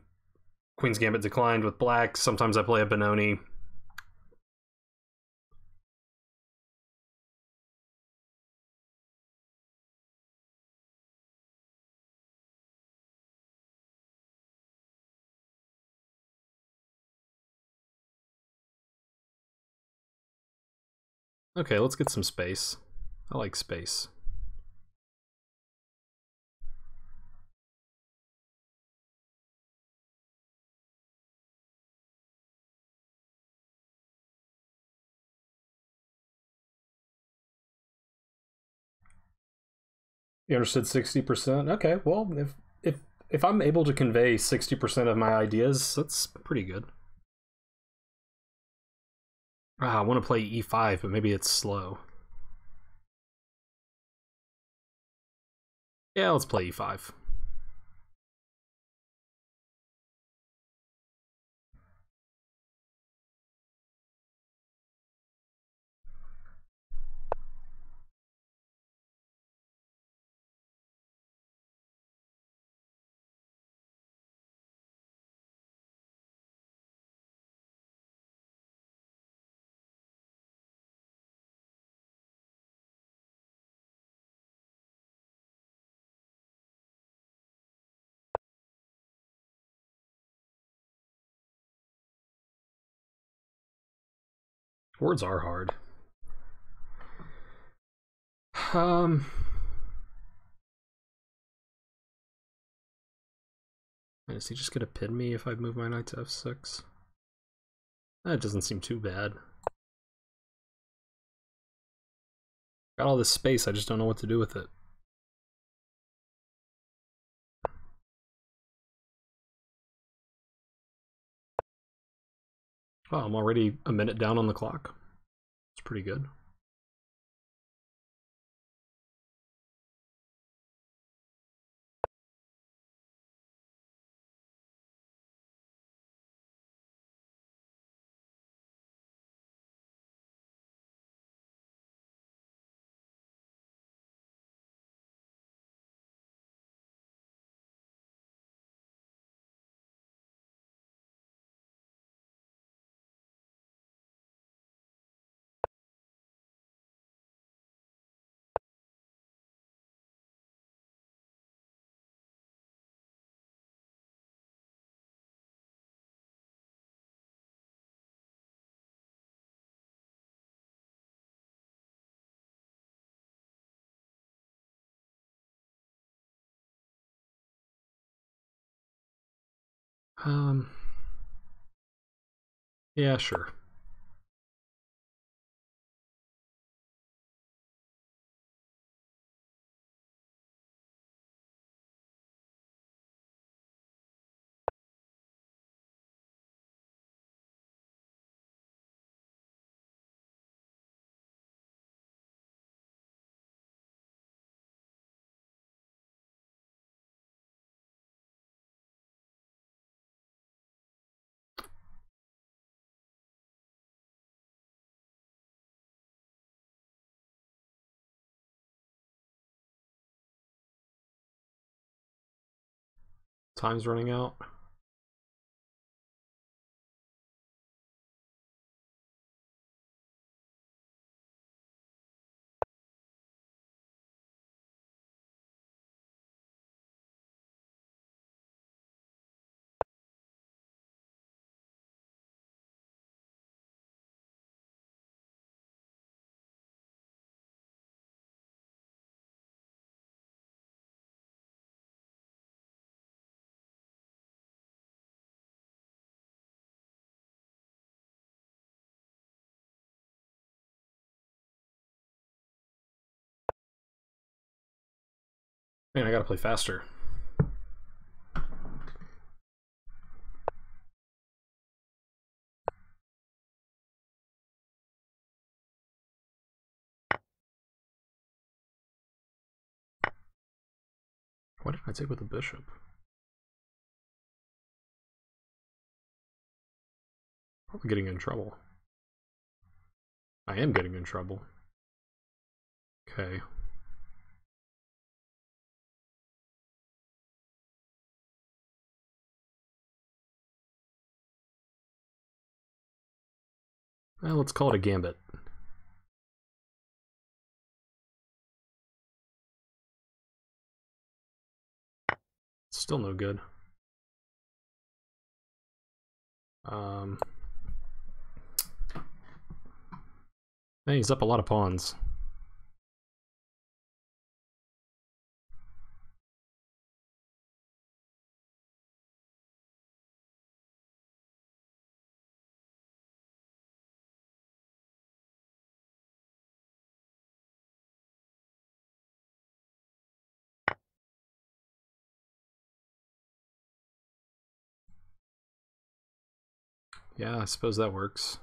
Queen's Gambit declined with black. Sometimes I play a Benoni. Okay, let's get some space. I like space. You understood 60%? Okay, well, if I'm able to convey 60% of my ideas, that's pretty good. I want to play e5, but maybe it's slow. Yeah, let's play e5. Words are hard. Um, is he just gonna pin me if I move my knight to f6? That doesn't seem too bad. Got all this space, I just don't know what to do with it. Oh, I'm already a minute down on the clock. It's pretty good. Um, yeah, sure. Time's running out. Man, I gotta play faster. Why did I take with the bishop? Probably getting in trouble. I am getting in trouble. Okay. Well, let's call it a gambit. Still no good. Um, man, he's up a lot of pawns. Yeah, I suppose that works.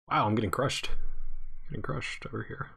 Wow, I'm getting crushed. Getting crushed over here.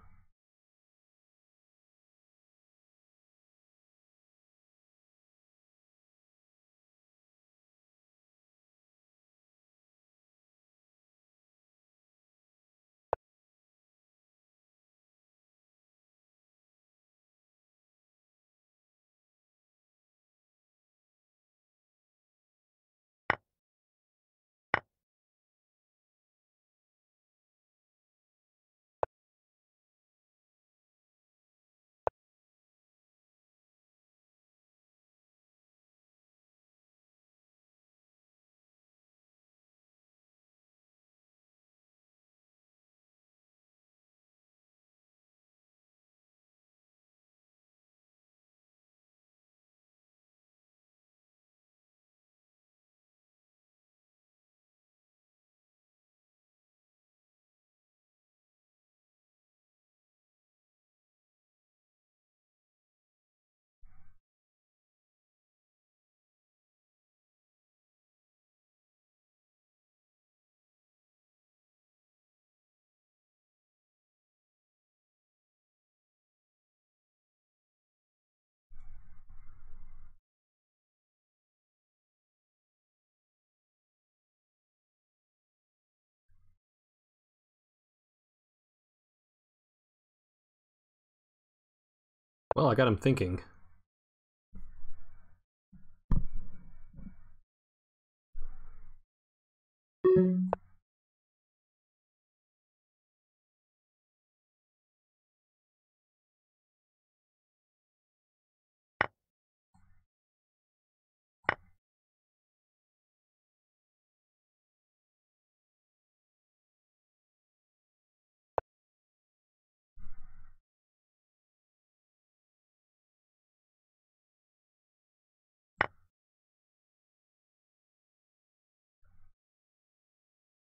Well, I got him thinking.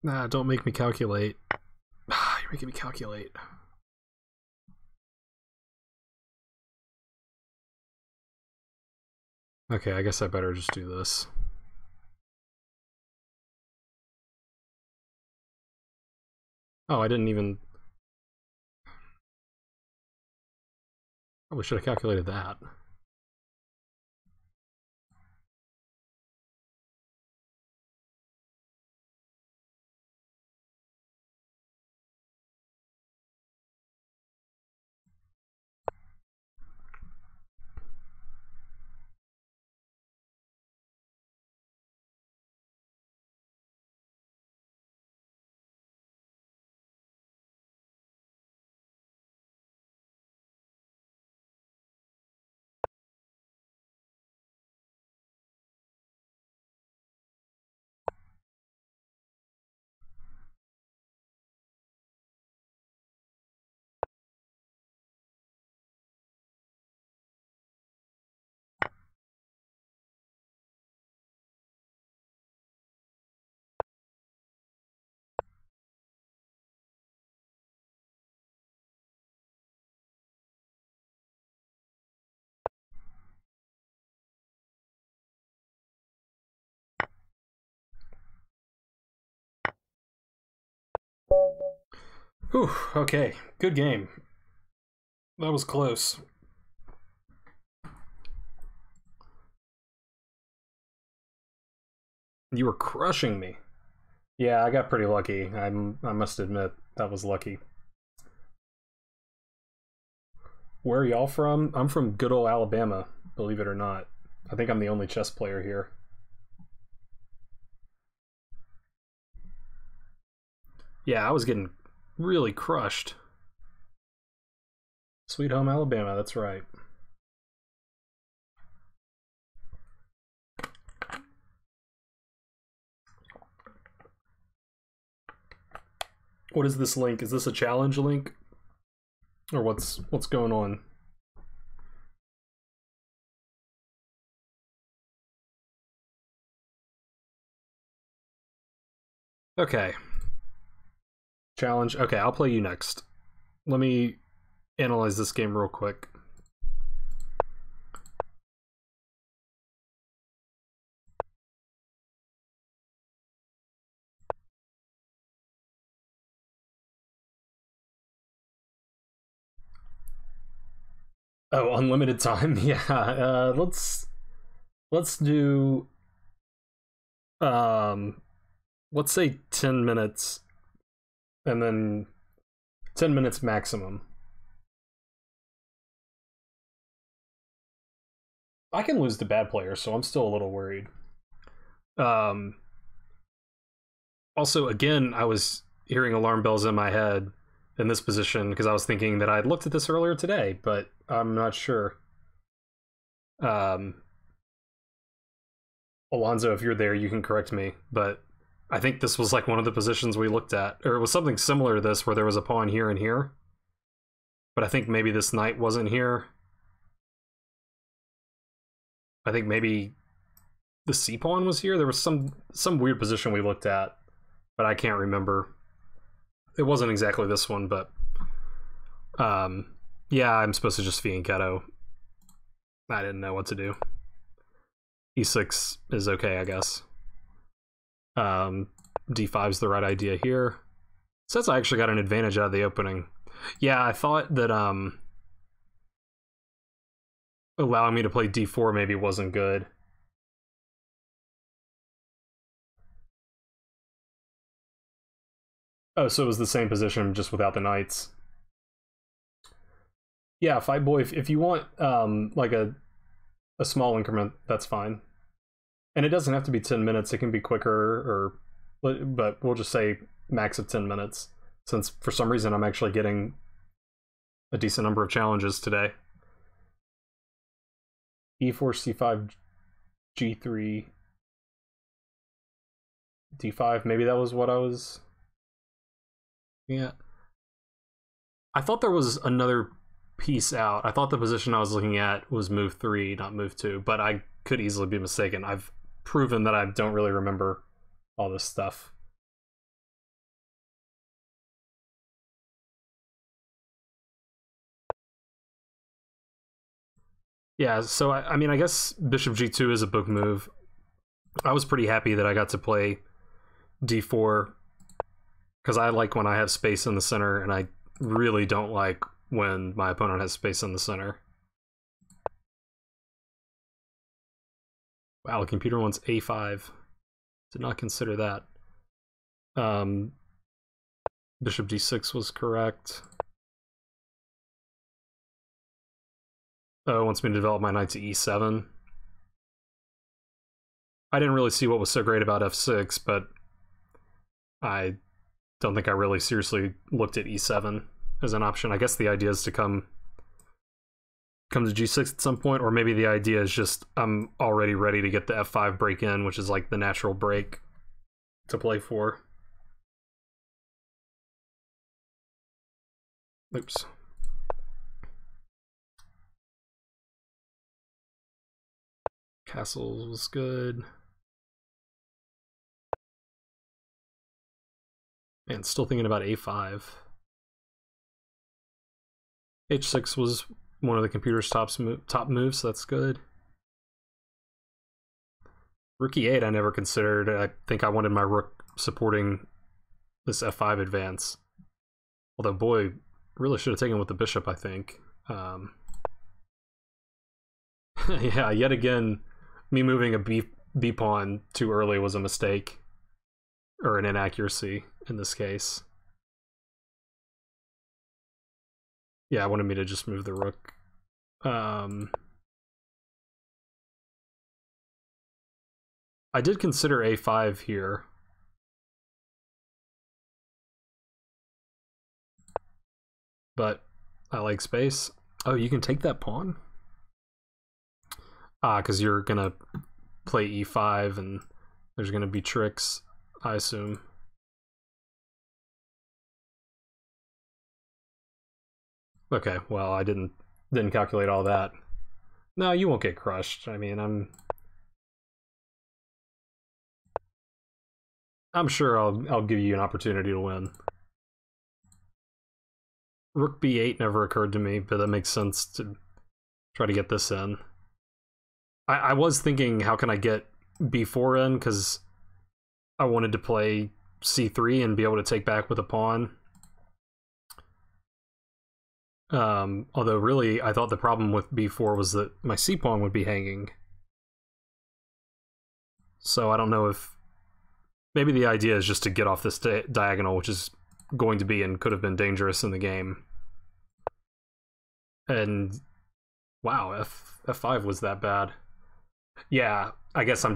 Nah, don't make me calculate. You're making me calculate. Okay, I guess I better just do this. Oh, I didn't even... Probably should have calculated that. Whew, okay. Good game. That was close. You were crushing me. Yeah, I got pretty lucky. I must admit, that was lucky. Where are y'all from? I'm from good old Alabama, believe it or not. I think I'm the only chess player here. Yeah, I was getting really crushed. Sweet home Alabama, that's right. What is this link? Is this a challenge link? Or what's going on? Okay. Challenge. Okay, I'll play you next. Let me analyze this game real quick. Oh, unlimited time. Yeah. Let's do let's say 10 minutes and then 10 minutes maximum. I can lose to bad players, so I'm still a little worried. Um Also, again, I was hearing alarm bells in my head in this position because I was thinking that I had looked at this earlier today, but I'm not sure. Alonzo, if you're there, you can correct me, but I think this was like one of the positions we looked at, or it was something similar to this where there was a pawn here and here. But I think maybe this knight wasn't here. I think maybe the c pawn was here. There was some weird position we looked at, but I can't remember. It wasn't exactly this one, but yeah, I'm supposed to just fianchetto. I didn't know what to do. E6 is okay, I guess. D5 is the right idea here. Says I actually got an advantage out of the opening. Yeah, I thought that allowing me to play D4 maybe wasn't good. Oh, so it was the same position just without the knights. Yeah, Fight Boy. If you want like a small increment, that's fine. And it doesn't have to be 10 minutes. It can be quicker, but we'll just say max of 10 minutes. Since for some reason I'm actually getting a decent number of challenges today. E4, C5, G3, D5. Maybe that was what I was. Yeah. I thought there was another piece out. I thought the position I was looking at was move 3, not move 2, but I could easily be mistaken. I've proven that I don't really remember all this stuff. Yeah, so I mean, I guess Bishop G2 is a book move. I was pretty happy that I got to play D4 because I like when I have space in the center, and I really don't like when my opponent has space in the center. Wow, the computer wants A5. Did not consider that. Bishop D6 was correct. Oh, it wants me to develop my knight to E7. I didn't really see what was so great about F6, but I don't think I really seriously looked at E7 as an option. I guess the idea is to come to G6 at some point, or maybe the idea is just I'm already ready to get the F5 break in, which is like the natural break to play for. Oops. Castle was good. Man, still thinking about A5. H6 was one of the computer's top moves, so that's good. Rook E8 I never considered. I think I wanted my rook supporting this F5 advance. Although, boy, really should have taken with the bishop, I think. Yeah, yet again, me moving a B pawn too early was a mistake. Or an inaccuracy in this case. Yeah, I wanted me to just move the rook. I did consider A5 here. But I like space. Oh, you can take that pawn? Ah, because you're gonna play E5 and there's gonna be tricks, I assume. Okay, well, I didn't calculate all that. No, you won't get crushed. I mean, I'm sure I'll give you an opportunity to win. Rook B8 never occurred to me, but that makes sense to try to get this in. I was thinking, how can I get B4 in? Because I wanted to play C3 and be able to take back with a pawn. Although, really, I thought the problem with B4 was that my C pawn would be hanging. So I don't know if... Maybe the idea is just to get off this diagonal, which is going to be and could have been dangerous in the game. And... Wow, F5 was that bad. Yeah, I guess I'm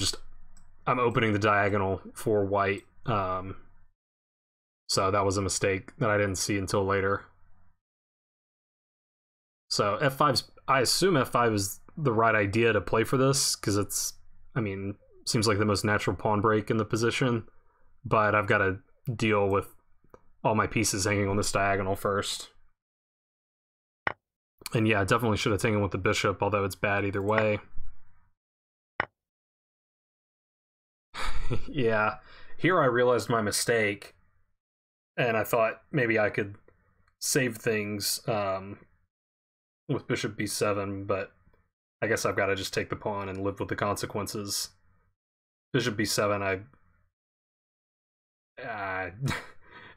opening the diagonal for white. So that was a mistake that I didn't see until later. So I assume F5 is the right idea to play for this, because it's, I mean, seems like the most natural pawn break in the position, but I've got to deal with all my pieces hanging on this diagonal first. And yeah, definitely should have taken with the bishop, although it's bad either way. Yeah, here I realized my mistake, and I thought maybe I could save things with bishop b7, but I guess I've got to just take the pawn and live with the consequences. Bishop b7,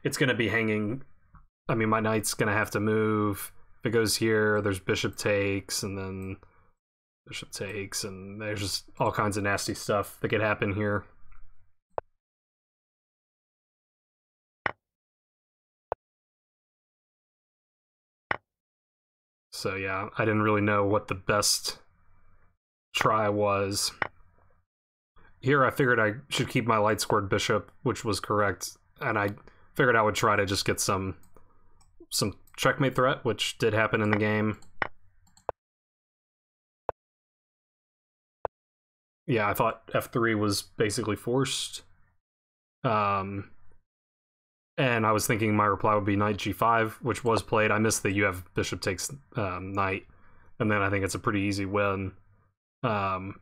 it's going to be hanging. I mean, my knight's going to have to move. If it goes here, there's bishop takes, and then bishop takes, and there's just all kinds of nasty stuff that could happen here. So yeah, I didn't really know what the best try was. Here I figured I should keep my light squared bishop, which was correct, and I figured I would try to just get some checkmate threat, which did happen in the game. Yeah, I thought f3 was basically forced. And I was thinking my reply would be knight g5, which was played. I missed that you have bishop takes knight, and then I think it's a pretty easy win. I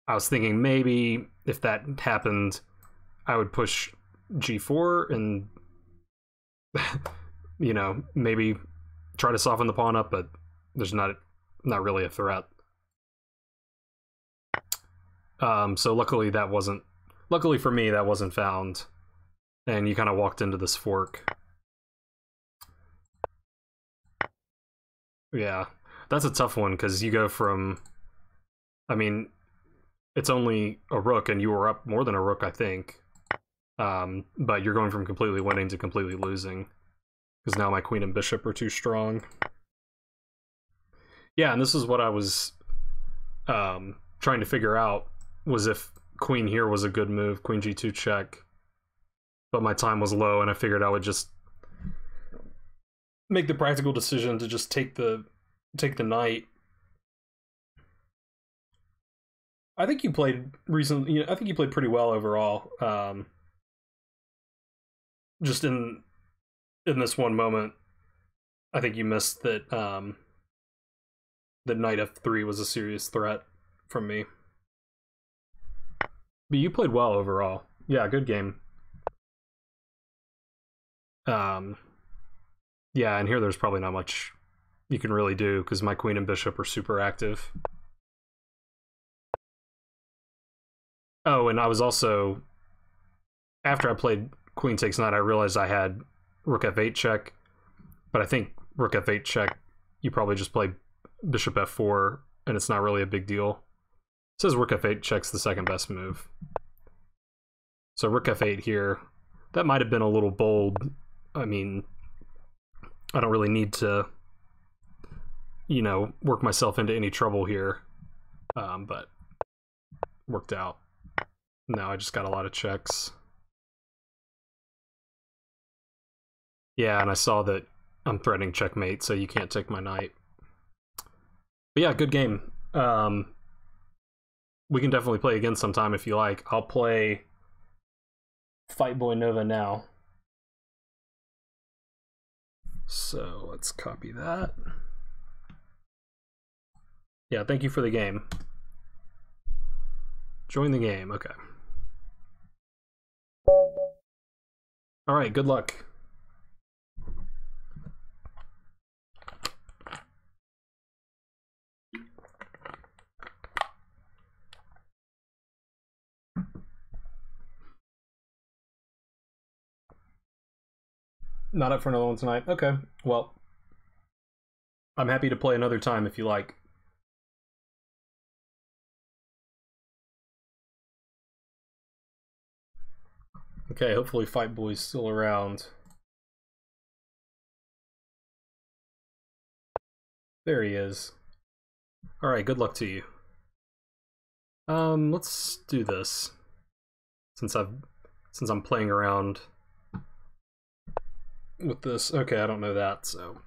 was thinking maybe if that happened, I would push g4 and, you know, maybe try to soften the pawn up, but there's not really a threat. So luckily for me, that wasn't found, and you kind of walked into this fork. Yeah, that's a tough one because you go from, I mean, it's only a rook, and you were up more than a rook, I think. But you're going from completely winning to completely losing because now my queen and bishop are too strong. Yeah, and this is what I was trying to figure out, was if queen here was a good move, queen g2 check. But my time was low, and I figured I would just make the practical decision to just take the knight. I think you played recently. I think you played pretty well overall. Just in this one moment, I think you missed that that knight f3 was a serious threat from me. But you played well overall. Yeah, good game. Yeah, and here there's probably not much you can really do because my queen and bishop are super active. Oh, and I was also, after I played queen takes knight, I realized I had rook f8 check, but I think rook f8 check, you probably just play bishop f4, and it's not really a big deal. It says rook f8 check's the second best move. So rook f8 here, that might have been a little bold. I mean, I don't really need to, you know, work myself into any trouble here, but worked out. Now I just got a lot of checks. Yeah, and I saw that I'm threatening checkmate, so you can't take my knight. But yeah, good game. We can definitely play again sometime if you like. I'll play Fight Boy Nova now. So let's copy that. Yeah, thank you for the game. Join the game, okay. All right, good luck. Not up for another one tonight? Okay, well, I'm happy to play another time if you like. Okay, hopefully Fight Boy's still around. There he is. Alright, good luck to you. Let's do this. Since I'm playing around with this. Okay, I don't know that, so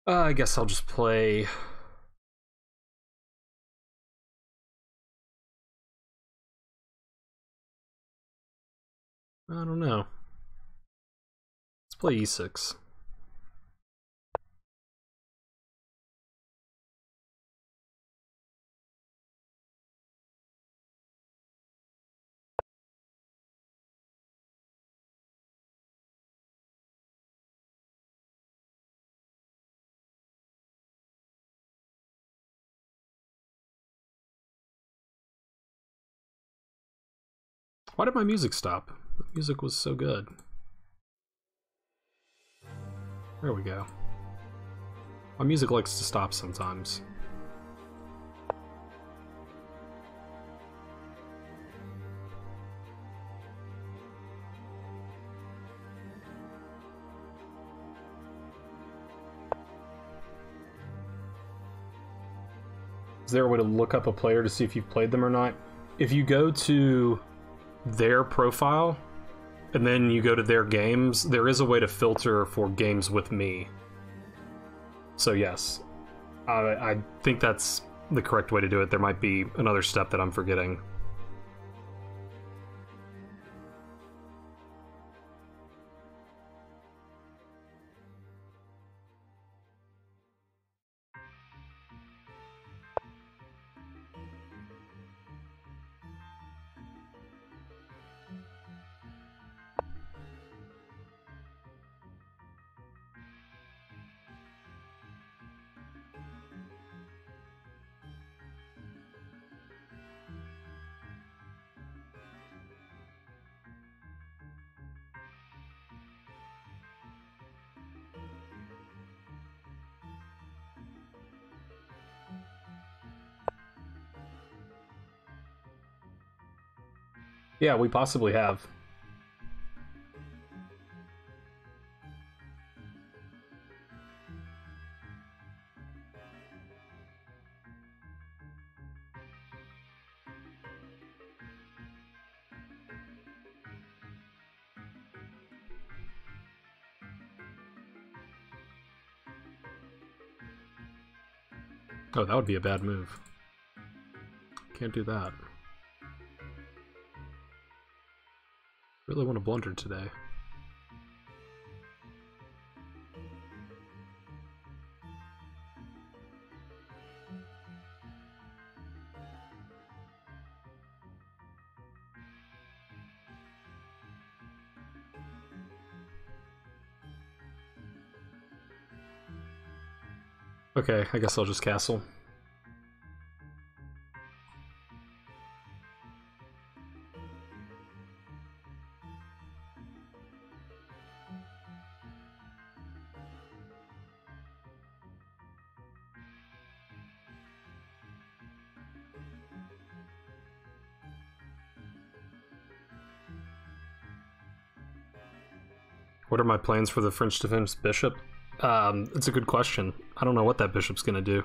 I guess I'll just play. I don't know. Let's play e6. Why did my music stop? The music was so good. There we go. My music likes to stop sometimes. Is there a way to look up a player to see if you've played them or not? If you go to their profile and then you go to their games, there is a way to filter for games with me. So yes, I think that's the correct way to do it. There might be another step that I'm forgetting. Yeah, we possibly have. Oh, that would be a bad move. Can't do that. Really want to blunder today. Okay, I guess I'll just castle. What are my plans for the French defense bishop? It's a good question. I don't know what that bishop's gonna do.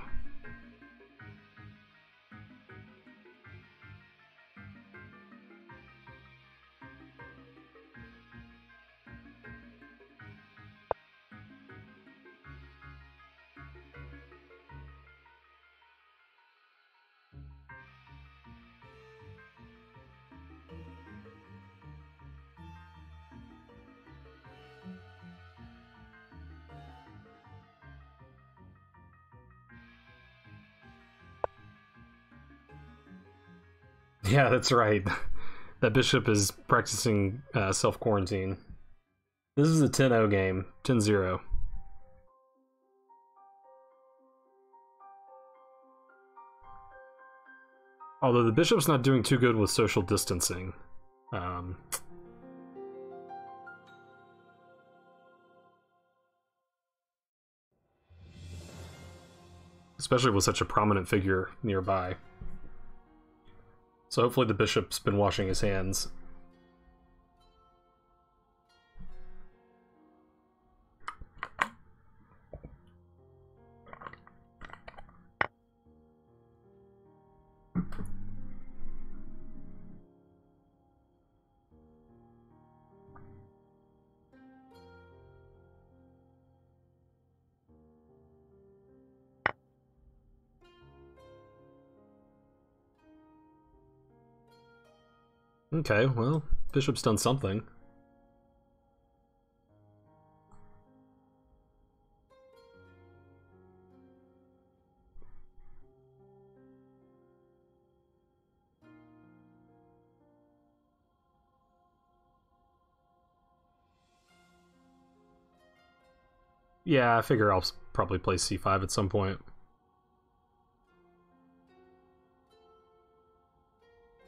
Yeah, that's right. That bishop is practicing self-quarantine. This is a 10-0 game. 10-0. Although the bishop's not doing too good with social distancing. Especially with such a prominent figure nearby. So hopefully the bishop's been washing his hands. Okay, well, bishop's done something. Yeah, I figure I'll probably play c5 at some point.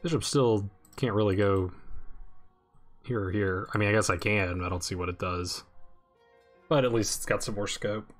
Bishop still can't really go here or here. I mean, I guess I can, I don't see what it does. But at least it's got some more scope.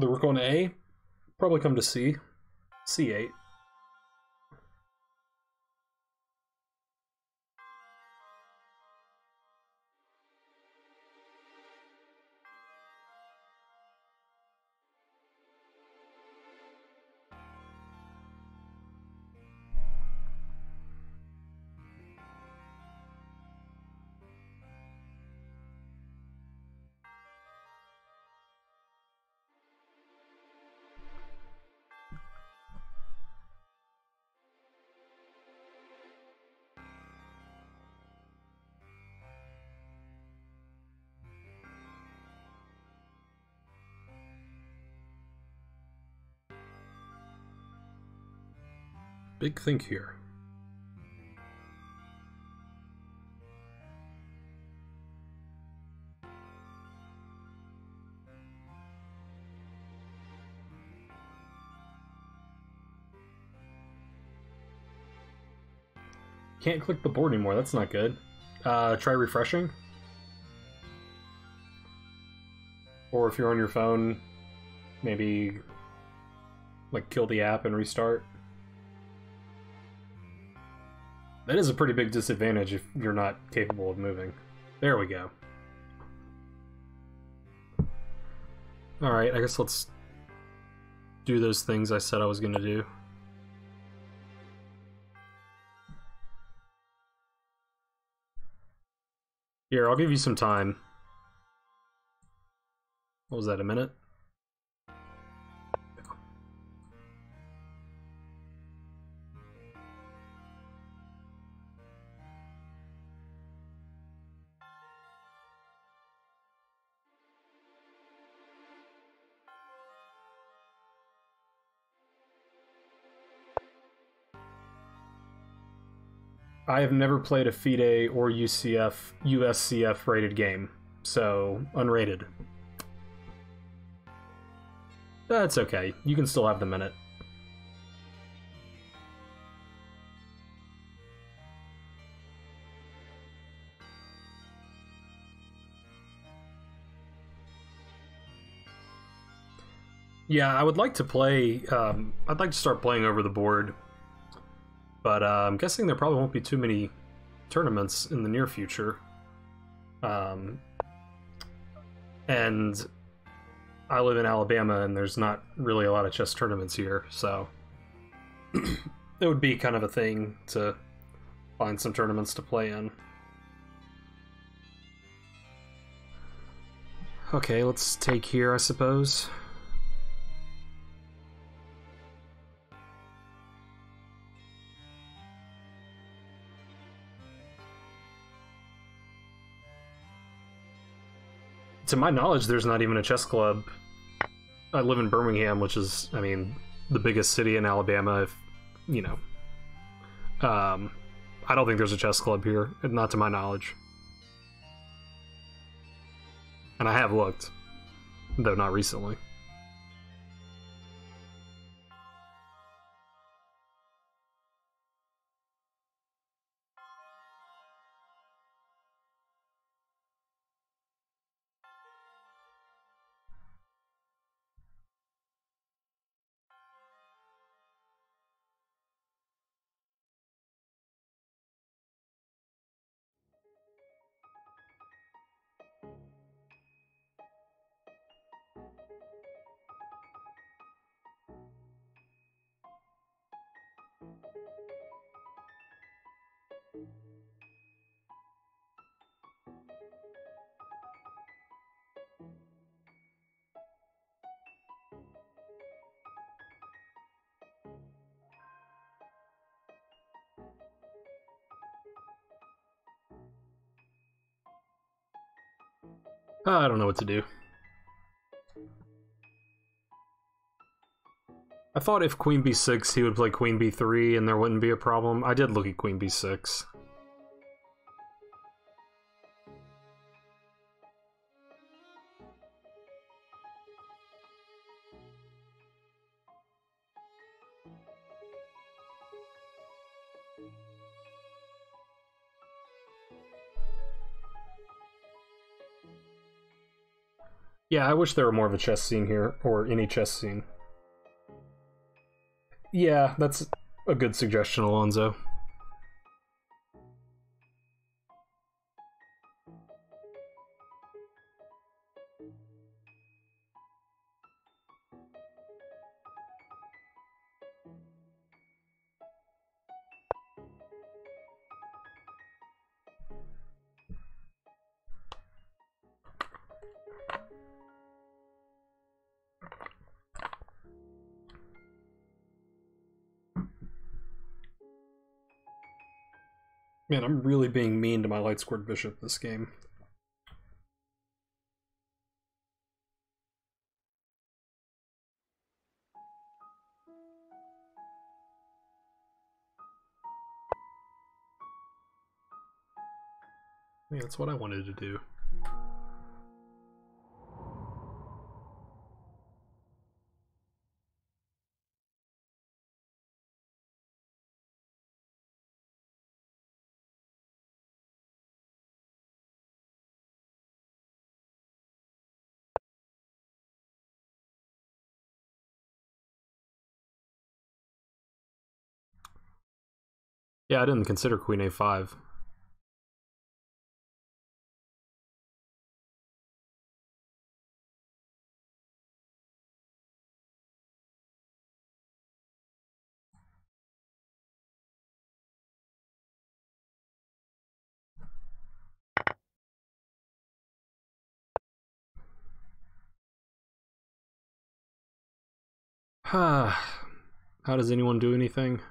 The rook on A, probably come to C. C8. Big think here. Can't click the board anymore, that's not good. Try refreshing. Or if you're on your phone, maybe like kill the app and restart. That is a pretty big disadvantage if you're not capable of moving. There we go. Alright, I guess let's do those things I said I was gonna do. Here, I'll give you some time. What was that, a minute? I have never played a FIDE or USCF rated game, so unrated. That's okay, you can still have the minute. Yeah, I would like to play, I'd like to start playing over the board. But I'm guessing there probably won't be too many tournaments in the near future. And I live in Alabama, and there's not really a lot of chess tournaments here, so it would be kind of a thing to find some tournaments to play in. Okay, let's take here, I suppose. To my knowledge, there's not even a chess club. I live in Birmingham, which is, I mean, the biggest city in Alabama, if, you know. I don't think there's a chess club here, not to my knowledge. And I have looked, though not recently. I don't know what to do. I thought if queen b6, he would play queen b3 and there wouldn't be a problem. I did look at queen b6. Yeah, I wish there were more of a chess scene here, or any chess scene. Yeah, that's a good suggestion, Alonzo. Man, I'm really being mean to my light squared bishop this game. Yeah, that's what I wanted to do. Yeah, I didn't consider queen a5. How does anyone do anything?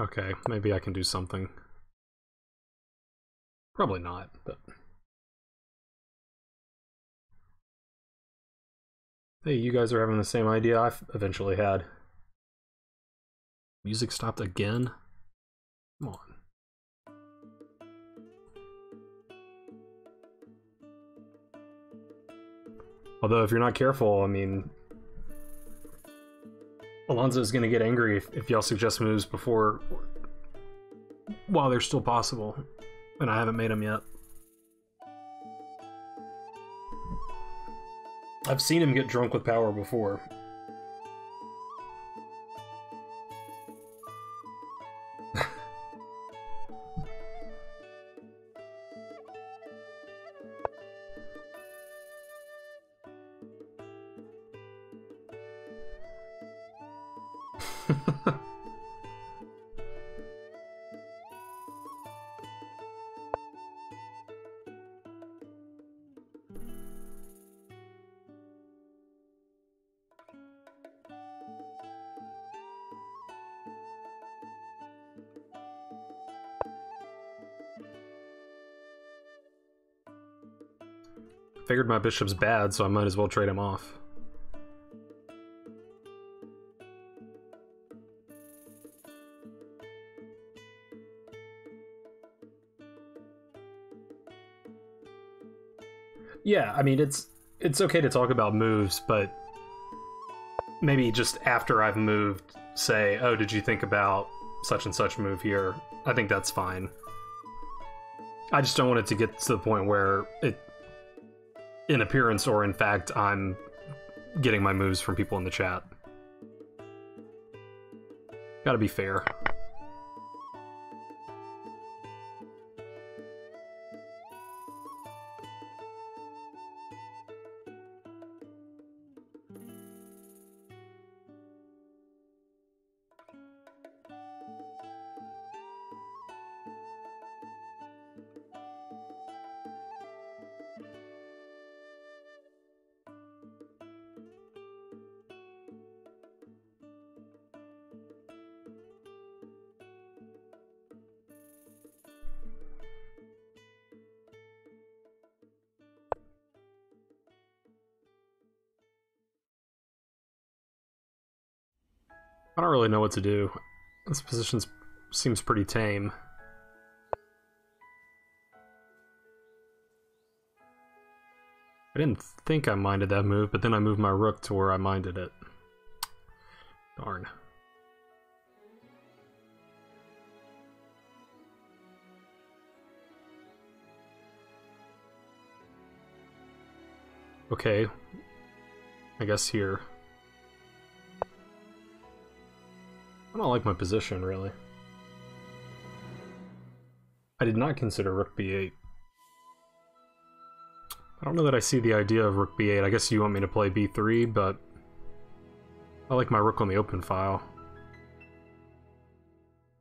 Okay, maybe I can do something. Probably not, but... Hey, you guys are having the same idea I've eventually had. Music stopped again? Come on. Although, if you're not careful, I mean... Alonzo's gonna get angry if y'all suggest moves before... while they're still possible. And I haven't made them yet. I've seen him get drunk with power before. Figured my bishop's bad, so I might as well trade him off. Yeah, I mean, it's okay to talk about moves, but maybe just after I've moved, say, oh, did you think about such and such move here? I think that's fine. I just don't want it to get to the point where it, in appearance or in fact, I'm getting my moves from people in the chat. Gotta be fair. I don't really know what to do. This position seems pretty tame. I didn't think I minded that move, but then I moved my rook to where I minded it. Darn. Okay. I guess here. I don't like my position, really. I did not consider rook b8. I don't know that I see the idea of rook b8. I guess you want me to play b3, but I like my rook on the open file.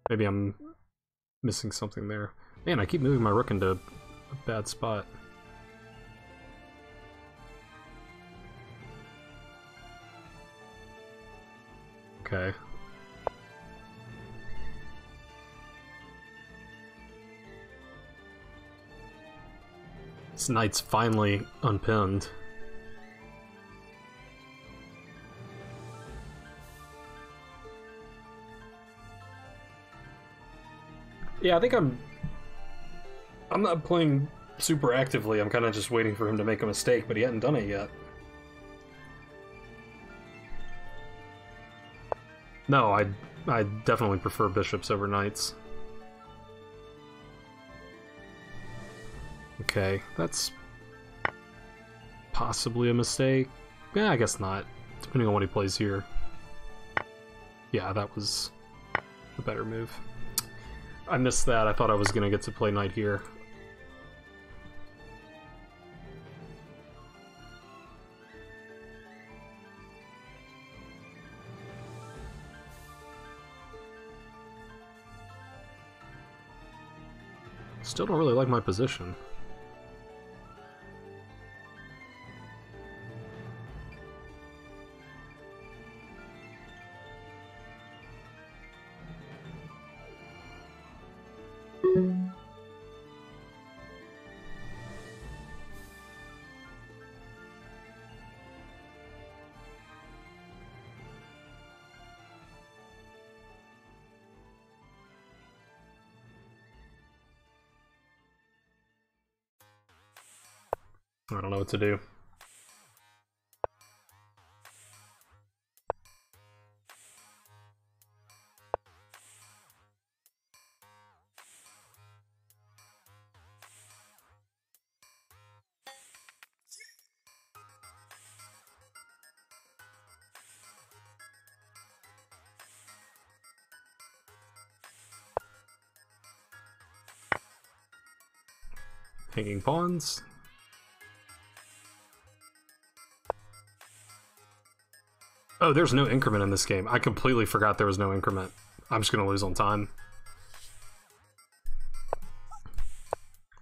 Maybe I'm missing something there. Man, I keep moving my rook into a bad spot. Okay. This knight's finally unpinned. Yeah, I think I'm not playing super actively. I'm kind of just waiting for him to make a mistake, but he hadn't done it yet. No, I definitely prefer bishops over knights. Okay, that's possibly a mistake. Yeah, I guess not, depending on what he plays here. Yeah, that was a better move. I missed that. I thought I was going to get to play knight here. Still don't really like my position. I don't know what to do. Hanging pawns. Oh, there's no increment in this game. I completely forgot there was no increment. I'm just gonna lose on time.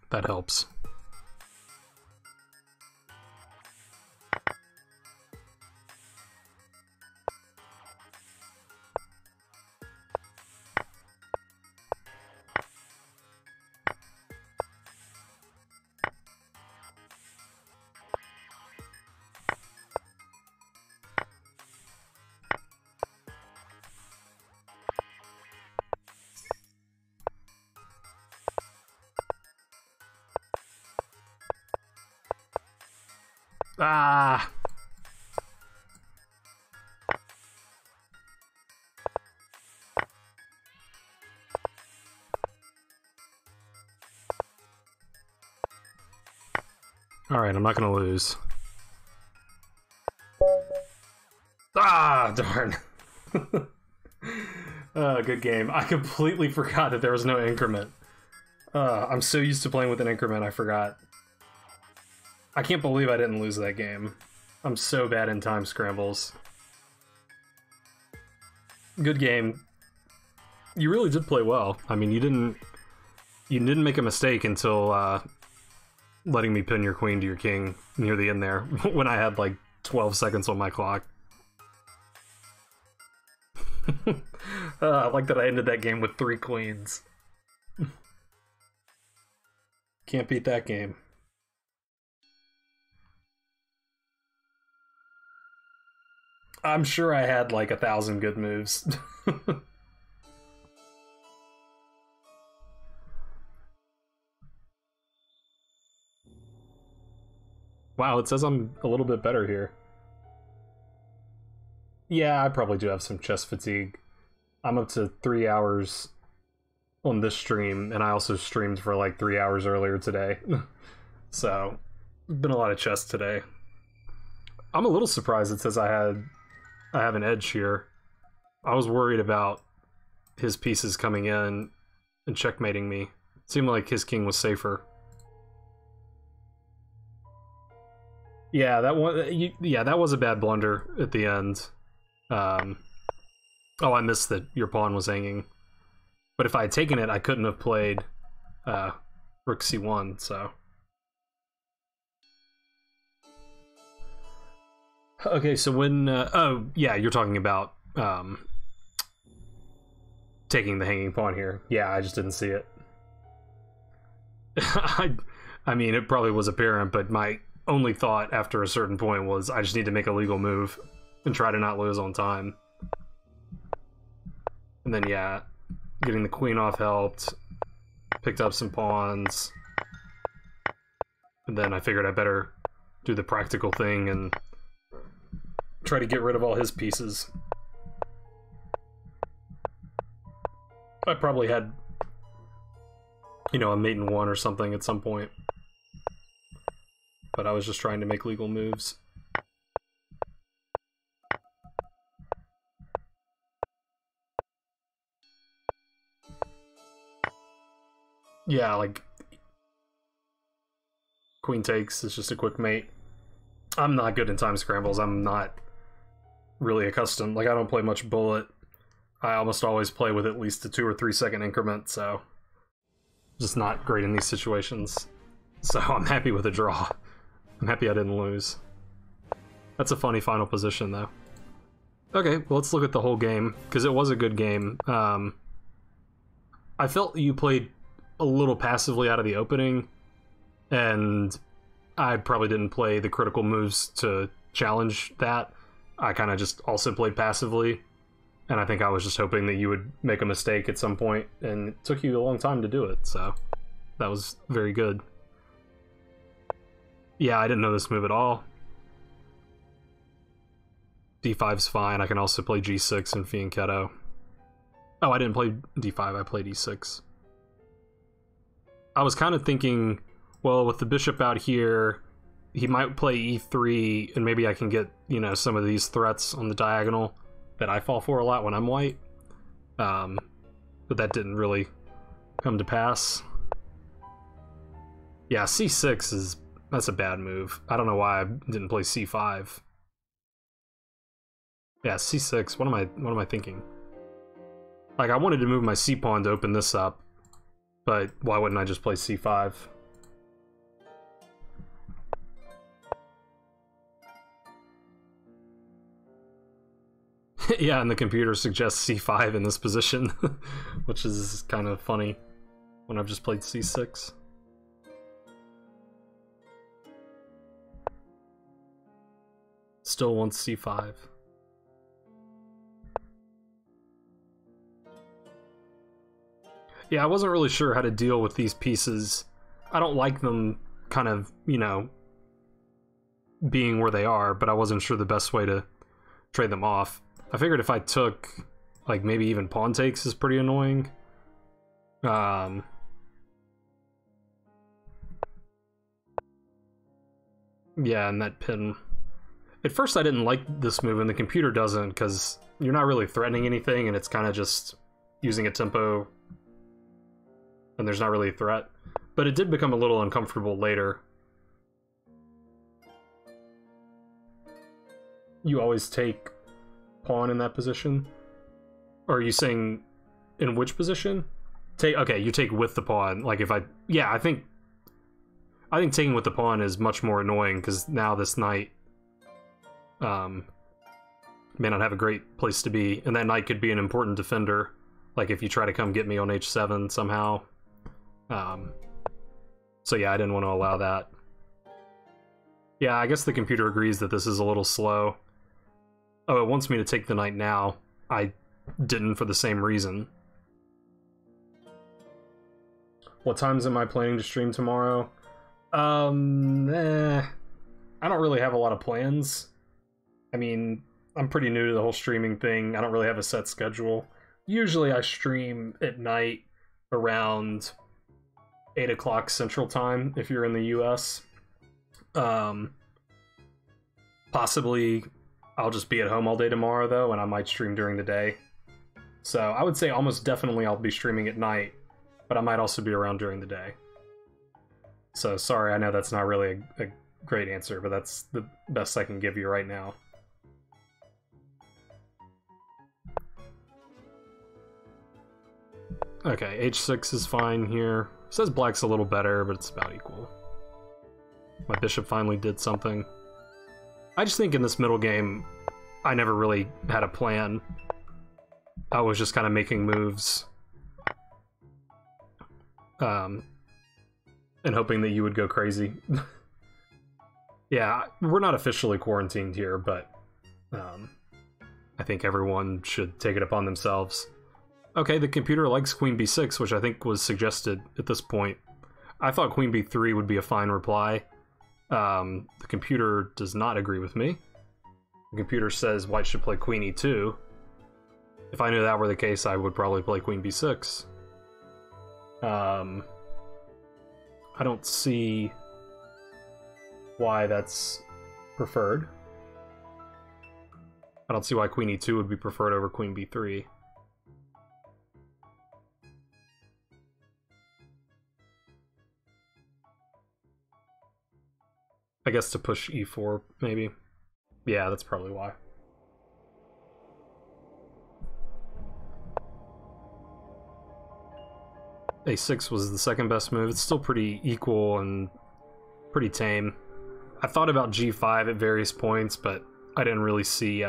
That helps. Ah! Alright, I'm not gonna lose. Ah, darn. Good game. I completely forgot that there was no increment. I'm so used to playing with an increment, I forgot. I can't believe I didn't lose that game. I'm so bad in time scrambles. Good game. You really did play well. I mean, you didn't make a mistake until letting me pin your queen to your king near the end there when I had like 12 seconds on my clock. I like that I ended that game with 3 queens. Can't beat that game. I'm sure I had like 1,000 good moves. Wow, it says I'm a little bit better here. Yeah, I probably do have some chess fatigue. I'm up to 3 hours on this stream, and I also streamed for like 3 hours earlier today. So, been a lot of chess today. I'm a little surprised it says I have an edge here. I was worried about his pieces coming in and checkmating me. It seemed like his king was safer. Yeah, that one. Yeah, that was a bad blunder at the end. Oh, I missed that your pawn was hanging. But if I had taken it, I couldn't have played Rook C1. So. Okay, so when oh yeah, you're talking about taking the hanging pawn here. Yeah, I just didn't see it. I mean, it probably was apparent, but my only thought after a certain point was I just need to make a legal move and try to not lose on time. And then yeah, getting the queen off helped, picked up some pawns, and then I figured I better do the practical thing and try to get rid of all his pieces. I probably had, you know, a mate in one or something at some point. But I was just trying to make legal moves. Yeah, like queen takes is just a quick mate. I'm not good in time scrambles. I'm not really accustomed. Like, I don't play much bullet. I almost always play with at least a 2 or 3 second increment, so just not great in these situations. So I'm happy with a draw. I'm happy I didn't lose. That's a funny final position, though. Okay, well, let's look at the whole game, because it was a good game. I felt you played a little passively out of the opening, and I probably didn't play the critical moves to challenge that. I kind of just also played passively, and I think I was just hoping that you would make a mistake at some point, and it took you a long time to do it, so that was very good. Yeah, I didn't know this move at all. D5's fine. I can also play G6 and Fianchetto. Oh, I didn't play D5, I played E6. I was kind of thinking, well, with the bishop out here, he might play E3, and maybe I can get, you know, some of these threats on the diagonal that I fall for a lot when I'm white. But that didn't really come to pass. Yeah, C6 that's a bad move. I don't know why I didn't play C5. Yeah, C6. What am I thinking? Like, I wanted to move my C pawn to open this up, but why wouldn't I just play C5? Yeah, and the computer suggests C5 in this position, which is kind of funny when I've just played C6. Still wants C5. Yeah, I wasn't really sure how to deal with these pieces. I don't like them kind of, you know, being where they are, but I wasn't sure the best way to trade them off. I figured if I took, like, maybe even pawn takes is pretty annoying. Yeah, and that pin. At first I didn't like this move, and the computer doesn't, because you're not really threatening anything, and it's kind of just using a tempo, and there's not really a threat. But it did become a little uncomfortable later. You always take pawn in that position? Or are you saying in which position? Okay, you take with the pawn. Like if yeah, I think taking with the pawn is much more annoying, because now this knight may not have a great place to be, and that knight could be an important defender, like if you try to come get me on h7 somehow. So yeah, I didn't want to allow that. Yeah, I guess the computer agrees that this is a little slow. Oh, it wants me to take the night now. I didn't for the same reason. What times am I planning to stream tomorrow? I don't really have a lot of plans. I mean, I'm pretty new to the whole streaming thing. I don't really have a set schedule. Usually I stream at night around 8 o'clock Central Time if you're in the US. Possibly I'll just be at home all day tomorrow though, and I might stream during the day. So I would say almost definitely I'll be streaming at night, but I might also be around during the day. So sorry, I know that's not really a great answer, but that's the best I can give you right now. Okay, h6 is fine here. It says black's a little better, but it's about equal. My bishop finally did something. I just think in this middle game, I never really had a plan. I was just kind of making moves. And hoping that you would go crazy. Yeah, we're not officially quarantined here, but I think everyone should take it upon themselves. Okay, the computer likes queen b6, which I think was suggested at this point. I thought queen b3 would be a fine reply. The computer does not agree with me. The computer says white should play queen e2. If I knew that were the case, I would probably play queen b6. I don't see why that's preferred. I don't see why queen e2 would be preferred over queen b3. I guess to push e4, maybe. Yeah, that's probably why. a6 was the second best move. It's still pretty equal and pretty tame. I thought about g5 at various points, but I didn't really see...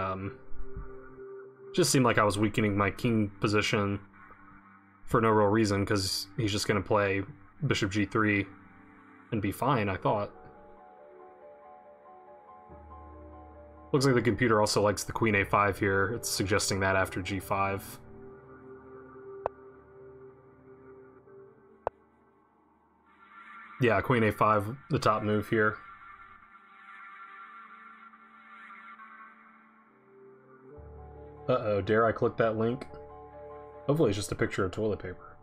just seemed like I was weakening my king position for no real reason, because he's just going to play bishop g3 and be fine, I thought. Looks like the computer also likes the queen a5 here. It's suggesting that after g5. Yeah, queen a5, the top move here. Uh-oh, dare I click that link? Hopefully it's just a picture of toilet paper.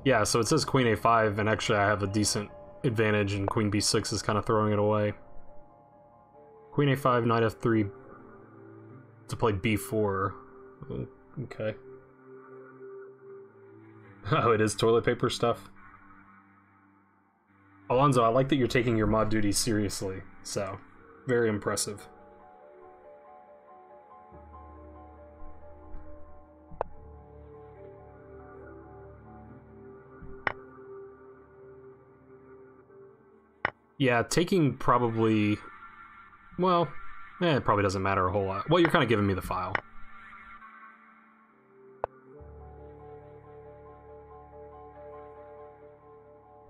Yeah, so it says queen a5, and actually I have a decent advantage, and queen b6 is kind of throwing it away. Queen a5, knight f3 to play b4. Okay. Oh, it is toilet paper stuff? Alonzo, I like that you're taking your mod duties seriously, so very impressive. Yeah, taking probably... well, it probably doesn't matter a whole lot. Well, you're kind of giving me the file.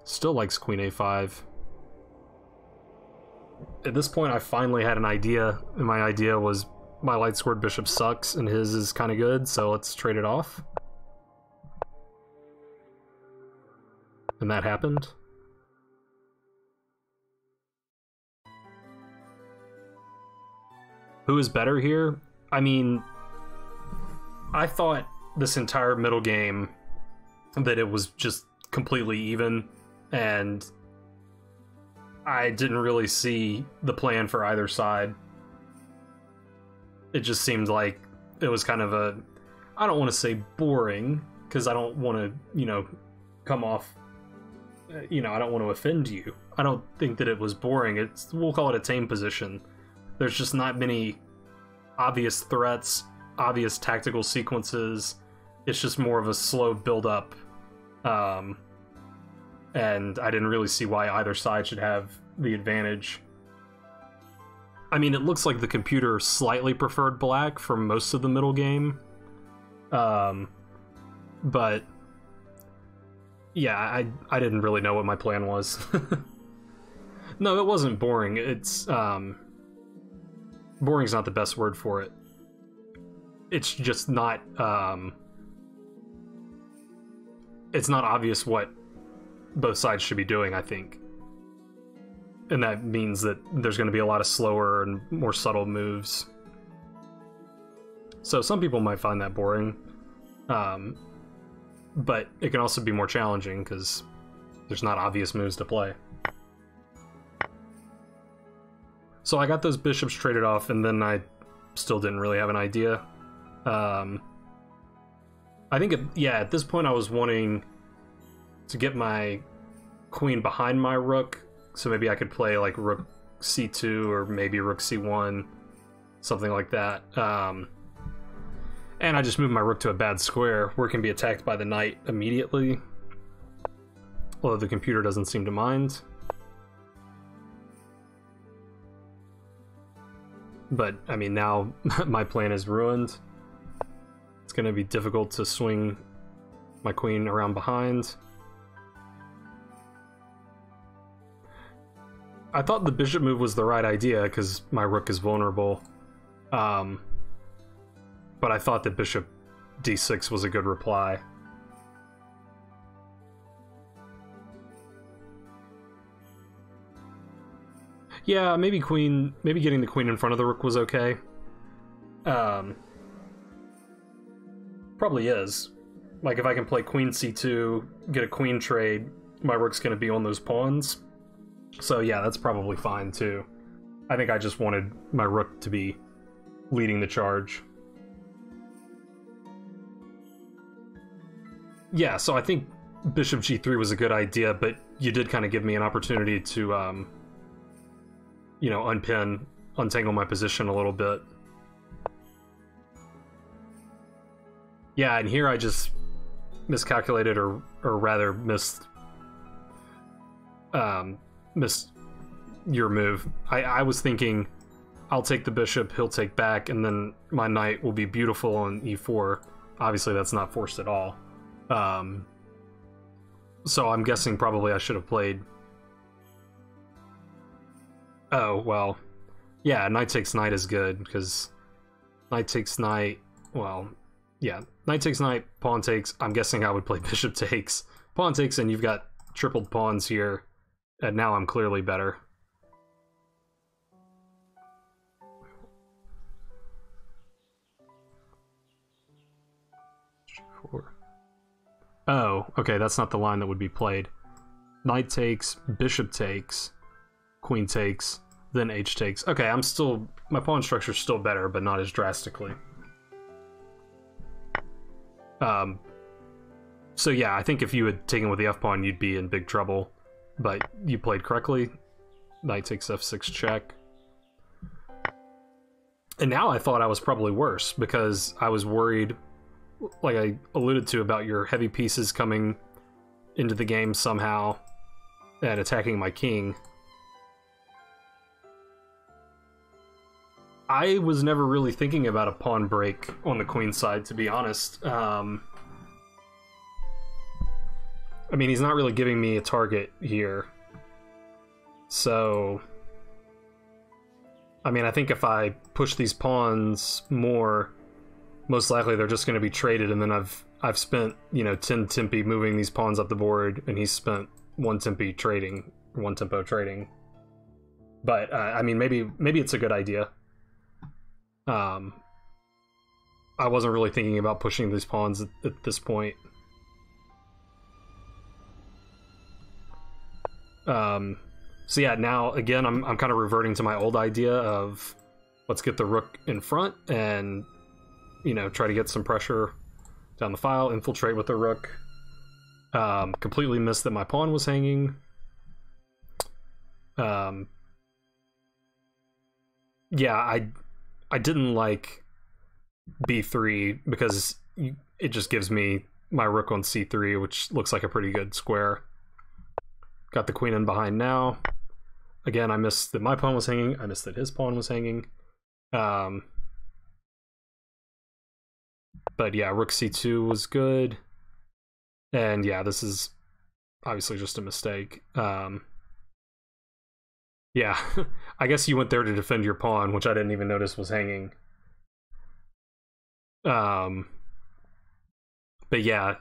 Still likes queen a5. At this point, I finally had an idea, and my idea was my light squared bishop sucks, and his is kind of good, so let's trade it off. And that happened. Who is better here? I mean, I thought this entire middle game that it was just completely even, and I didn't really see the plan for either side. It just seemed like it was kind of a, I don't want to say boring, because I don't want to, you know, come off, you know, I don't want to offend you. I don't think that it was boring. It's, we'll call it a tame position. There's just not many obvious threats, obvious tactical sequences. It's just more of a slow build-up. And I didn't really see why either side should have the advantage. I mean, it looks like the computer slightly preferred black for most of the middle game. But yeah, I didn't really know what my plan was. No, it wasn't boring. It's boring's not the best word for it. It's just not it's not obvious what both sides should be doing, I think. And that means that there's going to be a lot of slower and more subtle moves. So some people might find that boring. But it can also be more challenging because there's not obvious moves to play. So I got those bishops traded off, and then I still didn't really have an idea. I think, at this point I was wanting to get my queen behind my rook, so maybe I could play like rook c2 or maybe rook c1, something like that. And I just moved my rook to a bad square where it can be attacked by the knight immediately, although the computer doesn't seem to mind. But, I mean, now my plan is ruined. It's going to be difficult to swing my queen around behind. I thought the bishop move was the right idea because my rook is vulnerable. But I thought that bishop d6 was a good reply. Yeah, maybe getting the queen in front of the rook was okay. Probably is. Like, if I can play queen c2, get a queen trade, my rook's gonna be on those pawns. So yeah, that's probably fine too. I think I just wanted my rook to be leading the charge. Yeah, so I think bishop g3 was a good idea, but you did kind of give me an opportunity to, you know, untangle my position a little bit. Yeah, and here I just miscalculated, or rather missed your move. I was thinking I'll take the bishop, he'll take back, and then my knight will be beautiful on e4. Obviously that's not forced at all. So I'm guessing probably I should have played... Oh, well, yeah, knight takes knight is good, because knight takes knight, well, yeah, knight takes knight, pawn takes, I'm guessing I would play bishop takes, pawn takes, and you've got tripled pawns here, and now I'm clearly better. Oh, okay, that's not the line that would be played. Knight takes, bishop takes, queen takes, then h takes. Okay, my pawn structure's still better, but not as drastically. So yeah, I think if you had taken with the f-pawn, you'd be in big trouble, but you played correctly. Knight takes f6 check. And now I thought I was probably worse, because I was worried, like I alluded to, about your heavy pieces coming into the game somehow and attacking my king. I was never really thinking about a pawn break on the queen side, to be honest. I mean, he's not really giving me a target here. So, I mean, I think if I push these pawns more, most likely they're just going to be traded, and then I've spent, you know, 10 tempi moving these pawns up the board, and he's spent 1 tempi trading, 1 tempo trading. But I mean, maybe it's a good idea. I wasn't really thinking about pushing these pawns at this point. So yeah, now again I'm kind of reverting to my old idea of let's get the rook in front and, you know, try to get some pressure down the file, infiltrate with the rook. Completely missed that my pawn was hanging. Yeah, I didn't like b3 because it just gives me my rook on c3, which looks like a pretty good square. Got the queen in behind now. Again, I missed that my pawn was hanging. I missed that his pawn was hanging. But yeah, rook c2 was good. And yeah, this is obviously just a mistake. Yeah, I guess you went there to defend your pawn, which I didn't even notice was hanging. Um, but yeah,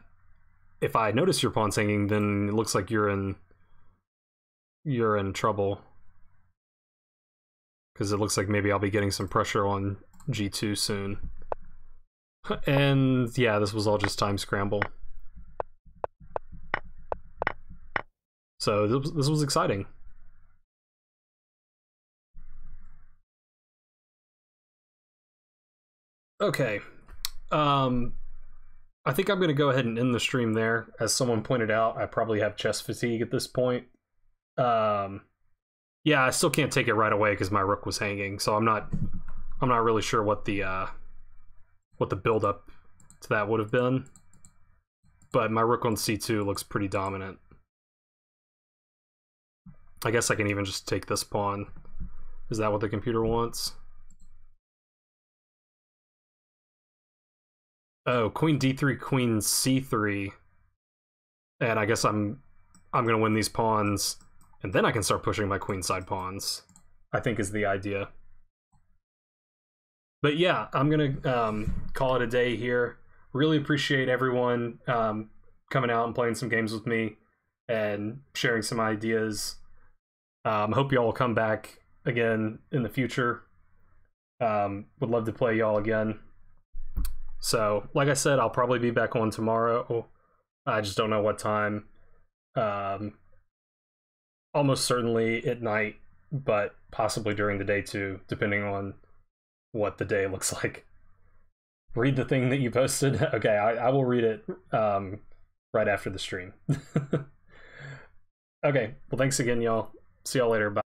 if I notice your pawn's hanging, then it looks like you're in trouble. Because it looks like maybe I'll be getting some pressure on g2 soon. And yeah, this was all just time scramble. So this was exciting. Okay. I think I'm going to go ahead and end the stream there. As someone pointed out, I probably have chess fatigue at this point. Yeah, I still can't take it right away because my rook was hanging, so I'm not really sure what the build up to that would have been. But my rook on c2 looks pretty dominant. I guess I can even just take this pawn. Is that what the computer wants? Oh, queen d3, queen c3. And I guess I'm gonna win these pawns, and then I can start pushing my queenside pawns, I think is the idea. But yeah, I'm gonna call it a day here. Really appreciate everyone coming out and playing some games with me and sharing some ideas. I hope y'all will come back again in the future. Would love to play y'all again. So, like I said, I'll probably be back on tomorrow. I just don't know what time. Almost certainly at night, but possibly during the day too, depending on what the day looks like. Read the thing that you posted. Okay, I will read it right after the stream. Okay, well, thanks again, y'all. See y'all later. Bye.